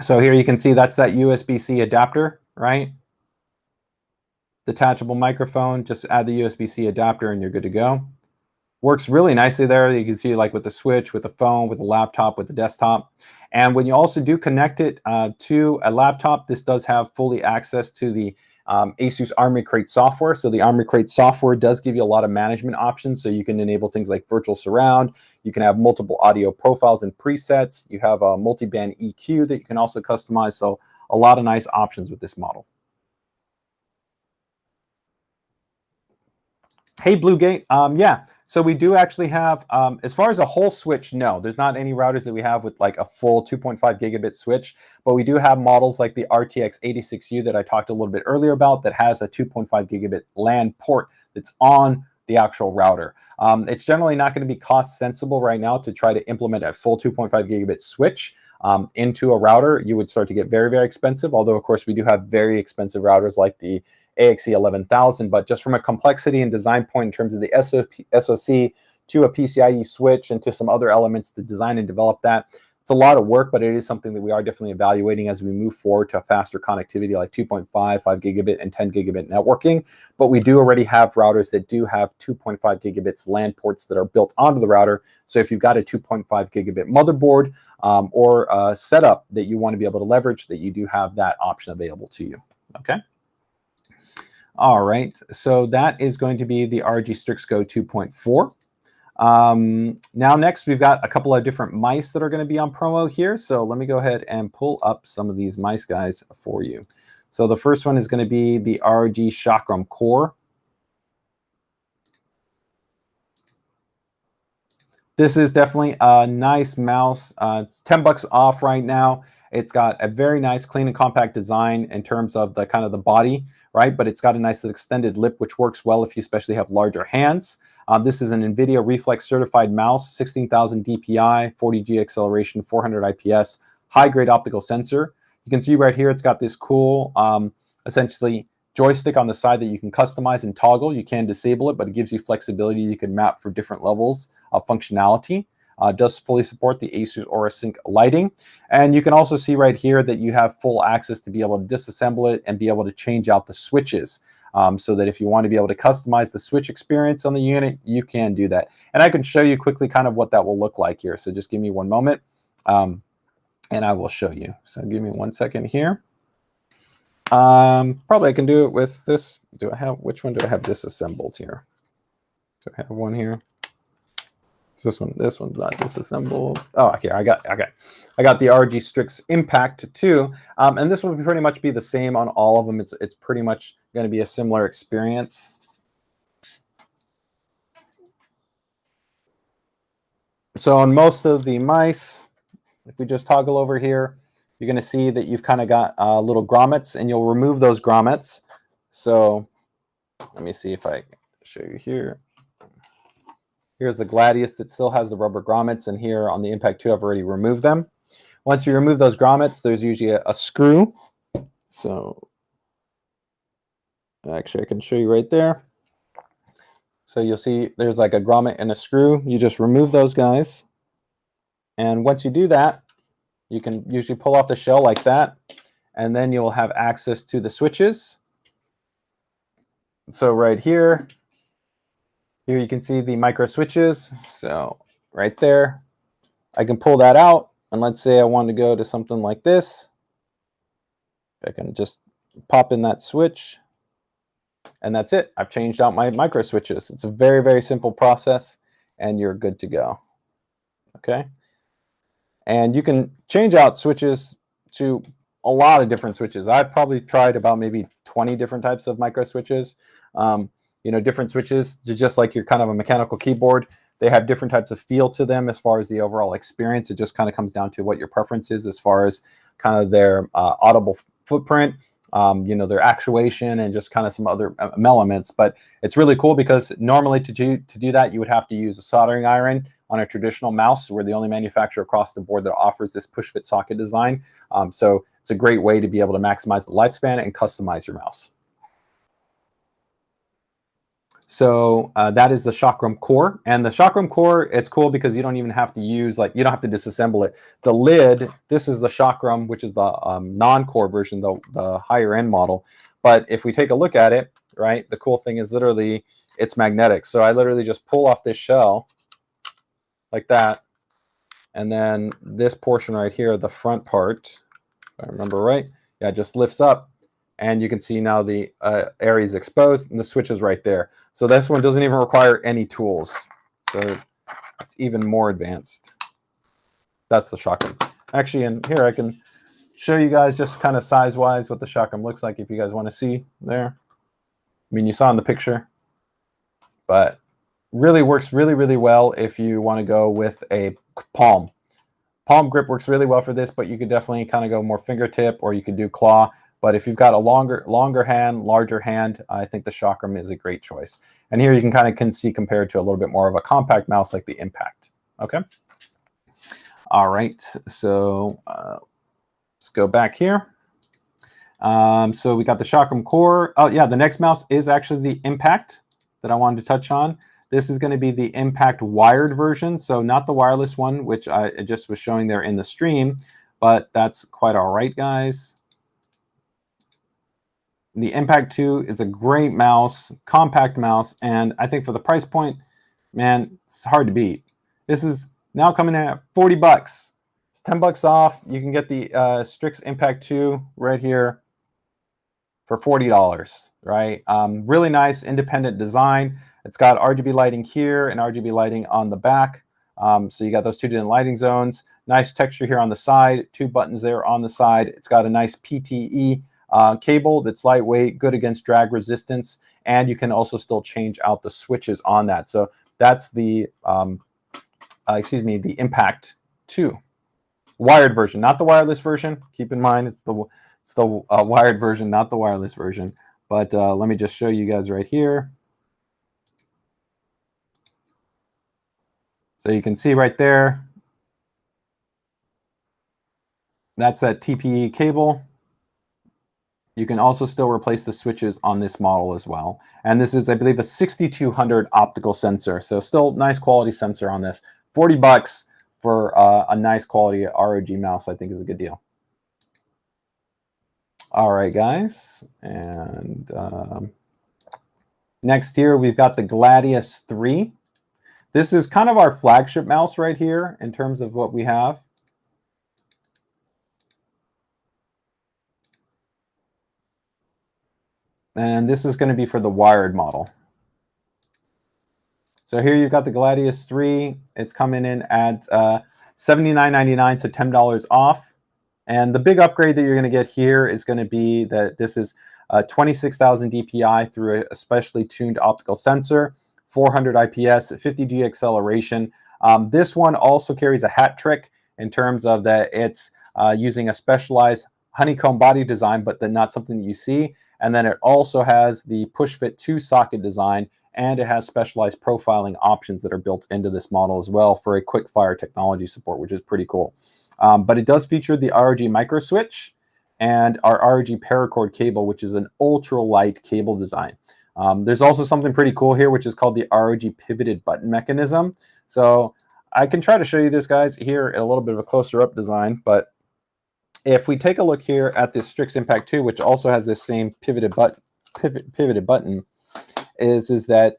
So here you can see that's that USB-C adapter, right? Detachable microphone, just add the USB-C adapter and you're good to go. Works really nicely there. You can see like with the switch, with the phone, with the laptop, with the desktop. And when you also do connect it to a laptop, this does have fully access to the Asus Armoury Crate software. So the Armoury Crate software does give you a lot of management options. So you can enable things like virtual surround. You can have multiple audio profiles and presets. You have a multi-band EQ that you can also customize. So a lot of nice options with this model. Hey, Bluegate. Yeah, so we do actually have, as far as a whole switch, no, there's not any routers that we have with like a full 2.5 gigabit switch, but we do have models like the RTX 86U that I talked a little bit earlier about that has a 2.5 gigabit LAN port that's on the actual router. It's generally not going to be cost sensible right now to try to implement a full 2.5 gigabit switch into a router. You would start to get very, very expensive, although of course we do have very expensive routers like the AXE 11000, but just from a complexity and design point in terms of the SoC to a PCIe switch and to some other elements to design and develop that, it's a lot of work, but it is something that we are definitely evaluating as we move forward to faster connectivity like 2.5, 5 gigabit, and 10 gigabit networking. But we do already have routers that do have 2.5 gigabits LAN ports that are built onto the router. So if you've got a 2.5 gigabit motherboard or a setup that you want to be able to leverage, that you do have that option available to you. Okay. All right, so that is going to be the ROG Strix Go 2.4. Now next, we've got a couple of different mice that are going to be on promo here. So let me go ahead and pull up some of these mice guys for you. So the first one is going to be the ROG Chakram Core. This is definitely a nice mouse. It's $10 off right now. It's got a very nice, clean and compact design in terms of the kind of the body, right? But it's got a nice extended lip, which works well if you especially have larger hands. This is an NVIDIA Reflex certified mouse, 16,000 DPI, 40G acceleration, 400 IPS, high-grade optical sensor. You can see right here, it's got this cool, essentially, joystick on the side that you can customize and toggle. You can disable it, but it gives you flexibility. You can map for different levels of functionality. Does fully support the Asus Aura Sync lighting. And you can also see right here that you have full access to be able to disassemble it and be able to change out the switches. So that if you want to be able to customize the switch experience on the unit, you can do that. And I can show you quickly kind of what that will look like here. So just give me one moment and I will show you. So give me 1 second here. Probably I can do it with this. Do I have, which one do I have disassembled here? Do I have one here? This one's not disassembled. Oh, okay, I got the ROG Strix Impact 2, and this will pretty much be the same on all of them. It's pretty much going to be a similar experience. So on most of the mice, if we just toggle over here, you're going to see that you've kind of got little grommets, and you'll remove those grommets. So let me see if I can show you here. Here's the Gladius that still has the rubber grommets, and here on the Impact 2, I've already removed them. Once you remove those grommets, there's usually a screw. So actually, I can show you right there. So you'll see there's like a grommet and a screw. You just remove those guys. And once you do that, you can usually pull off the shell like that, and then you'll have access to the switches. So right here, you can see the micro switches. So right there, I can pull that out. And let's say I want to go to something like this. I can just pop in that switch. And that's it. I've changed out my micro switches. It's a very, very simple process, and you're good to go. Okay. And you can change out switches to a lot of different switches. I've probably tried about maybe 20 different types of micro switches. You know, different switches, just like your kind of a mechanical keyboard, they have different types of feel to them as far as the overall experience. It just kind of comes down to what your preference is as far as kind of their audible footprint, you know, their actuation, and just kind of some other elements. But it's really cool because normally to do that, you would have to use a soldering iron, on a traditional mouse. We're the only manufacturer across the board that offers this push fit socket design. So it's a great way to be able to maximize the lifespan and customize your mouse. So that is the Chakram core, and the Chakram core, it's cool because you don't even have to use, like, you don't have to disassemble it. The lid, this is the Chakram, which is the non-core version, the higher end model. But if we take a look at it, right, the cool thing is literally it's magnetic. So I literally just pull off this shell like that, and then this portion right here, the front part, if I remember right, yeah, it just lifts up. And you can see now the area is exposed and the switch is right there. So this one doesn't even require any tools. So it's even more advanced. That's the Chakram. Actually, in here I can show you guys just kind of size-wise what the Chakram looks like if you guys want to see there. I mean, you saw in the picture. But really works really, really well if you want to go with a palm. Palm grip works really well for this, but you could definitely kind of go more fingertip, or you could do claw. But if you've got a longer hand, larger hand, I think the Chakram is a great choice. And here you can kind of see compared to a little bit more of a compact mouse like the Impact. Okay. All right. So let's go back here. So we got the Chakram core. Oh yeah, the next mouse is actually the Impact that I wanted to touch on. This is going to be the Impact wired version. So not the wireless one, which I just was showing there in the stream, but that's quite all right, guys. The Impact 2 is a great mouse, compact mouse, and I think for the price point, man, it's hard to beat. This is now coming in at 40 bucks. It's 10 bucks off. You can get the Strix Impact 2 right here for $40, right? Really nice independent design. It's got RGB lighting here and RGB lighting on the back. So you got those two different lighting zones. Nice texture here on the side, 2 buttons there on the side. It's got a nice PTE cable that's lightweight, good against drag resistance, and you can also still change out the switches on that. So that's the the Impact 2 wired version, not the wireless version. Keep in mind it's the wired version, not the wireless version. But let me just show you guys right here. So you can see right there, that's that TPE cable. You can also still replace the switches on this model as well. And this is, I believe, a 6200 optical sensor. So still nice quality sensor on this. 40 bucks for a nice quality ROG mouse, I think is a good deal. All right, guys. And next here, we've got the Gladius 3. This is kind of our flagship mouse right here in terms of what we have. And this is going to be for the wired model. So here you've got the Gladius 3. It's coming in at $79.99, so $10 off. And the big upgrade that you're going to get here is going to be that this is 26,000 DPI through a specially tuned optical sensor, 400 IPS, 50G acceleration. This one also carries a hat trick in terms of that it's using a specialized honeycomb body design, but then not something that you see. And then it also has the push fit 2 socket design, and it has specialized profiling options that are built into this model as well for a quick fire technology support, which is pretty cool. But it does feature the ROG micro switch and our ROG paracord cable, which is an ultra light cable design. There's also something pretty cool here, which is called the ROG pivoted button mechanism. So I can try to show you this, guys, here in a little bit of a closer up design, but if we take a look here at this Strix Impact 2, which also has this same pivoted button, is that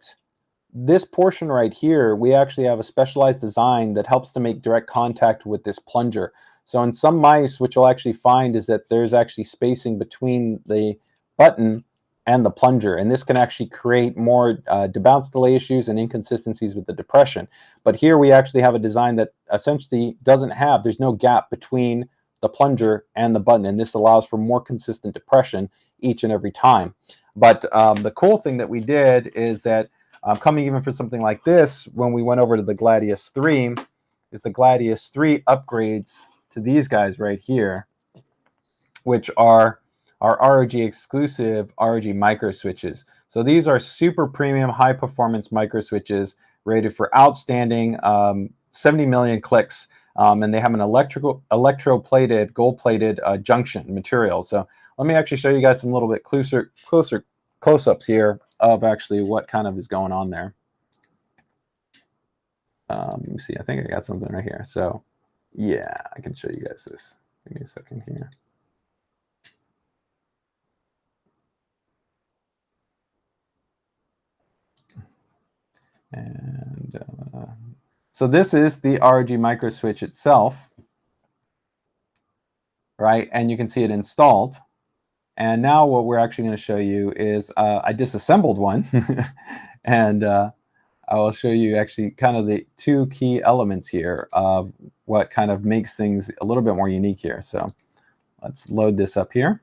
this portion right here, we actually have a specialized design that helps to make direct contact with this plunger. So in some mice, what you'll actually find is that there's actually spacing between the button and the plunger, and this can actually create more debounce delay issues and inconsistencies with the depression. But here we actually have a design that essentially there's no gap between the plunger and the button, and this allows for more consistent depression each and every time. But the cool thing that we did is that coming even for something like this, when we went over to the Gladius 3, is the Gladius 3 upgrades to these guys right here, which are our ROG exclusive ROG micro switches. So these are super premium, high performance micro switches rated for outstanding 70 million clicks, and they have an electroplated, gold-plated junction material. So let me actually show you guys some little bit closer close-ups here of actually what kind of is going on there. Let me see. I think I got something right here. So yeah, I can show you guys this. Give me a second here. And so this is the ROG micro switch itself, right? And you can see it installed. And now what we're actually going to show you is I disassembled one, and I will show you actually kind of the two key elements here of what kind of makes things a little bit more unique here. So let's load this up here.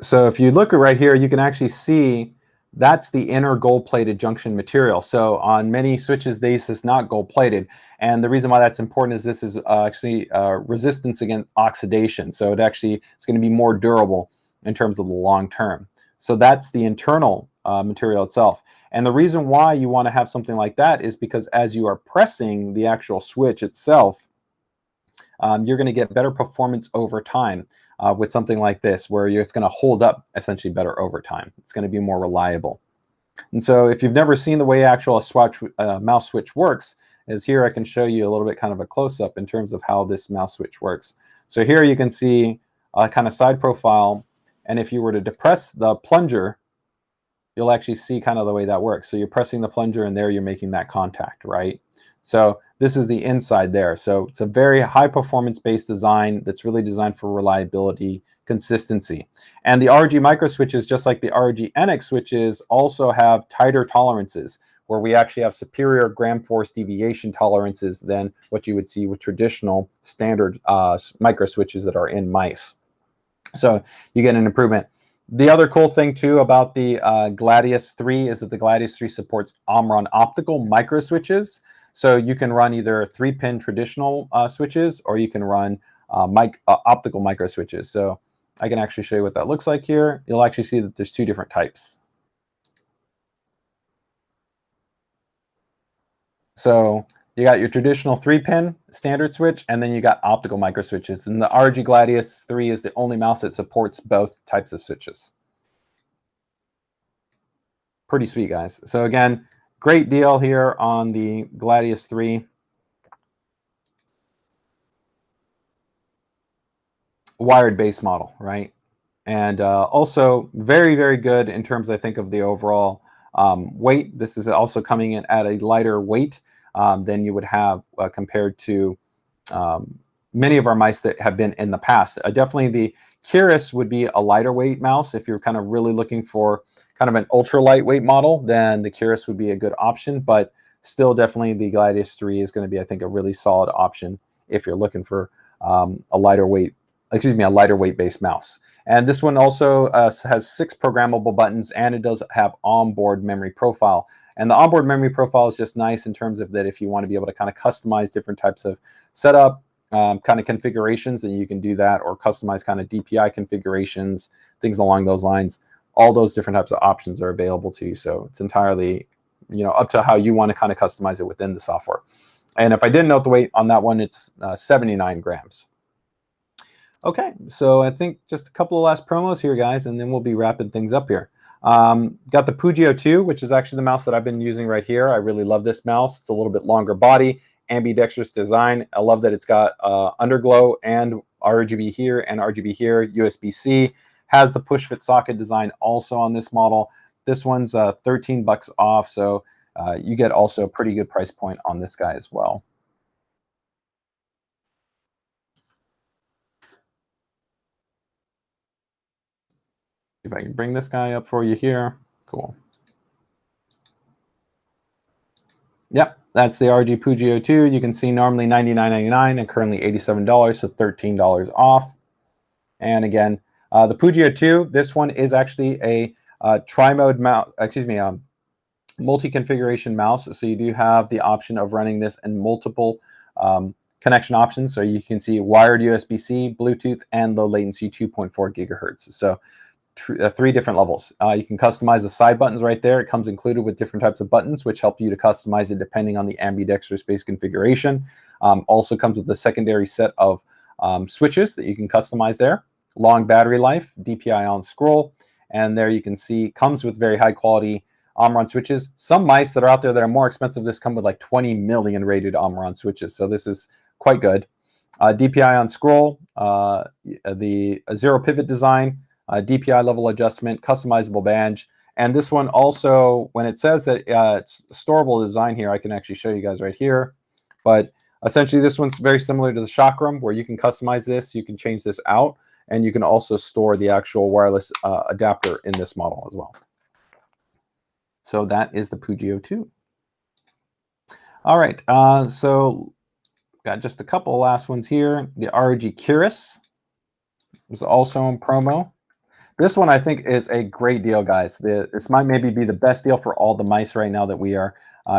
So if you look right here, you can actually see that's the inner gold-plated junction material. So on many switches, this is not gold-plated. And the reason why that's important is this is actually resistance against oxidation. So it actually is going to be more durable in terms of the long term. So that's the internal material itself. And the reason why you want to have something like that is because as you are pressing the actual switch itself, you're going to get better performance over time with something like this, where it's going to hold up essentially better over time. It's going to be more reliable. And so if you've never seen the way actual mouse switch works, is here I can show you a little bit kind of a close-up in terms of how this mouse switch works. So here you can see a kind of side profile, and if you were to depress the plunger, you'll actually see kind of the way that works. So you're pressing the plunger, and there you're making that contact, right? So this is the inside there. So it's a very high performance based design that's really designed for reliability, consistency. And the ROG micro switches, just like the ROG NX switches, also have tighter tolerances, where we actually have superior gram force deviation tolerances than what you would see with traditional standard micro switches that are in mice. So you get an improvement. The other cool thing too about the Gladius 3 is that the Gladius 3 supports Omron optical micro switches. So you can run either 3-pin traditional switches, or you can run optical micro switches. So I can actually show you what that looks like here. You'll actually see that there's two different types. So you got your traditional 3-pin standard switch, and then you got optical micro switches. And the ROG Gladius 3 is the only mouse that supports both types of switches. Pretty sweet, guys. So again, great deal here on the Gladius 3. Wired base model, right? And also very, very good in terms, I think, of the overall weight. This is also coming in at a lighter weight than you would have compared to many of our mice that have been in the past. Definitely the Keras would be a lighter weight mouse. If you're kind of really looking for kind of an ultra lightweight model, then the Keras would be a good option. But still, definitely the Gladius 3 is going to be, I think, a really solid option if you're looking for a lighter weight based mouse. And this one also has 6 programmable buttons, and it does have onboard memory profile. And the onboard memory profile is just nice in terms of that if you want to be able to kind of customize different types of setup kind of configurations, then you can do that, or customize kind of DPI configurations, things along those lines. All those different types of options are available to you. So it's entirely, up to how you want to kind of customize it within the software. And if I didn't note the weight on that one, it's 79 grams. Okay, so I think just a couple of last promos here, guys, and then we'll be wrapping things up here. Got the Pugio 2, which is actually the mouse that I've been using right here. I really love this mouse. It's a little bit longer body, ambidextrous design. I love that it's got underglow and RGB here and RGB here, USB-C. Has the push-fit socket design also on this model. This one's $13 off, so you get also a pretty good price point on this guy as well. If I can bring this guy up for you here. Cool. Yep, that's the ROG Pugio 2. You can see normally $99.99 and currently $87, so $13 off. And again, the Pugio 2, this one is actually a tri-mode mouse, multi-configuration mouse. So you do have the option of running this in multiple connection options. So you can see wired USB-C, Bluetooth, and low latency 2.4 gigahertz. So three different levels. You can customize the side buttons right there. It comes included with different types of buttons, which help you to customize it depending on the ambidextrous base configuration. Also comes with a secondary set of switches that you can customize there. Long battery life, DPI on scroll, and there you can see comes with very high quality Omron switches. Some mice that are out there that are more expensive, this come with like 20 million rated Omron switches, so this is quite good. DPI on scroll, the zero pivot design, DPI level adjustment, customizable badge, and this one also, when it says that it's storable design here, I can actually show you guys right here, but essentially this one's very similar to the Chakram, where you can customize this, you can change this out, and you can also store the actual wireless adapter in this model as well. So that is the Pugio 2. All right, so got just a couple last ones here. The ROG Curious is also on promo. This one I think is a great deal, guys. This might maybe be the best deal for all the mice right now that we are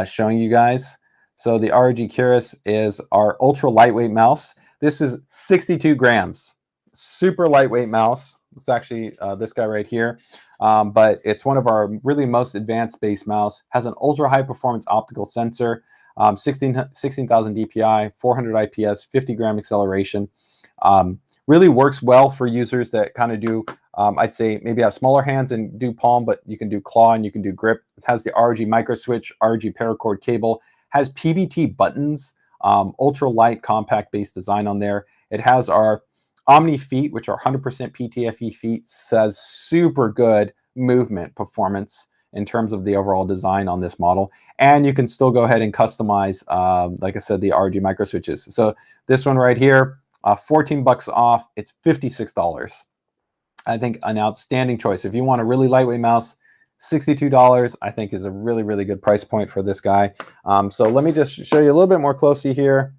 showing you guys. So the ROG Curious is our ultra lightweight mouse. This is 62 grams. Super lightweight mouse. It's actually this guy right here, but it's one of our really most advanced base mouse. Has an ultra high performance optical sensor, 16,000 DPI, 400 IPS, 50 gram acceleration. Really works well for users that kind of do, I'd say maybe have smaller hands and do palm, but you can do claw and you can do grip. It has the ROG micro switch, ROG paracord cable, has PBT buttons, ultra light compact base design on there. It has our Omni feet, which are 100% PTFE feet, says super good movement performance in terms of the overall design on this model. And you can still go ahead and customize, like I said, the ROG micro switches. So this one right here, 14 bucks off, it's $56. I think an outstanding choice. If you want a really lightweight mouse, $62, I think is a really, really good price point for this guy. So let me just show you a little bit more closely here.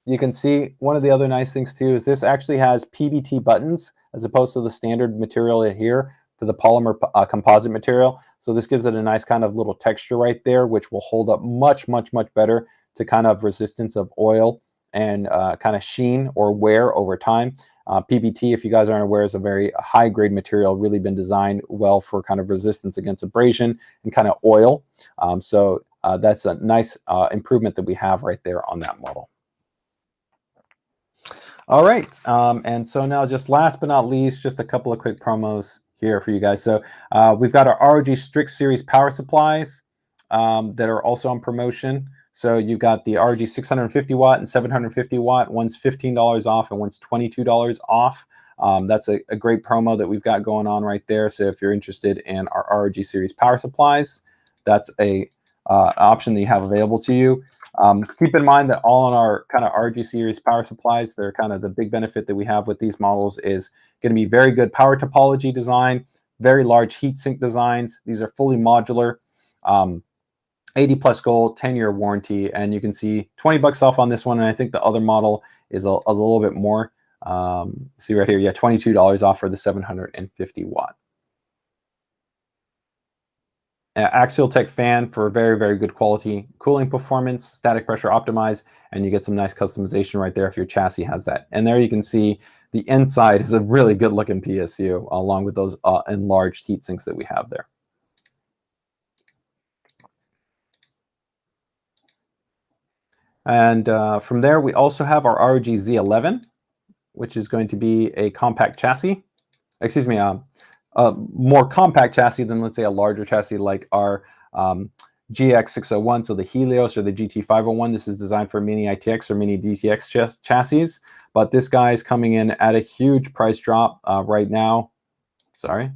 You can see one of the other nice things too is this actually has PBT buttons as opposed to the standard material in here for the polymer composite material. So this gives it a nice kind of little texture right there, which will hold up much, much, much better to kind of resistance of oil and kind of sheen or wear over time. PBT, if you guys aren't aware, is a very high grade material, really been designed well for kind of resistance against abrasion and kind of oil. So that's a nice improvement that we have right there on that model. All right, and so now just last but not least, just a couple of quick promos here for you guys. So we've got our ROG Strix series power supplies that are also on promotion. So you've got the ROG 650 watt and 750 watt. One's $15 off and one's $22 off. That's a great promo that we've got going on right there. So if you're interested in our ROG series power supplies, that's a option that you have available to you. Keep in mind that all on our kind of ROG series power supplies, they're kind of the big benefit that we have with these models is going to be very good power topology design, very large heatsink designs. These are fully modular, 80 plus gold, 10-year warranty, and you can see 20 bucks off on this one. And I think the other model is a little bit more. See right here, yeah, $22 off for the 750 watt. Axial Tech fan for very, very good quality cooling performance, static pressure optimized, and you get some nice customization right there if your chassis has that. And there you can see the inside is a really good looking PSU along with those enlarged heat sinks that we have there. And from there, we also have our ROG Z11, which is going to be a compact chassis. Excuse me, a more compact chassis than, let's say, a larger chassis like our GX601, so the Helios or the GT501. This is designed for mini ITX or mini DTX chassis, but this guy is coming in at a huge price drop right now. Sorry,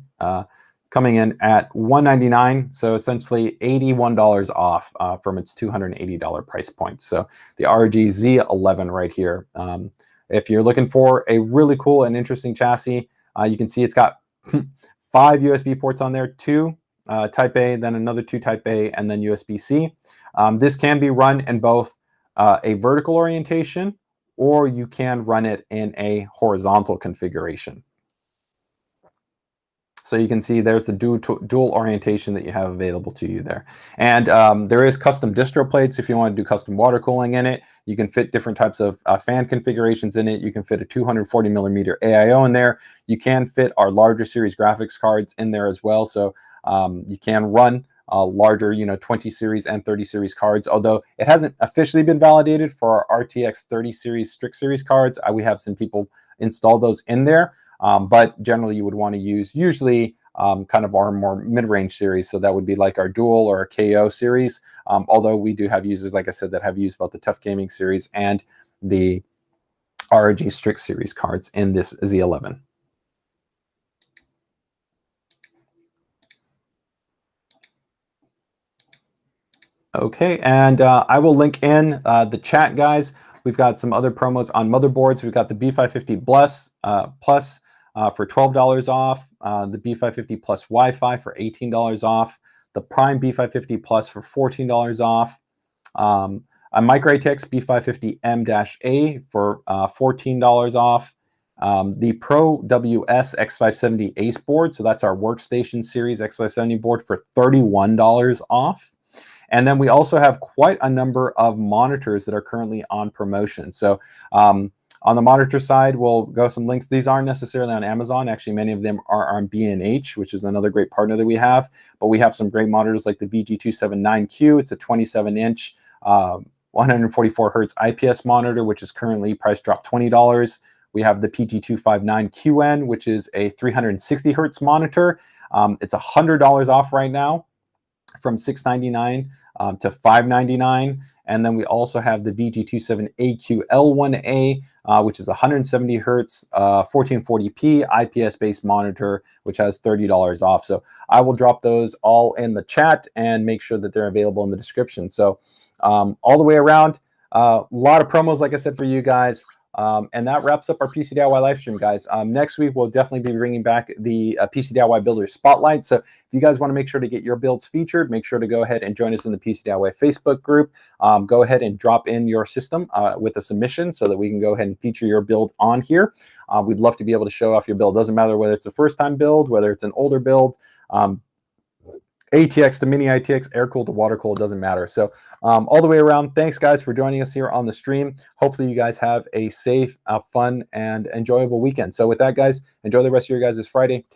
coming in at $199, so essentially $81 off from its $280 price point. So the ROG Z11 right here. If you're looking for a really cool and interesting chassis, you can see it's got 5 USB ports on there, 2 Type A, then another 2 Type A, and then USB-C. This can be run in both a vertical orientation, or you can run it in a horizontal configuration. So you can see there's the dual orientation that you have available to you there. And there is custom distro plates if you want to do custom water cooling in it. You can fit different types of fan configurations in it. You can fit a 240 millimeter AIO in there. You can fit our larger series graphics cards in there as well. So you can run larger, 20 series and 30 series cards, although it hasn't officially been validated for our RTX 30 series Strix series cards. We have some people install those in there. But generally, you would want to use usually kind of our more mid-range series. So that would be like our Dual or a KO series. Although we do have users, like I said, that have used both the TUF Gaming series and the ROG STRIX series cards in this Z11. Okay, and I will link in the chat, guys. We've got some other promos on motherboards. We've got the B550 Plus for $12 off, the B550 Plus Wi-Fi for $18 off, the Prime B550 Plus for $14 off, a Micro ATX B550M-A for $14 off, the Pro WS X570 Ace board, so that's our workstation series X570 board, for $31 off. And then we also have quite a number of monitors that are currently on promotion. So on the monitor side, we'll go some links. These aren't necessarily on Amazon. Actually, many of them are on B&H, which is another great partner that we have. But we have some great monitors like the VG279Q. It's a 27-inch, 144 hertz IPS monitor, which is currently price dropped $20. We have the PG259QN, which is a 360 hertz monitor. It's $100 off right now, from $699 to $599. And then we also have the VG27AQ-L1A, which is 170 hertz, 1440p IPS-based monitor, which has $30 off. So I will drop those all in the chat and make sure that they're available in the description. So all the way around, a lot of promos, like I said, for you guys. And that wraps up our PC DIY live stream, guys. Next week, we'll definitely be bringing back the PC DIY Builder Spotlight. So if you guys want to make sure to get your builds featured, make sure to go ahead and join us in the PC DIY Facebook group. Go ahead and drop in your system with a submission so that we can go ahead and feature your build on here. We'd love to be able to show off your build. Doesn't matter whether it's a first-time build, whether it's an older build, ATX to mini ITX, air-cooled to water-cooled, doesn't matter. So all the way around, thanks, guys, for joining us here on the stream. Hopefully you guys have a safe, fun, and enjoyable weekend. So with that, guys, enjoy the rest of your guys' Friday.